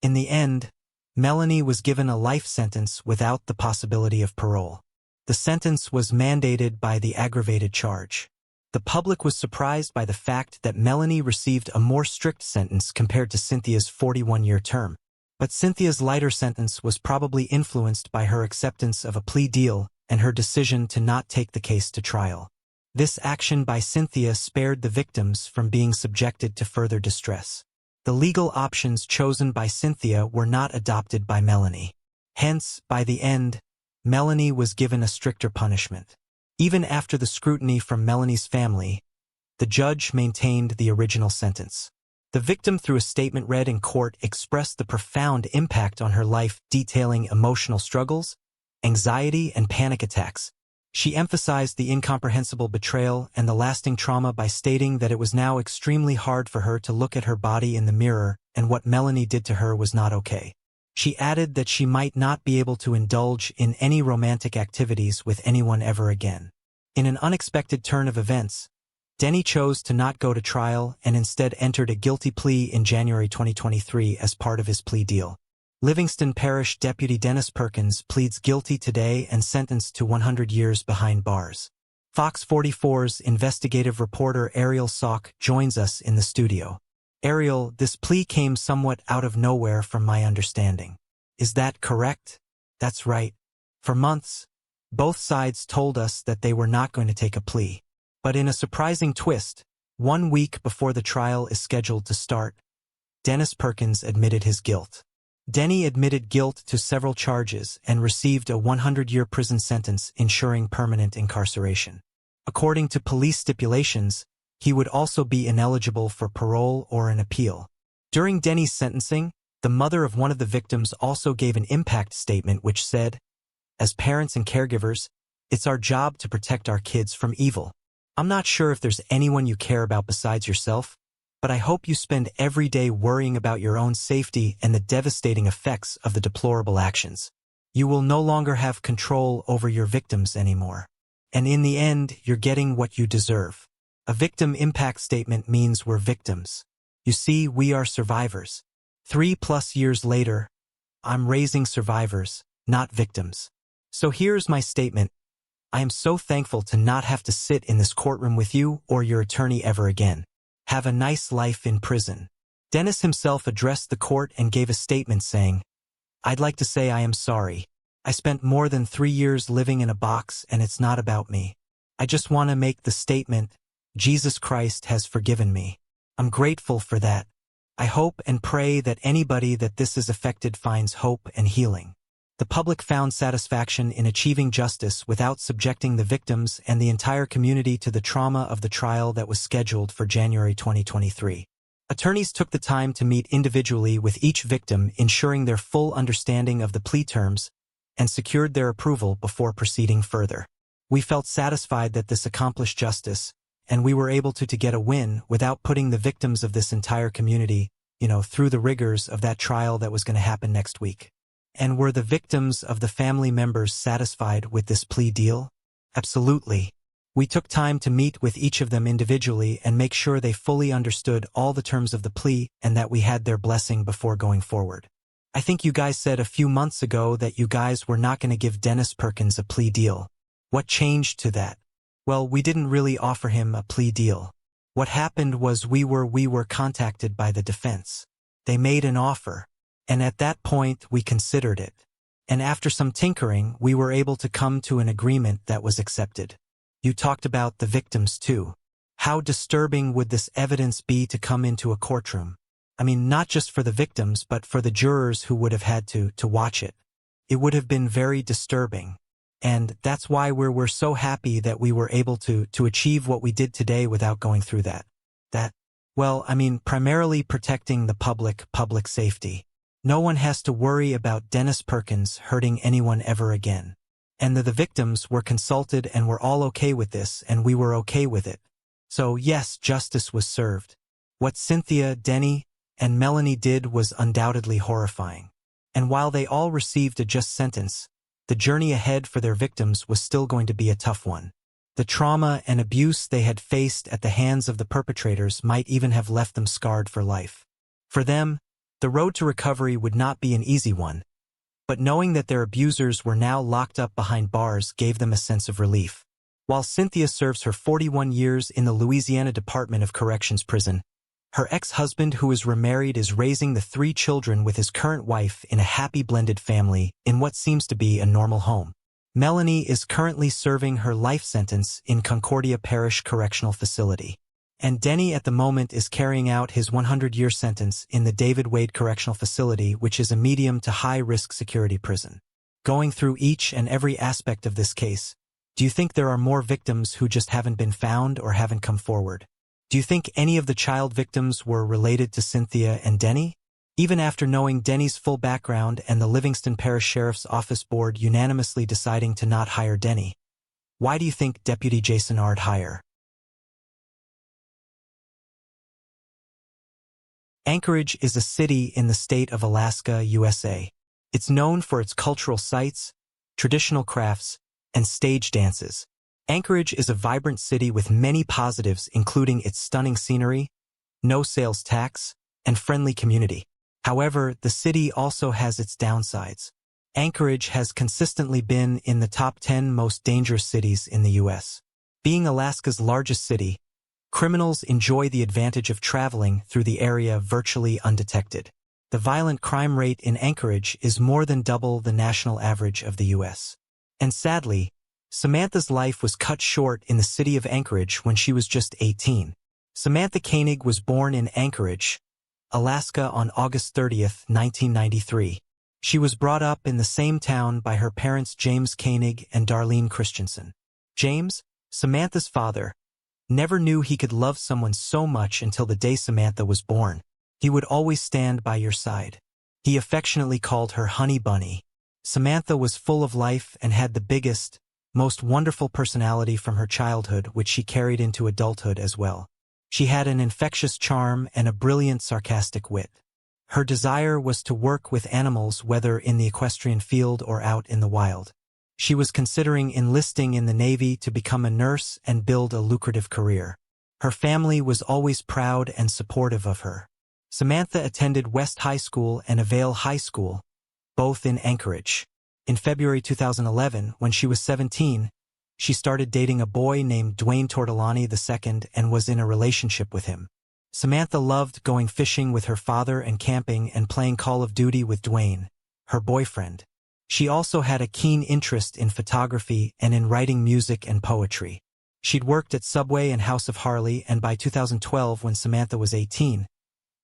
In the end, Melanie was given a life sentence without the possibility of parole. The sentence was mandated by the aggravated charge. The public was surprised by the fact that Melanie received a more strict sentence compared to Cynthia's 41-year term. But Cynthia's lighter sentence was probably influenced by her acceptance of a plea deal and her decision to not take the case to trial. This action by Cynthia spared the victims from being subjected to further distress. The legal options chosen by Cynthia were not adopted by Melanie. Hence, by the end, Melanie was given a stricter punishment. Even after the scrutiny from Melanie's family, the judge maintained the original sentence. The victim, through a statement read in court, expressed the profound impact on her life, detailing emotional struggles, anxiety, and panic attacks. She emphasized the incomprehensible betrayal and the lasting trauma by stating that it was now extremely hard for her to look at her body in the mirror, and what Melanie did to her was not okay. She added that she might not be able to indulge in any romantic activities with anyone ever again. In an unexpected turn of events, Denny chose to not go to trial and instead entered a guilty plea in January 2023 as part of his plea deal. Livingston Parish Deputy Dennis Perkins pleads guilty today and sentenced to 100 years behind bars. Fox 44's investigative reporter Ariel Salk joins us in the studio. Ariel, this plea came somewhat out of nowhere from my understanding. Is that correct? That's right. For months, both sides told us that they were not going to take a plea. But in a surprising twist, 1 week before the trial is scheduled to start, Dennis Perkins admitted his guilt. Denny admitted guilt to several charges and received a 100-year prison sentence, ensuring permanent incarceration. According to police stipulations, he would also be ineligible for parole or an appeal. During Denny's sentencing, the mother of one of the victims also gave an impact statement which said, "As parents and caregivers, it's our job to protect our kids from evil. I'm not sure if there's anyone you care about besides yourself, but I hope you spend every day worrying about your own safety and the devastating effects of the deplorable actions. You will no longer have control over your victims anymore. And in the end, you're getting what you deserve." A victim impact statement means we're victims. You see, we are survivors. 3+ years later, I'm raising survivors, not victims. So here's my statement. I am so thankful to not have to sit in this courtroom with you or your attorney ever again. Have a nice life in prison. Dennis himself addressed the court and gave a statement saying, "I'd like to say I am sorry. I spent more than 3 years living in a box and it's not about me. I just want to make the statement, Jesus Christ has forgiven me. I'm grateful for that. I hope and pray that anybody that this is affected finds hope and healing." The public found satisfaction in achieving justice without subjecting the victims and the entire community to the trauma of the trial that was scheduled for January 2023. Attorneys took the time to meet individually with each victim, ensuring their full understanding of the plea terms, and secured their approval before proceeding further. We felt satisfied that this accomplished justice, and we were able to get a win without putting the victims of this entire community, through the rigors of that trial that was going to happen next week. And were the victims of the family members satisfied with this plea deal? Absolutely. We took time to meet with each of them individually and make sure they fully understood all the terms of the plea and that we had their blessing before going forward. I think you guys said a few months ago that you guys were not going to give Dennis Perkins a plea deal. What changed to that? Well, we didn't really offer him a plea deal. What happened was we were contacted by the defense. They made an offer, and at that point we considered it. And after some tinkering, we were able to come to an agreement that was accepted. You talked about the victims too. How disturbing would this evidence be to come into a courtroom? I mean, not just for the victims, but for the jurors who would have had to watch it. It would have been very disturbing. And that's why we're so happy that we were able to achieve what we did today without going through that. Primarily protecting the public safety. No one has to worry about Dennis Perkins hurting anyone ever again. And the victims were consulted and were all okay with this, and we were okay with it. So yes, justice was served. What Cynthia, Denny, and Melanie did was undoubtedly horrifying. And while they all received a just sentence, the journey ahead for their victims was still going to be a tough one. The trauma and abuse they had faced at the hands of the perpetrators might even have left them scarred for life. For them, the road to recovery would not be an easy one, but knowing that their abusers were now locked up behind bars gave them a sense of relief. While Cynthia serves her 41 years in the Louisiana Department of Corrections prison, her ex-husband, who is remarried, is raising the 3 children with his current wife in a happy blended family in what seems to be a normal home. Melanie is currently serving her life sentence in Concordia Parish Correctional Facility. And Denny at the moment is carrying out his 100-year sentence in the David Wade Correctional Facility, which is a medium to high-risk security prison. Going through each and every aspect of this case, do you think there are more victims who just haven't been found or haven't come forward? Do you think any of the child victims were related to Cynthia and Denny? Even after knowing Denny's full background and the Livingston Parish Sheriff's Office Board unanimously deciding to not hire Denny, why do you think Deputy Jason Ard hire? Anchorage is a city in the state of Alaska, USA. It's known for its cultural sites, traditional crafts, and stage dances. Anchorage is a vibrant city with many positives, including its stunning scenery, no sales tax, and friendly community. However, the city also has its downsides. Anchorage has consistently been in the top 10 most dangerous cities in the U.S. Being Alaska's largest city, criminals enjoy the advantage of traveling through the area virtually undetected. The violent crime rate in Anchorage is more than double the national average of the U.S. And sadly, Samantha's life was cut short in the city of Anchorage when she was just 18. Samantha Koenig was born in Anchorage, Alaska on August 30, 1993. She was brought up in the same town by her parents James Koenig and Darlene Christensen. James, Samantha's father, never knew he could love someone so much until the day Samantha was born. He would always stand by your side. He affectionately called her Honey Bunny. Samantha was full of life and had the biggest, most wonderful personality from her childhood, which she carried into adulthood as well. She had an infectious charm and a brilliant sarcastic wit. Her desire was to work with animals, whether in the equestrian field or out in the wild. She was considering enlisting in the Navy to become a nurse and build a lucrative career. Her family was always proud and supportive of her. Samantha attended West High School and Avail High School, both in Anchorage. In February 2011, when she was 17, she started dating a boy named Dwayne Tortolani II and was in a relationship with him. Samantha loved going fishing with her father and camping and playing Call of Duty with Dwayne, her boyfriend. She also had a keen interest in photography and in writing music and poetry. She'd worked at Subway and House of Harley, and by 2012, when Samantha was 18,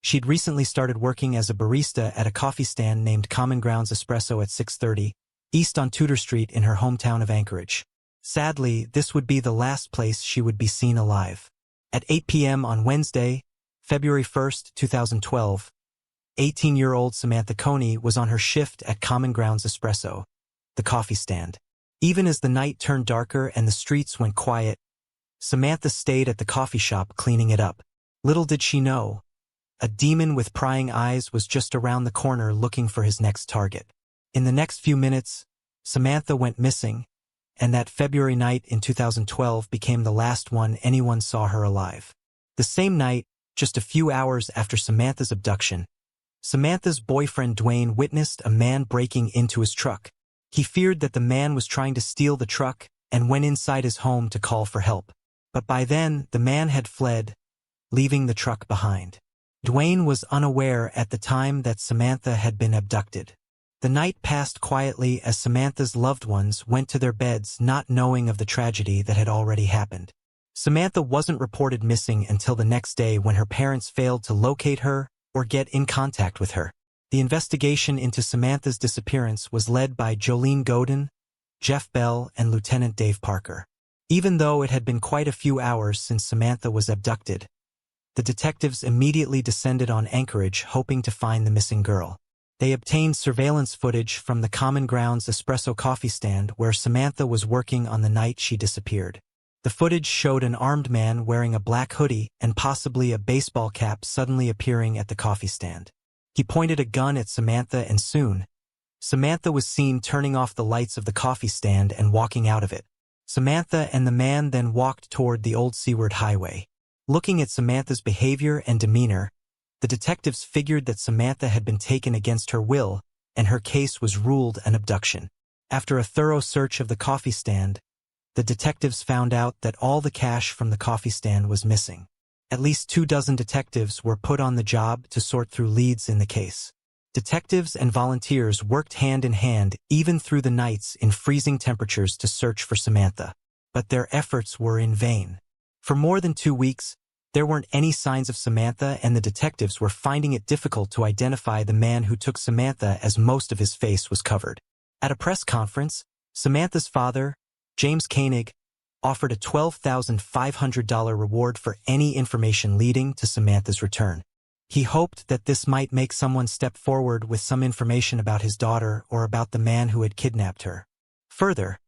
she'd recently started working as a barista at a coffee stand named Common Grounds Espresso at 630 East on Tudor Street in her hometown of Anchorage. Sadly, this would be the last place she would be seen alive. At 8 p.m. on Wednesday, February 1, 2012, 18-year-old Samantha Koenig was on her shift at Common Grounds Espresso, the coffee stand. Even as the night turned darker and the streets went quiet, Samantha stayed at the coffee shop cleaning it up. Little did she know, a demon with prying eyes was just around the corner looking for his next target. In the next few minutes, Samantha went missing, and that February night in 2012 became the last one anyone saw her alive. The same night, just a few hours after Samantha's abduction, Samantha's boyfriend Dwayne witnessed a man breaking into his truck. He feared that the man was trying to steal the truck and went inside his home to call for help. But by then, the man had fled, leaving the truck behind. Dwayne was unaware at the time that Samantha had been abducted. The night passed quietly as Samantha's loved ones went to their beds, not knowing of the tragedy that had already happened. Samantha wasn't reported missing until the next day, when her parents failed to locate her or get in contact with her. The investigation into Samantha's disappearance was led by Jolene Godin, Jeff Bell, and Lieutenant Dave Parker. Even though it had been quite a few hours since Samantha was abducted, the detectives immediately descended on Anchorage, hoping to find the missing girl. They obtained surveillance footage from the Common Grounds Espresso coffee stand where Samantha was working on the night she disappeared. The footage showed an armed man wearing a black hoodie and possibly a baseball cap suddenly appearing at the coffee stand. He pointed a gun at Samantha, and soon, Samantha was seen turning off the lights of the coffee stand and walking out of it. Samantha and the man then walked toward the old Seaward Highway. Looking at Samantha's behavior and demeanor, the detectives figured that Samantha had been taken against her will, and her case was ruled an abduction. After a thorough search of the coffee stand, the detectives found out that all the cash from the coffee stand was missing. At least 24 detectives were put on the job to sort through leads in the case. Detectives and volunteers worked hand in hand even through the nights in freezing temperatures to search for Samantha. But their efforts were in vain. For more than 2 weeks, there weren't any signs of Samantha, and the detectives were finding it difficult to identify the man who took Samantha, as most of his face was covered. At a press conference, Samantha's father, James Koenig, offered a $12,500 reward for any information leading to Samantha's return. He hoped that this might make someone step forward with some information about his daughter or about the man who had kidnapped her. Further,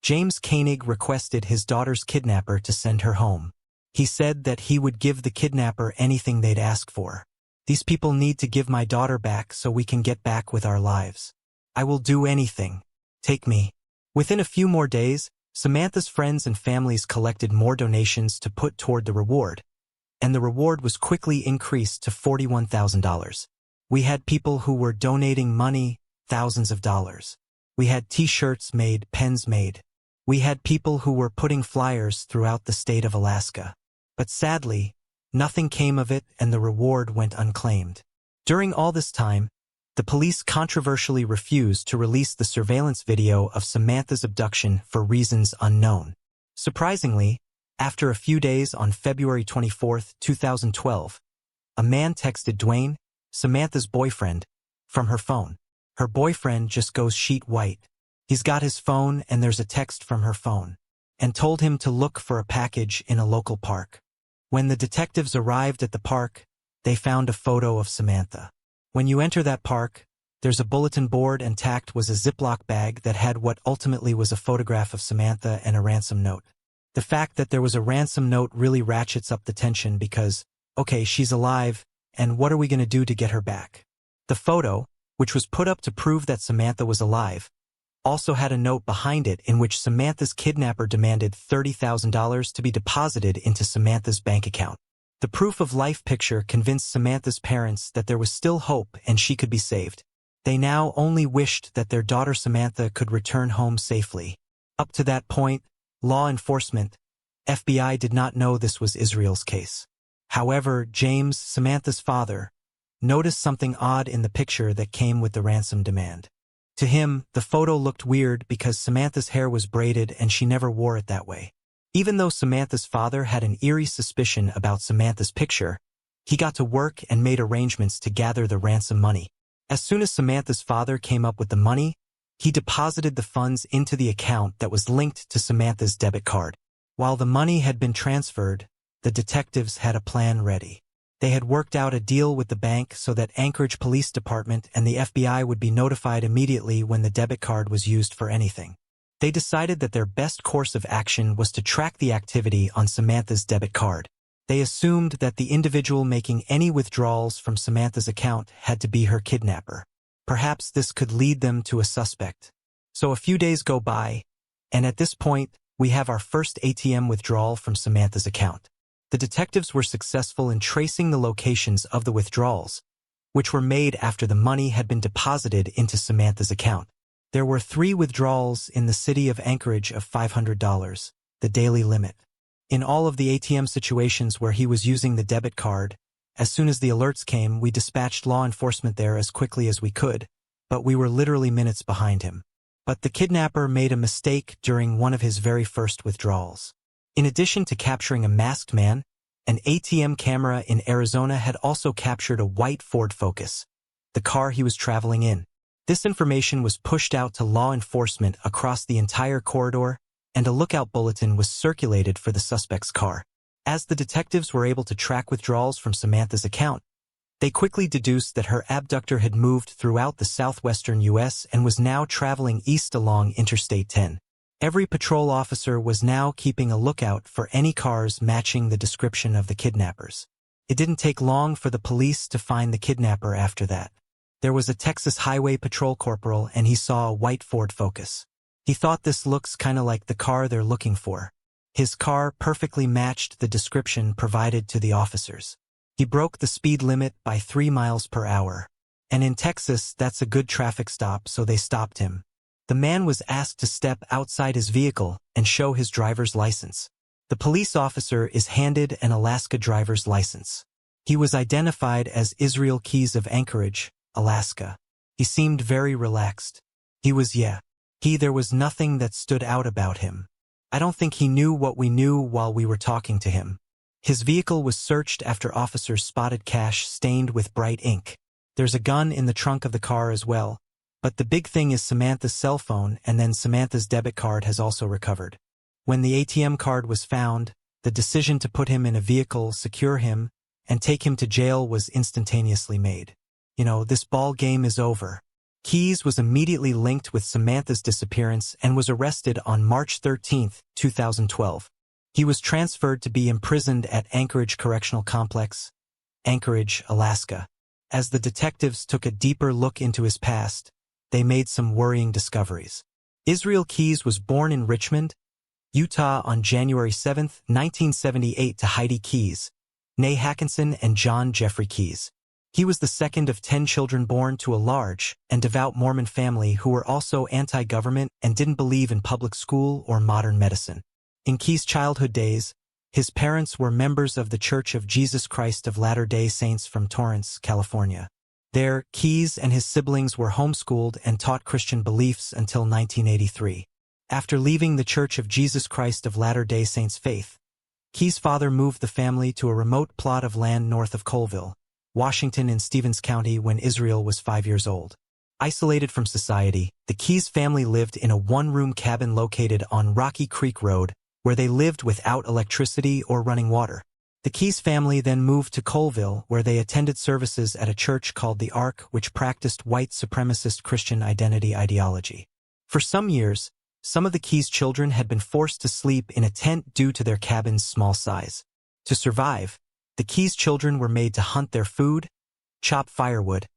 James Koenig requested his daughter's kidnapper to send her home. He said that he would give the kidnapper anything they'd ask for. "These people need to give my daughter back so we can get back with our lives. I will do anything. Take me." Within a few more days, Samantha's friends and families collected more donations to put toward the reward, and the reward was quickly increased to $41,000. We had people who were donating money, thousands of dollars. We had t-shirts made, pens made. We had people who were putting flyers throughout the state of Alaska. But sadly, nothing came of it, and the reward went unclaimed. During all this time, the police controversially refused to release the surveillance video of Samantha's abduction for reasons unknown. Surprisingly, after a few days, on February 24, 2012, a man texted Dwayne, Samantha's boyfriend, from her phone. Her boyfriend just goes sheet white. He's got his phone and there's a text from her phone. and told him to look for a package in a local park. When the detectives arrived at the park, they found a photo of Samantha. When you enter that park, there's a bulletin board, and tacked was a Ziploc bag that had what ultimately was a photograph of Samantha and a ransom note. The fact that there was a ransom note really ratchets up the tension because, okay, she's alive, and what are we going to do to get her back? The photo, which was put up to prove that Samantha was alive, also had a note behind it in which Samantha's kidnapper demanded $30,000 to be deposited into Samantha's bank account. The proof of life picture convinced Samantha's parents that there was still hope and she could be saved. They now only wished that their daughter Samantha could return home safely. Up to that point, law enforcement, FBI, did not know this was Israel's case. However, James, Samantha's father, noticed something odd in the picture that came with the ransom demand. To him, the photo looked weird because Samantha's hair was braided and she never wore it that way. Even though Samantha's father had an eerie suspicion about Samantha's picture, he got to work and made arrangements to gather the ransom money. As soon as Samantha's father came up with the money, he deposited the funds into the account that was linked to Samantha's debit card. While the money had been transferred, the detectives had a plan ready. They had worked out a deal with the bank so that Anchorage Police Department and the FBI would be notified immediately when the debit card was used for anything. They decided that their best course of action was to track the activity on Samantha's debit card. They assumed that the individual making any withdrawals from Samantha's account had to be her kidnapper. Perhaps this could lead them to a suspect. So a few days go by, and at this point, we have our first ATM withdrawal from Samantha's account. The detectives were successful in tracing the locations of the withdrawals, which were made after the money had been deposited into Samantha's account. There were 3 withdrawals in the city of Anchorage of $500, the daily limit. In all of the ATM situations where he was using the debit card, as soon as the alerts came, we dispatched law enforcement there as quickly as we could, but we were literally minutes behind him. But the kidnapper made a mistake during one of his very first withdrawals. In addition to capturing a masked man, an ATM camera in Arizona had also captured a white Ford Focus, the car he was traveling in. This information was pushed out to law enforcement across the entire corridor, and a lookout bulletin was circulated for the suspect's car. As the detectives were able to track withdrawals from Samantha's account, they quickly deduced that her abductor had moved throughout the southwestern U.S. and was now traveling east along Interstate 10. Every patrol officer was now keeping a lookout for any cars matching the description of the kidnappers. It didn't take long for the police to find the kidnapper after that. There was a Texas Highway Patrol corporal and he saw a white Ford Focus. He thought this looks kinda like the car they're looking for. His car perfectly matched the description provided to the officers. He broke the speed limit by 3 miles per hour. And in Texas, that's a good traffic stop, so they stopped him. The man was asked to step outside his vehicle and show his driver's license. The police officer is handed an Alaska driver's license. He was identified as Israel Keys of Anchorage, Alaska. He seemed very relaxed. There was nothing that stood out about him. I don't think he knew what we knew while we were talking to him. His vehicle was searched after officers spotted cash stained with bright ink. There's a gun in the trunk of the car as well, but the big thing is Samantha's cell phone, and then Samantha's debit card has also recovered. When the ATM card was found, the decision to put him in a vehicle, secure him, and take him to jail was instantaneously made. This ball game is over. Keys was immediately linked with Samantha's disappearance and was arrested on March 13, 2012. He was transferred to be imprisoned at Anchorage Correctional Complex, Anchorage, Alaska. As the detectives took a deeper look into his past, they made some worrying discoveries. Israel Keys was born in Richmond, Utah on January 7, 1978 to Heidi Keys, née Hackinson and John Jeffrey Keys. He was the second of 10 children born to a large and devout Mormon family who were also anti-government and didn't believe in public school or modern medicine. In Keys' childhood days, his parents were members of the Church of Jesus Christ of Latter-day Saints from Torrance, California. There, Keys and his siblings were homeschooled and taught Christian beliefs until 1983. After leaving the Church of Jesus Christ of Latter-day Saints faith, Keys' father moved the family to a remote plot of land north of Colville, Washington in Stevens County when Israel was 5 years old. Isolated from society, the Keys family lived in a one-room cabin located on Rocky Creek Road, where they lived without electricity or running water. The Quay's family then moved to Colville, where they attended services at a church called the Ark, which practiced white supremacist Christian identity ideology. For some years, some of the Quay's children had been forced to sleep in a tent due to their cabin's small size. To survive, the Quay's children were made to hunt their food, chop firewood,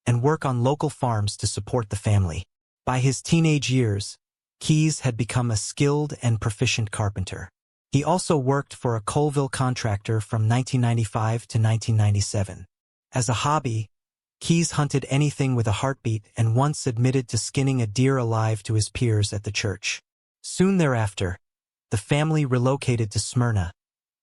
and work on local farms to support the family. By his teenage years, Quay had become a skilled and proficient carpenter. He also worked for a Colville contractor from 1995 to 1997. As a hobby, Quay hunted anything with a heartbeat and once admitted to skinning a deer alive to his peers at the church. Soon thereafter, the family relocated to Smyrna,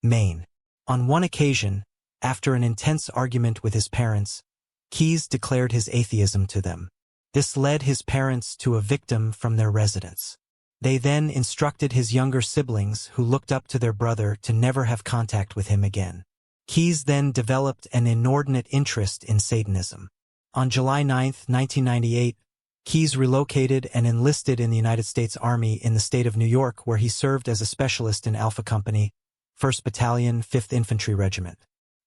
Maine. On one occasion, after an intense argument with his parents, Quay declared his atheism to them. This led his parents to evict him from their residence. They then instructed his younger siblings, who looked up to their brother, to never have contact with him again. Quay then developed an inordinate interest in Satanism. On July 9, 1998, Quay relocated and enlisted in the United States Army in the state of New York, where he served as a specialist in Alpha Company, 1st Battalion, 5th Infantry Regiment.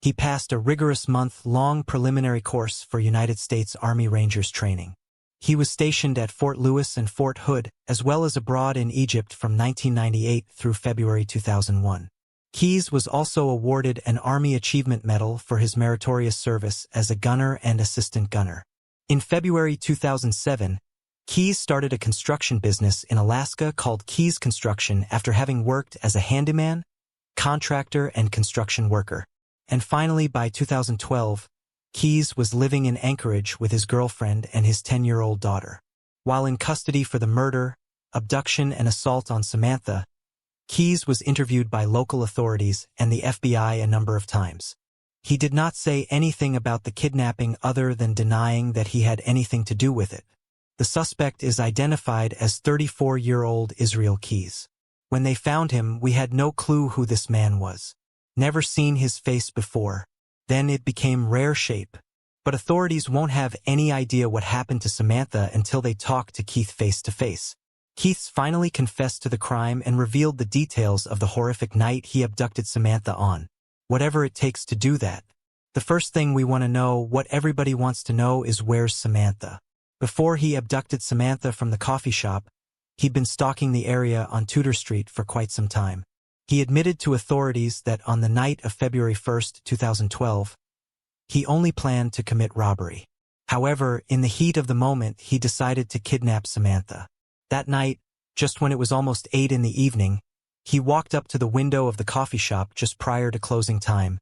He passed a rigorous month-long preliminary course for United States Army Rangers training. He was stationed at Fort Lewis and Fort Hood, as well as abroad in Egypt from 1998 through February 2001. Quay was also awarded an Army Achievement Medal for his meritorious service as a gunner and assistant gunner. In February 2007, Quay started a construction business in Alaska called Quay Construction after having worked as a handyman, contractor, and construction worker. And finally, by 2012, Quay was living in Anchorage with his girlfriend and his 10-year-old daughter. While in custody for the murder, abduction, and assault on Samantha, Quay was interviewed by local authorities and the FBI a number of times. He did not say anything about the kidnapping other than denying that he had anything to do with it. The suspect is identified as 34-year-old Israel Quay. When they found him, we had no clue who this man was. Never seen his face before. Then it became rare shape. But authorities won't have any idea what happened to Samantha until they talk to Quay face to face. Quay finally confessed to the crime and revealed the details of the horrific night he abducted Samantha on. Whatever it takes to do that. The first thing we want to know, what everybody wants to know, is where's Samantha? Before he abducted Samantha from the coffee shop, he'd been stalking the area on Tudor Street for quite some time. He admitted to authorities that on the night of February 1, 2012, he only planned to commit robbery. However, in the heat of the moment, he decided to kidnap Samantha. That night, just when it was almost 8 in the evening, he walked up to the window of the coffee shop just prior to closing time,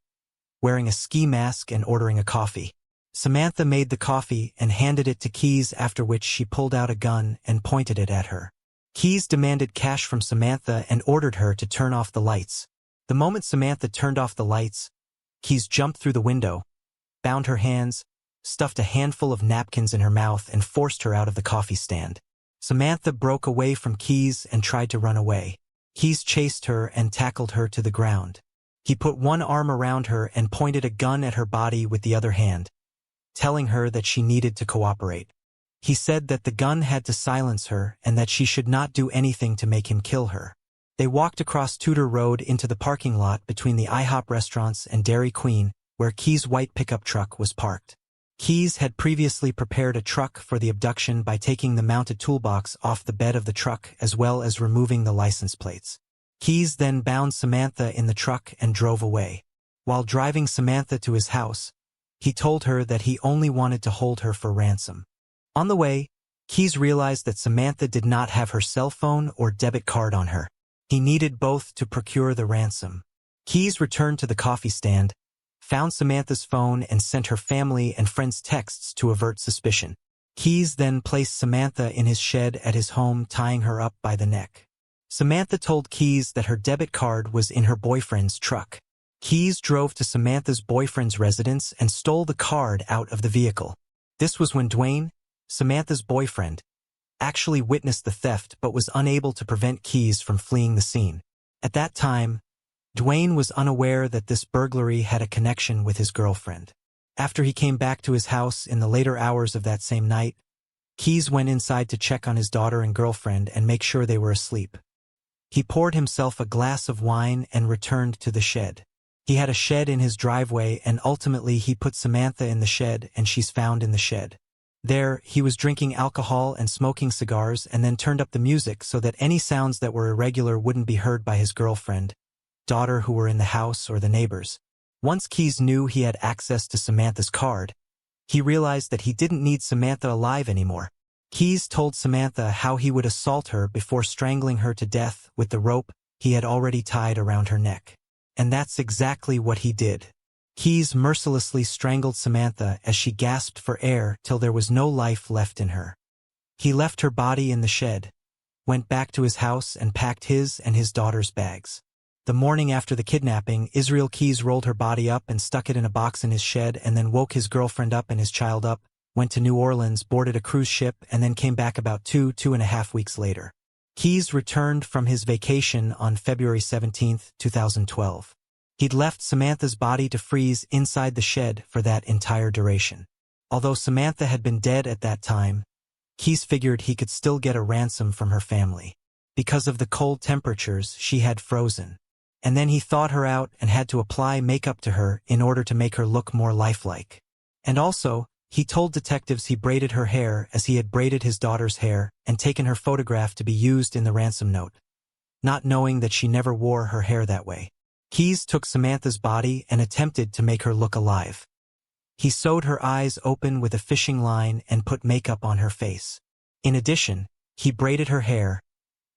wearing a ski mask and ordering a coffee. Samantha made the coffee and handed it to Quay, after which she pulled out a gun and pointed it at her. Quay demanded cash from Samantha and ordered her to turn off the lights. The moment Samantha turned off the lights, Quay jumped through the window, bound her hands, stuffed a handful of napkins in her mouth, and forced her out of the coffee stand. Samantha broke away from Quay and tried to run away. Quay chased her and tackled her to the ground. He put one arm around her and pointed a gun at her body with the other hand, telling her that she needed to cooperate. He said that the gun had to silence her and that she should not do anything to make him kill her. They walked across Tudor Road into the parking lot between the IHOP restaurants and Dairy Queen, where Quay's white pickup truck was parked. Quay had previously prepared a truck for the abduction by taking the mounted toolbox off the bed of the truck as well as removing the license plates. Quay then bound Samantha in the truck and drove away. While driving Samantha to his house, he told her that he only wanted to hold her for ransom. On the way, Quay realized that Samantha did not have her cell phone or debit card on her. He needed both to procure the ransom. Quay returned to the coffee stand, found Samantha's phone, and sent her family and friends texts to avert suspicion. Quay then placed Samantha in his shed at his home, tying her up by the neck. Samantha told Quay that her debit card was in her boyfriend's truck. Quay drove to Samantha's boyfriend's residence and stole the card out of the vehicle. This was when Dwayne, Samantha's boyfriend, actually witnessed the theft but was unable to prevent Quay from fleeing the scene. At that time, Dwayne was unaware that this burglary had a connection with his girlfriend. After he came back to his house in the later hours of that same night, Quay went inside to check on his daughter and girlfriend and make sure they were asleep. He poured himself a glass of wine and returned to the shed. He had a shed in his driveway, and ultimately he put Samantha in the shed, and she's found in the shed. There, he was drinking alcohol and smoking cigars, and then turned up the music so that any sounds that were irregular wouldn't be heard by his girlfriend, daughter who were in the house, or the neighbors. Once Keyes knew he had access to Samantha's card, he realized that he didn't need Samantha alive anymore. Keyes told Samantha how he would assault her before strangling her to death with the rope he had already tied around her neck. And that's exactly what he did. Keyes mercilessly strangled Samantha as she gasped for air till there was no life left in her. He left her body in the shed, went back to his house, and packed his and his daughter's bags. The morning after the kidnapping, Israel Keyes rolled her body up and stuck it in a box in his shed, and then woke his girlfriend up and his child up, went to New Orleans, boarded a cruise ship, and then came back about 2.5 weeks later. Keyes returned from his vacation on February 17, 2012. He'd left Samantha's body to freeze inside the shed for that entire duration. Although Samantha had been dead at that time, Keyes figured he could still get a ransom from her family. Because of the cold temperatures, she had frozen. And then he thawed her out and had to apply makeup to her in order to make her look more lifelike. And also, he told detectives he braided her hair as he had braided his daughter's hair and taken her photograph to be used in the ransom note, not knowing that she never wore her hair that way. Keyes took Samantha's body and attempted to make her look alive. He sewed her eyes open with a fishing line and put makeup on her face. In addition, he braided her hair,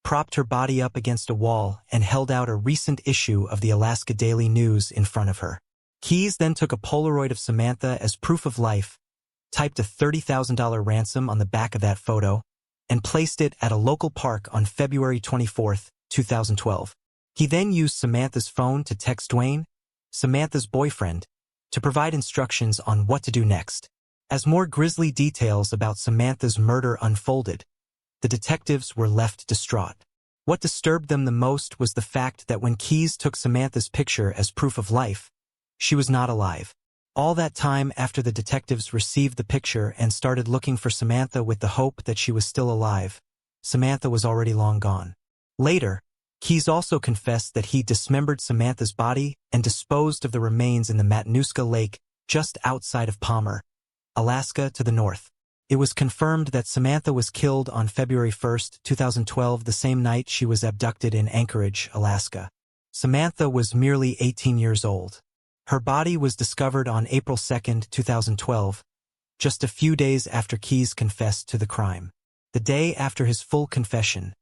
propped her body up against a wall, and held out a recent issue of the Alaska Daily News in front of her. Keyes then took a Polaroid of Samantha as proof of life, typed a $30,000 ransom on the back of that photo, and placed it at a local park on February 24, 2012. He then used Samantha's phone to text Dwayne, Samantha's boyfriend, to provide instructions on what to do next. As more grisly details about Samantha's murder unfolded, the detectives were left distraught. What disturbed them the most was the fact that when Keyes took Samantha's picture as proof of life, she was not alive. All that time after the detectives received the picture and started looking for Samantha with the hope that she was still alive, Samantha was already long gone. Later, Keyes also confessed that he dismembered Samantha's body and disposed of the remains in the Matanuska Lake just outside of Palmer, Alaska, to the north. It was confirmed that Samantha was killed on February 1, 2012, the same night she was abducted in Anchorage, Alaska. Samantha was merely 18 years old. Her body was discovered on April 2, 2012, just a few days after Keyes confessed to the crime. The day after his full confession,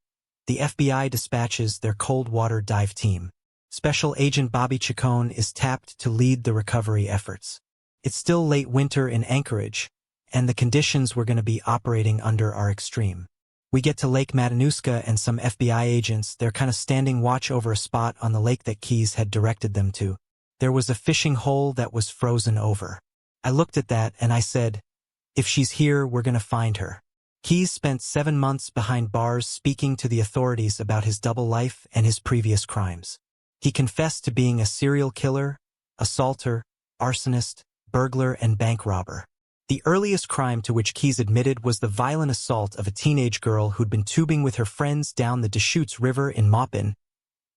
the FBI dispatches their cold water dive team. Special Agent Bobby Chacon is tapped to lead the recovery efforts. It's still late winter in Anchorage, and the conditions we're going to be operating under are extreme. We get to Lake Matanuska, and some FBI agents, they're kind of standing watch over a spot on the lake that Keyes had directed them to. There was a fishing hole that was frozen over. I looked at that and I said, if she's here, we're going to find her. Keyes spent 7 months behind bars speaking to the authorities about his double life and his previous crimes. He confessed to being a serial killer, assaulter, arsonist, burglar, and bank robber. The earliest crime to which Keyes admitted was the violent assault of a teenage girl who'd been tubing with her friends down the Deschutes River in Maupin,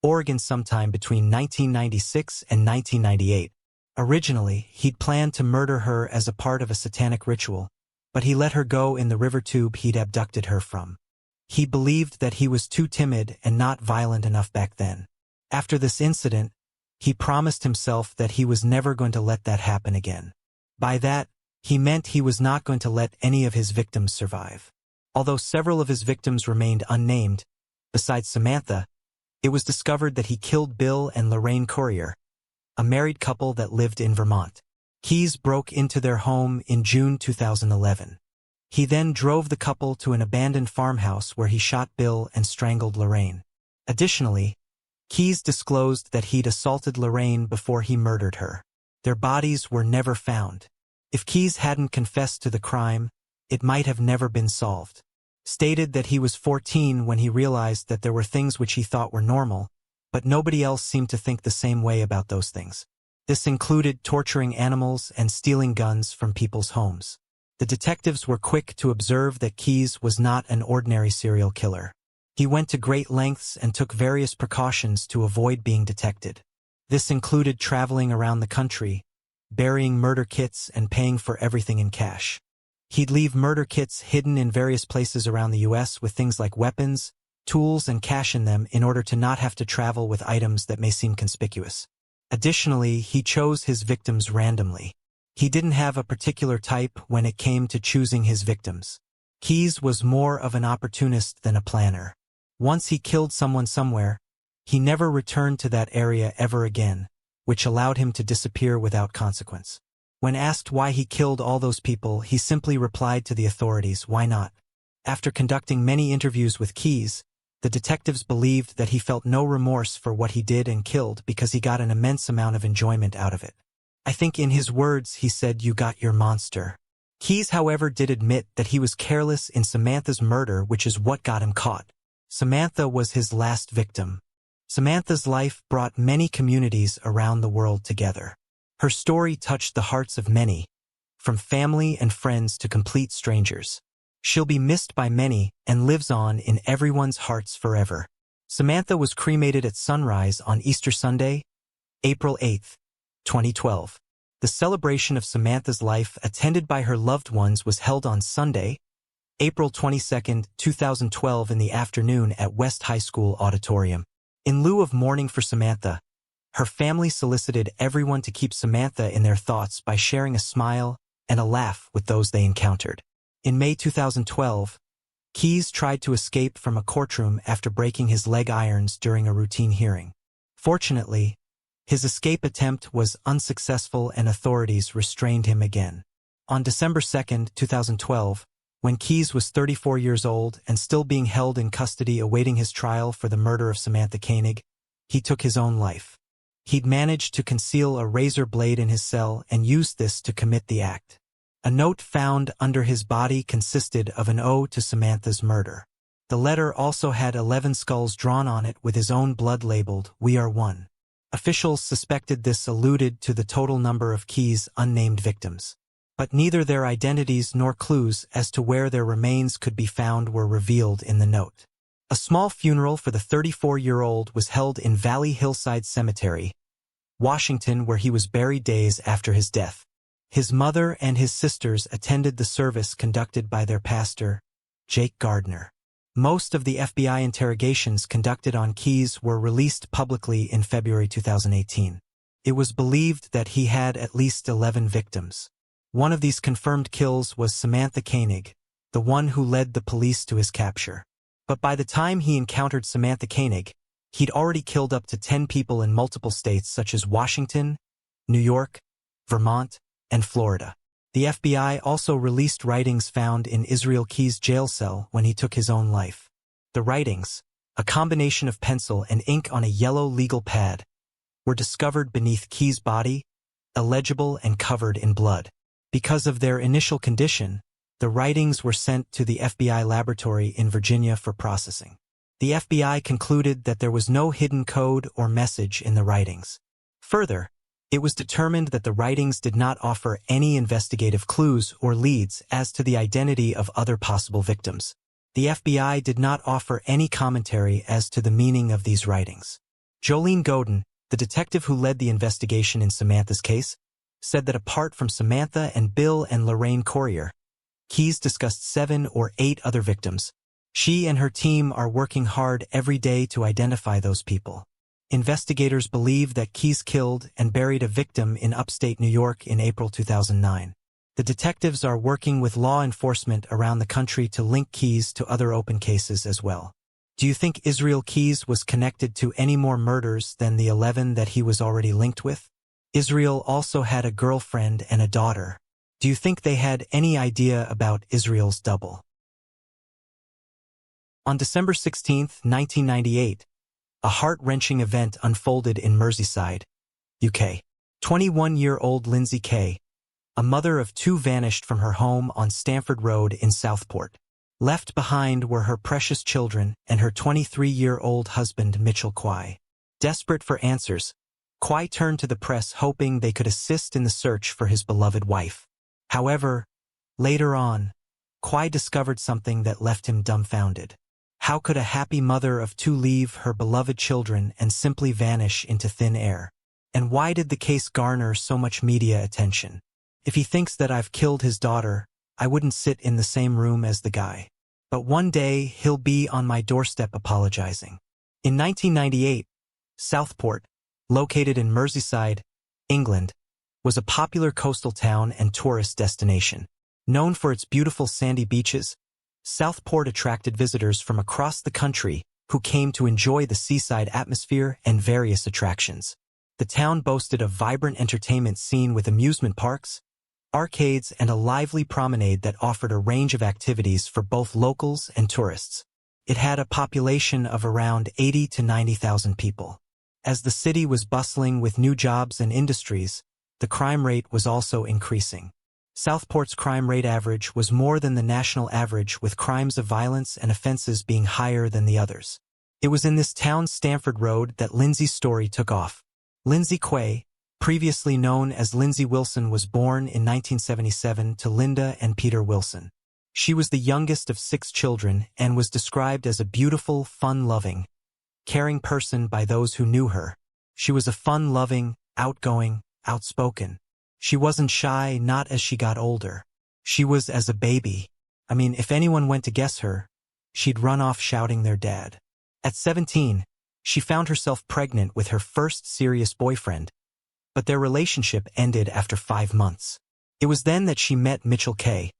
Oregon, sometime between 1996 and 1998. Originally, he'd planned to murder her as a part of a satanic ritual, but he let her go in the river tube he'd abducted her from. He believed that he was too timid and not violent enough back then. After this incident, he promised himself that he was never going to let that happen again. By that, he meant he was not going to let any of his victims survive. Although several of his victims remained unnamed, besides Samantha, it was discovered that he killed Bill and Lorraine Courier, a married couple that lived in Vermont. Keyes broke into their home in June 2011. He then drove the couple to an abandoned farmhouse where he shot Bill and strangled Lorraine. Additionally, Keyes disclosed that he'd assaulted Lorraine before he murdered her. Their bodies were never found. If Keyes hadn't confessed to the crime, it might have never been solved. Stated that he was 14 when he realized that there were things which he thought were normal, but nobody else seemed to think the same way about those things. This included torturing animals and stealing guns from people's homes. The detectives were quick to observe that Keyes was not an ordinary serial killer. He went to great lengths and took various precautions to avoid being detected. This included traveling around the country, burying murder kits, and paying for everything in cash. He'd leave murder kits hidden in various places around the U.S. with things like weapons, tools, and cash in them in order to not have to travel with items that may seem conspicuous. Additionally, he chose his victims randomly. He didn't have a particular type when it came to choosing his victims. Keyes was more of an opportunist than a planner. Once he killed someone somewhere, he never returned to that area ever again, which allowed him to disappear without consequence. When asked why he killed all those people, he simply replied to the authorities, "Why not?" After conducting many interviews with Keyes, the detectives believed that he felt no remorse for what he did and killed because he got an immense amount of enjoyment out of it. I think in his words he said, "You got your monster." Keyes, however, did admit that he was careless in Samantha's murder, which is what got him caught. Samantha was his last victim. Samantha's life brought many communities around the world together. Her story touched the hearts of many, from family and friends to complete strangers. She'll be missed by many and lives on in everyone's hearts forever. Samantha was cremated at sunrise on Easter Sunday, April 8, 2012. The celebration of Samantha's life, attended by her loved ones, was held on Sunday, April 22, 2012 in the afternoon at West High School Auditorium. In lieu of mourning for Samantha, her family solicited everyone to keep Samantha in their thoughts by sharing a smile and a laugh with those they encountered. In May 2012, Keyes tried to escape from a courtroom after breaking his leg irons during a routine hearing. Fortunately, his escape attempt was unsuccessful and authorities restrained him again. On December 2, 2012, when Keyes was 34 years old and still being held in custody awaiting his trial for the murder of Samantha Koenig, he took his own life. He'd managed to conceal a razor blade in his cell and used this to commit the act. A note found under his body consisted of an ode to Samantha's murder. The letter also had 11 skulls drawn on it with his own blood labeled, "We are one." Officials suspected this alluded to the total number of Keyes' unnamed victims. But neither their identities nor clues as to where their remains could be found were revealed in the note. A small funeral for the 34-year-old was held in Valley Hillside Cemetery, Washington, where he was buried days after his death. His mother and his sisters attended the service conducted by their pastor, Jake Gardner. Most of the FBI interrogations conducted on Keyes were released publicly in February 2018. It was believed that he had at least 11 victims. One of these confirmed kills was Samantha Koenig, the one who led the police to his capture. But by the time he encountered Samantha Koenig, he'd already killed up to 10 people in multiple states such as Washington, New York, Vermont, and Florida. The FBI also released writings found in Israel Keyes' jail cell when he took his own life. The writings, a combination of pencil and ink on a yellow legal pad, were discovered beneath Keyes' body, illegible and covered in blood. Because of their initial condition, the writings were sent to the FBI laboratory in Virginia for processing. The FBI concluded that there was no hidden code or message in the writings. Further, it was determined that the writings did not offer any investigative clues or leads as to the identity of other possible victims. The FBI did not offer any commentary as to the meaning of these writings. Jolene Godin, the detective who led the investigation in Samantha's case, said that apart from Samantha and Bill and Lorraine Courier, Keyes discussed 7 or 8 other victims. She and her team are working hard every day to identify those people. Investigators believe that Keyes killed and buried a victim in upstate New York in April 2009. The detectives are working with law enforcement around the country to link Keyes to other open cases as well. Do you think Israel Keyes was connected to any more murders than the 11 that he was already linked with? Israel also had a girlfriend and a daughter. Do you think they had any idea about Israel's double? On December 16, 1998, a heart-wrenching event unfolded in Merseyside, UK. 21-year-old Lindsay Quay, a mother of 2, vanished from her home on Stamford Road in Southport. Left behind were her precious children and her 23-year-old husband Mitchell Quay. Desperate for answers, Quay turned to the press hoping they could assist in the search for his beloved wife. However, later on, Quay discovered something that left him dumbfounded. How could a happy mother of two leave her beloved children and simply vanish into thin air? And why did the case garner so much media attention? If he thinks that I've killed his daughter, I wouldn't sit in the same room as the guy. But one day, he'll be on my doorstep apologizing. In 1998, Southport, located in Merseyside, England, was a popular coastal town and tourist destination. Known for its beautiful sandy beaches, Southport attracted visitors from across the country who came to enjoy the seaside atmosphere and various attractions. The town boasted a vibrant entertainment scene with amusement parks, arcades, and a lively promenade that offered a range of activities for both locals and tourists. It had a population of around 80 to 90,000 people. As the city was bustling with new jobs and industries, the crime rate was also increasing. Southport's crime rate average was more than the national average, with crimes of violence and offenses being higher than the others. It was in this town's Stamford Road that Lindsay's story took off. Lindsay Quay, previously known as Lindsay Wilson, was born in 1977 to Linda and Peter Wilson. She was the youngest of 6 children and was described as a beautiful, fun-loving, caring person by those who knew her. She was a fun-loving, outgoing, outspoken. She wasn't shy, not as she got older. She was as a baby. If anyone went to guess her, she'd run off shouting their dad. At 17, she found herself pregnant with her first serious boyfriend, but their relationship ended after 5 months. It was then that she met Mitchell Kay,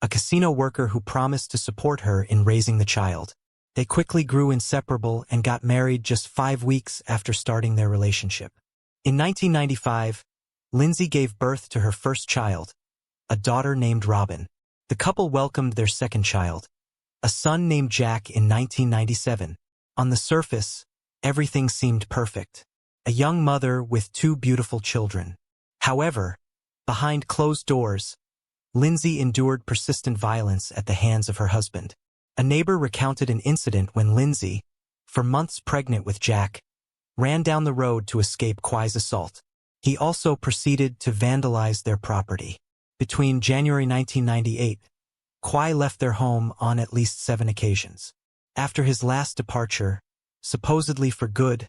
a casino worker who promised to support her in raising the child. They quickly grew inseparable and got married just 5 weeks after starting their relationship. In 1995, Lindsay gave birth to her first child, a daughter named Robin. The couple welcomed their second child, a son named Jack, in 1997. On the surface, everything seemed perfect. A young mother with 2 beautiful children. However, behind closed doors, Lindsay endured persistent violence at the hands of her husband. A neighbor recounted an incident when Lindsay, for months pregnant with Jack, ran down the road to escape Quay's assault. He also proceeded to vandalize their property. Between January 1998, Quay left their home on at least 7 occasions. After his last departure, supposedly for good,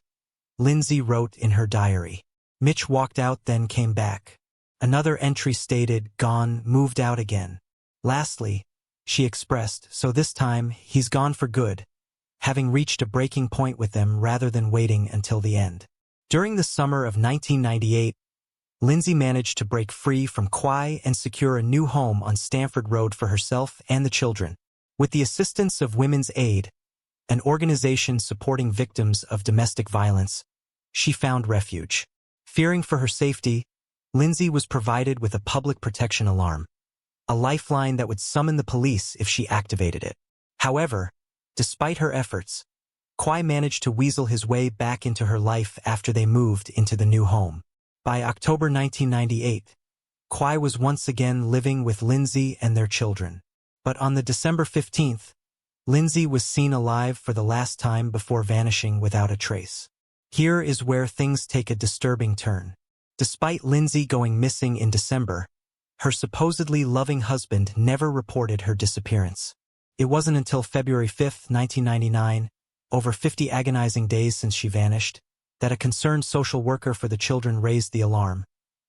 Lindsay wrote in her diary, "Mitch walked out, then came back." Another entry stated, "Gone, moved out again." Lastly, she expressed, "So this time, he's gone for good," having reached a breaking point with them rather than waiting until the end. During the summer of 1998, Lindsay managed to break free from Quay and secure a new home on Stamford Road for herself and the children. With the assistance of Women's Aid, an organization supporting victims of domestic violence, she found refuge. Fearing for her safety, Lindsay was provided with a public protection alarm, a lifeline that would summon the police if she activated it. However, despite her efforts, Quay managed to weasel his way back into her life after they moved into the new home. By October 1998, Quay was once again living with Lindsay and their children. But on the December 15th, Lindsay was seen alive for the last time before vanishing without a trace. Here is where things take a disturbing turn. Despite Lindsay going missing in December, her supposedly loving husband never reported her disappearance. It wasn't until February 5, 1999, over 50 agonizing days since she vanished, that a concerned social worker for the children raised the alarm,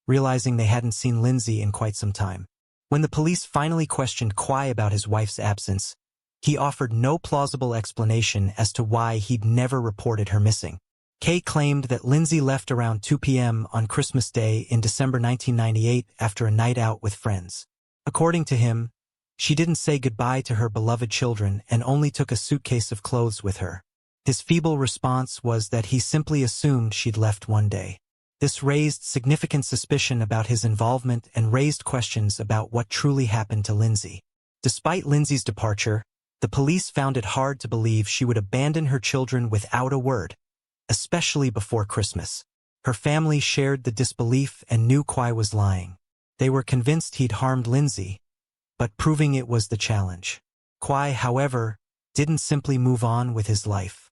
realizing they hadn't seen Lindsay in quite some time. When the police finally questioned Quay about his wife's absence, he offered no plausible explanation as to why he'd never reported her missing. Kay claimed that Lindsay left around 2 p.m. on Christmas Day in December 1998 after a night out with friends. According to him, she didn't say goodbye to her beloved children and only took a suitcase of clothes with her. His feeble response was that he simply assumed she'd left one day. This raised significant suspicion about his involvement and raised questions about what truly happened to Lindsay. Despite Lindsay's departure, the police found it hard to believe she would abandon her children without a word, especially before Christmas. Her family shared the disbelief and knew Quay was lying. They were convinced he'd harmed Lindsay, but proving it was the challenge. Quay, however, didn't simply move on with his life.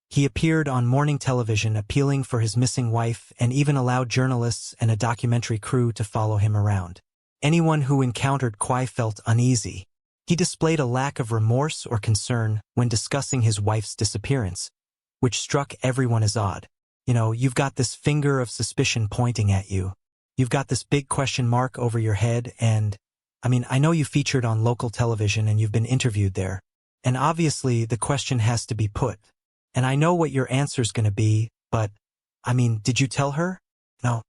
He appeared on morning television appealing for his missing wife and even allowed journalists and a documentary crew to follow him around. Anyone who encountered Quay felt uneasy. He displayed a lack of remorse or concern when discussing his wife's disappearance, which struck everyone as odd. You've got this finger of suspicion pointing at you. You've got this big question mark over your head, and, I know you featured on local television and you've been interviewed there. And obviously the question has to be put. And I know what your answer's gonna be, but, did you tell her? No.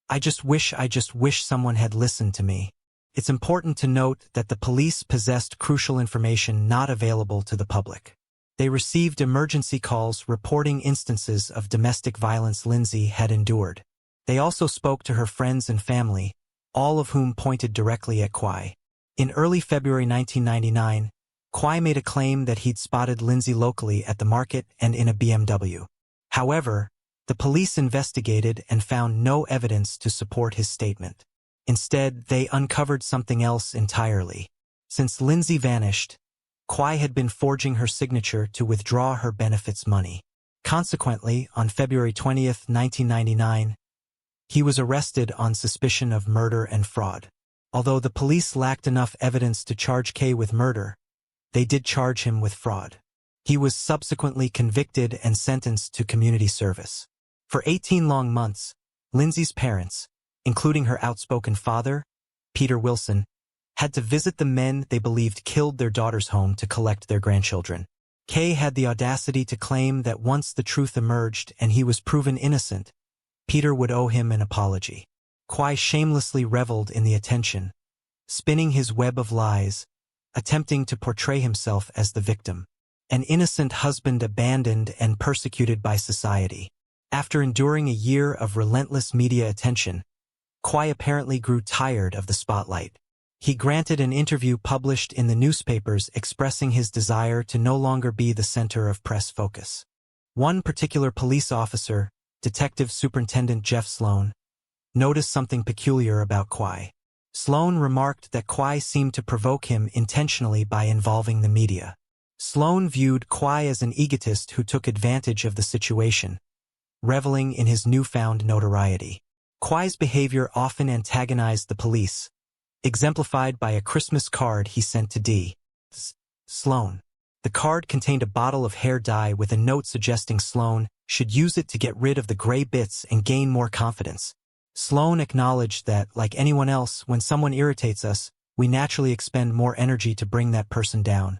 I just wish someone had listened to me. It's important to note that the police possessed crucial information not available to the public. They received emergency calls reporting instances of domestic violence Lindsay had endured. They also spoke to her friends and family, all of whom pointed directly at Quay. In early February 1999, Quay made a claim that he'd spotted Lindsay locally at the market and in a BMW. However, the police investigated and found no evidence to support his statement. Instead, they uncovered something else entirely. Since Lindsay vanished, Quay had been forging her signature to withdraw her benefits money. Consequently, on February 20, 1999, he was arrested on suspicion of murder and fraud. Although the police lacked enough evidence to charge Quay with murder, they did charge him with fraud. He was subsequently convicted and sentenced to community service. For 18 long months, Lindsay's parents, including her outspoken father, Peter Wilson, had to visit the men they believed killed their daughter's home to collect their grandchildren. Quay had the audacity to claim that once the truth emerged and he was proven innocent, Peter would owe him an apology. Quay shamelessly reveled in the attention, spinning his web of lies, attempting to portray himself as the victim, an innocent husband abandoned and persecuted by society. After enduring a year of relentless media attention, Quay apparently grew tired of the spotlight. He granted an interview published in the newspapers expressing his desire to no longer be the center of press focus. One particular police officer, Detective Superintendent Jeff Sloan, noticed something peculiar about Quay. Sloan remarked that Quay seemed to provoke him intentionally by involving the media. Sloan viewed Quay as an egotist who took advantage of the situation, reveling in his newfound notoriety. Quay's behavior often antagonized the police, exemplified by a Christmas card he sent to D. Sloan. The card contained a bottle of hair dye with a note suggesting Sloan should use it to get rid of the gray bits and gain more confidence. Sloan acknowledged that, like anyone else, when someone irritates us, we naturally expend more energy to bring that person down,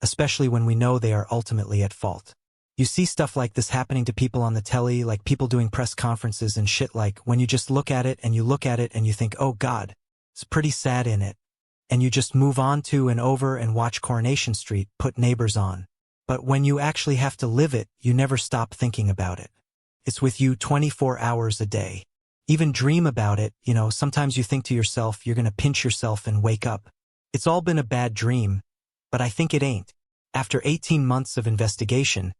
especially when we know they are ultimately at fault. You see stuff like this happening to people on the telly, like people doing press conferences and shit, like when you just look at it and you think, oh God, it's pretty sad in it. And you just move on to and over and watch Coronation Street, put Neighbors on. But when you actually have to live it, you never stop thinking about it. It's with you 24 hours a day. Even dream about it, sometimes you think to yourself you're gonna pinch yourself and wake up. It's all been a bad dream, but I think it ain't. After 18 months of investigation,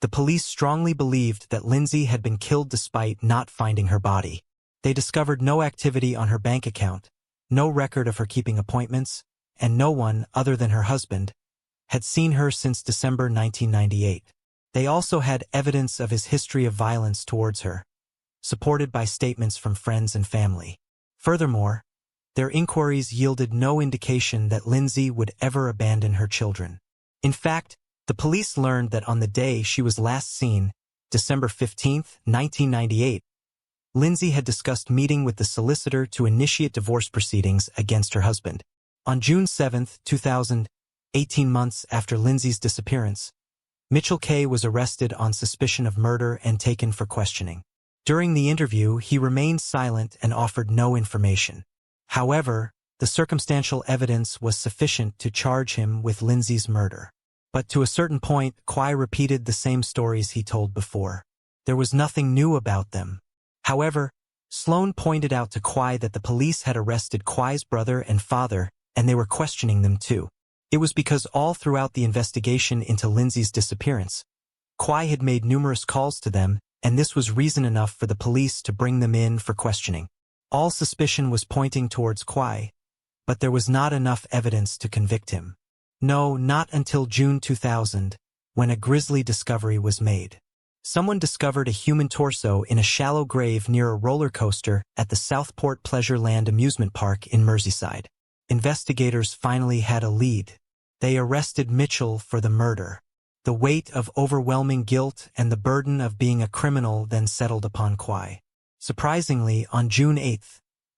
the police strongly believed that Lindsay had been killed despite not finding her body. They discovered no activity on her bank account, no record of her keeping appointments, and no one, other than her husband, had seen her since December 1998. They also had evidence of his history of violence towards her, supported by statements from friends and family. Furthermore, their inquiries yielded no indication that Lindsay would ever abandon her children. In fact, the police learned that on the day she was last seen, December 15, 1998, Lindsay had discussed meeting with the solicitor to initiate divorce proceedings against her husband. On June 7, 2000, 18 months after Lindsay's disappearance, Mitchell Quay was arrested on suspicion of murder and taken for questioning. During the interview, he remained silent and offered no information. However, the circumstantial evidence was sufficient to charge him with Lindsay's murder. But to a certain point, Quay repeated the same stories he told before. There was nothing new about them. However, Sloan pointed out to Quay that the police had arrested Quay's brother and father, and they were questioning them too. It was because all throughout the investigation into Lindsay's disappearance, Quay had made numerous calls to them, and this was reason enough for the police to bring them in for questioning. All suspicion was pointing towards Quay, but there was not enough evidence to convict him. No, not until June 2000, when a grisly discovery was made. Someone discovered a human torso in a shallow grave near a roller coaster at the Southport Pleasureland amusement park in Merseyside. investigators finally had a lead. They arrested Mitchell for the murder. The weight of overwhelming guilt and the burden of being a criminal then settled upon Quay. Surprisingly, on June 8,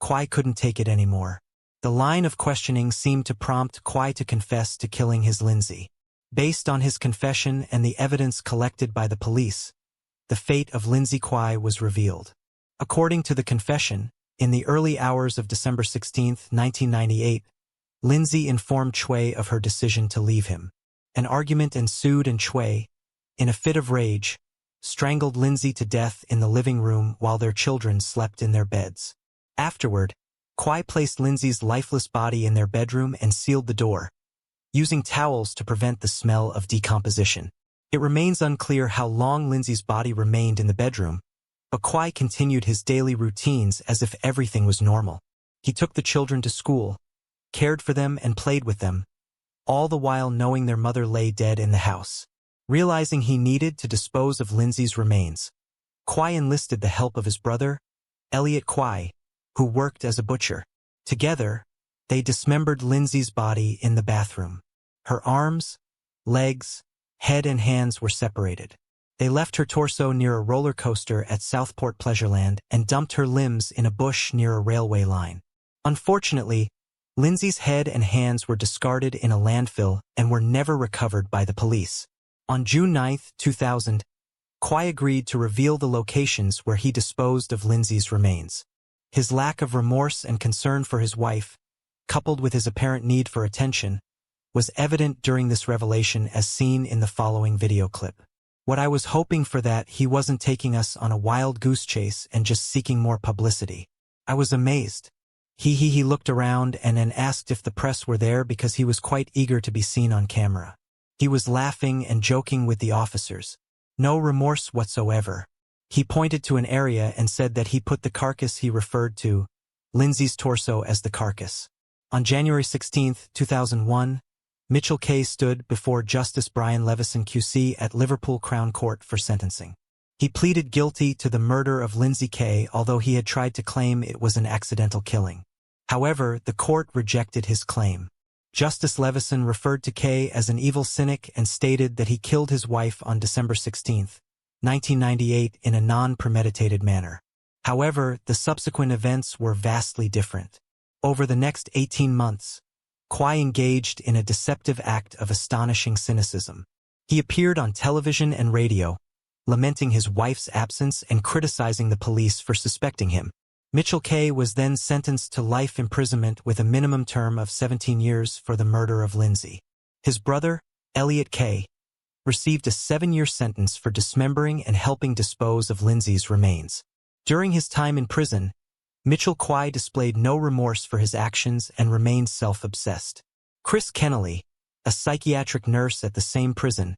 Quay couldn't take it anymore. The line of questioning seemed to prompt Quay to confess to killing his Lindsay. Based on his confession and the evidence collected by the police, the fate of Lindsay Quay was revealed. According to the confession, in the early hours of December 16, 1998, Lindsay informed Quay of her decision to leave him. An argument ensued and Quay, in a fit of rage, strangled Lindsay to death in the living room while their children slept in their beds. Afterward, Quay placed Lindsay's lifeless body in their bedroom and sealed the door, using towels to prevent the smell of decomposition. It remains unclear how long Lindsay's body remained in the bedroom, but Quay continued his daily routines as if everything was normal. He took the children to school, cared for them and played with them, all the while knowing their mother lay dead in the house. Realizing he needed to dispose of Lindsay's remains, Quay enlisted the help of his brother, Elliot Quay, who worked as a butcher. Together, they dismembered Lindsay's body in the bathroom. Her arms, legs, head and hands were separated. They left her torso near a roller coaster at Southport Pleasureland and dumped her limbs in a bush near a railway line. Unfortunately, Lindsay's head and hands were discarded in a landfill and were never recovered by the police. On June 9, 2000, Quay agreed to reveal the locations where he disposed of Lindsay's remains. His lack of remorse and concern for his wife, coupled with his apparent need for attention, was evident during this revelation as seen in the following video clip. What I was hoping for that he wasn't taking us on a wild goose chase and just seeking more publicity. I was amazed. He looked around and then asked if the press were there because he was quite eager to be seen on camera. He was laughing and joking with the officers. No remorse whatsoever. He pointed to an area and said that he put the carcass he referred to, Lindsay's torso, as the carcass. On January 16, 2001, Mitchell Quay stood before Justice Brian Levison QC at Liverpool Crown Court for sentencing. He pleaded guilty to the murder of Lindsay Quay, although he had tried to claim it was an accidental killing. However, the court rejected his claim. Justice Levison referred to Quay as an evil cynic and stated that he killed his wife on December 16, 1998 in a non-premeditated manner. However, the subsequent events were vastly different. Over the next 18 months, Quay engaged in a deceptive act of astonishing cynicism. He appeared on television and radio, lamenting his wife's absence and criticizing the police for suspecting him. Mitchell Quay was then sentenced to life imprisonment with a minimum term of 17 years for the murder of Lindsay. His brother, Elliot Quay, received a 7-year sentence for dismembering and helping dispose of Lindsay's remains. During his time in prison, Mitchell Quay displayed no remorse for his actions and remained self-obsessed. Chris Kennelly, a psychiatric nurse at the same prison,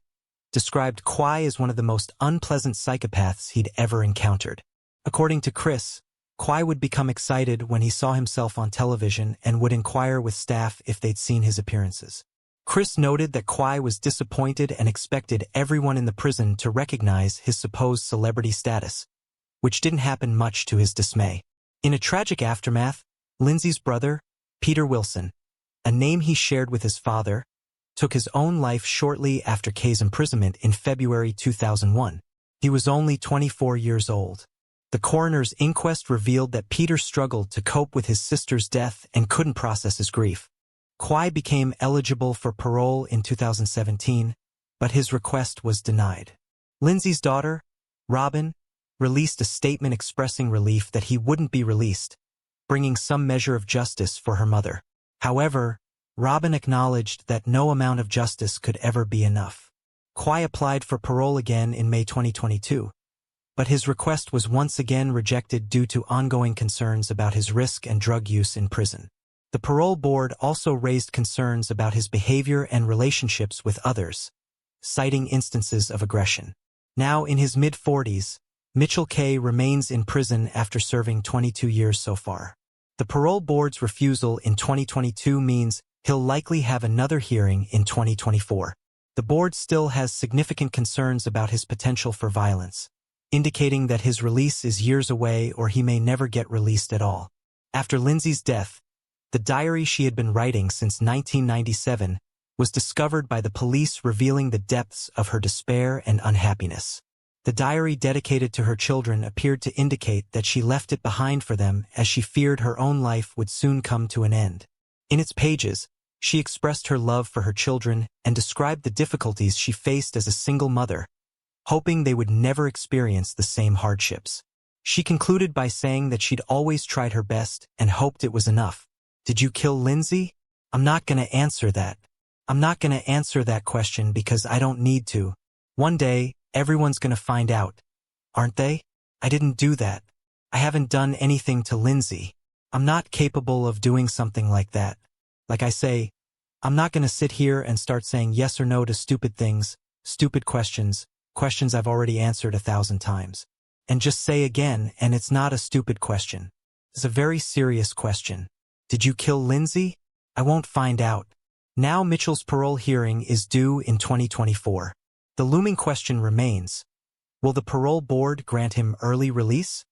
described Quay as one of the most unpleasant psychopaths he'd ever encountered. According to Chris, Quay would become excited when he saw himself on television and would inquire with staff if they'd seen his appearances. Chris noted that Quay was disappointed and expected everyone in the prison to recognize his supposed celebrity status, which didn't happen much to his dismay. In a tragic aftermath, Lindsay's brother, Peter Wilson, a name he shared with his father, took his own life shortly after Quay's imprisonment in February 2001. He was only 24 years old. The coroner's inquest revealed that Peter struggled to cope with his sister's death and couldn't process his grief. Quay became eligible for parole in 2017, but his request was denied. Lindsay's daughter, Robin, released a statement expressing relief that he wouldn't be released, bringing some measure of justice for her mother. However, Robin acknowledged that no amount of justice could ever be enough. Quay applied for parole again in May 2022, but his request was once again rejected due to ongoing concerns about his risk and drug use in prison. The parole board also raised concerns about his behavior and relationships with others, citing instances of aggression. Now in his mid-40s, Mitchell Quay remains in prison after serving 22 years so far. The parole board's refusal in 2022 means he'll likely have another hearing in 2024. The board still has significant concerns about his potential for violence, indicating that his release is years away or he may never get released at all. After Lindsay's death, The diary she had been writing since 1997 was discovered by the police, revealing the depths of her despair and unhappiness. The diary dedicated to her children appeared to indicate that she left it behind for them as she feared her own life would soon come to an end. In its pages, she expressed her love for her children and described the difficulties she faced as a single mother, hoping they would never experience the same hardships. She concluded by saying that she'd always tried her best and hoped it was enough. Did you kill Lindsay? I'm not going to answer that. I'm not going to answer that question because I don't need to. One day, everyone's going to find out, aren't they? I didn't do that. I haven't done anything to Lindsay. I'm not capable of doing something like that. Like I say, I'm not going to sit here and start saying yes or no to stupid things, stupid questions I've already answered 1,000 times. And just say again, and it's not a stupid question. It's a very serious question. Did you kill Lindsay? I won't find out. Now Mitchell's parole hearing is due in 2024. The looming question remains, will the parole board grant him early release?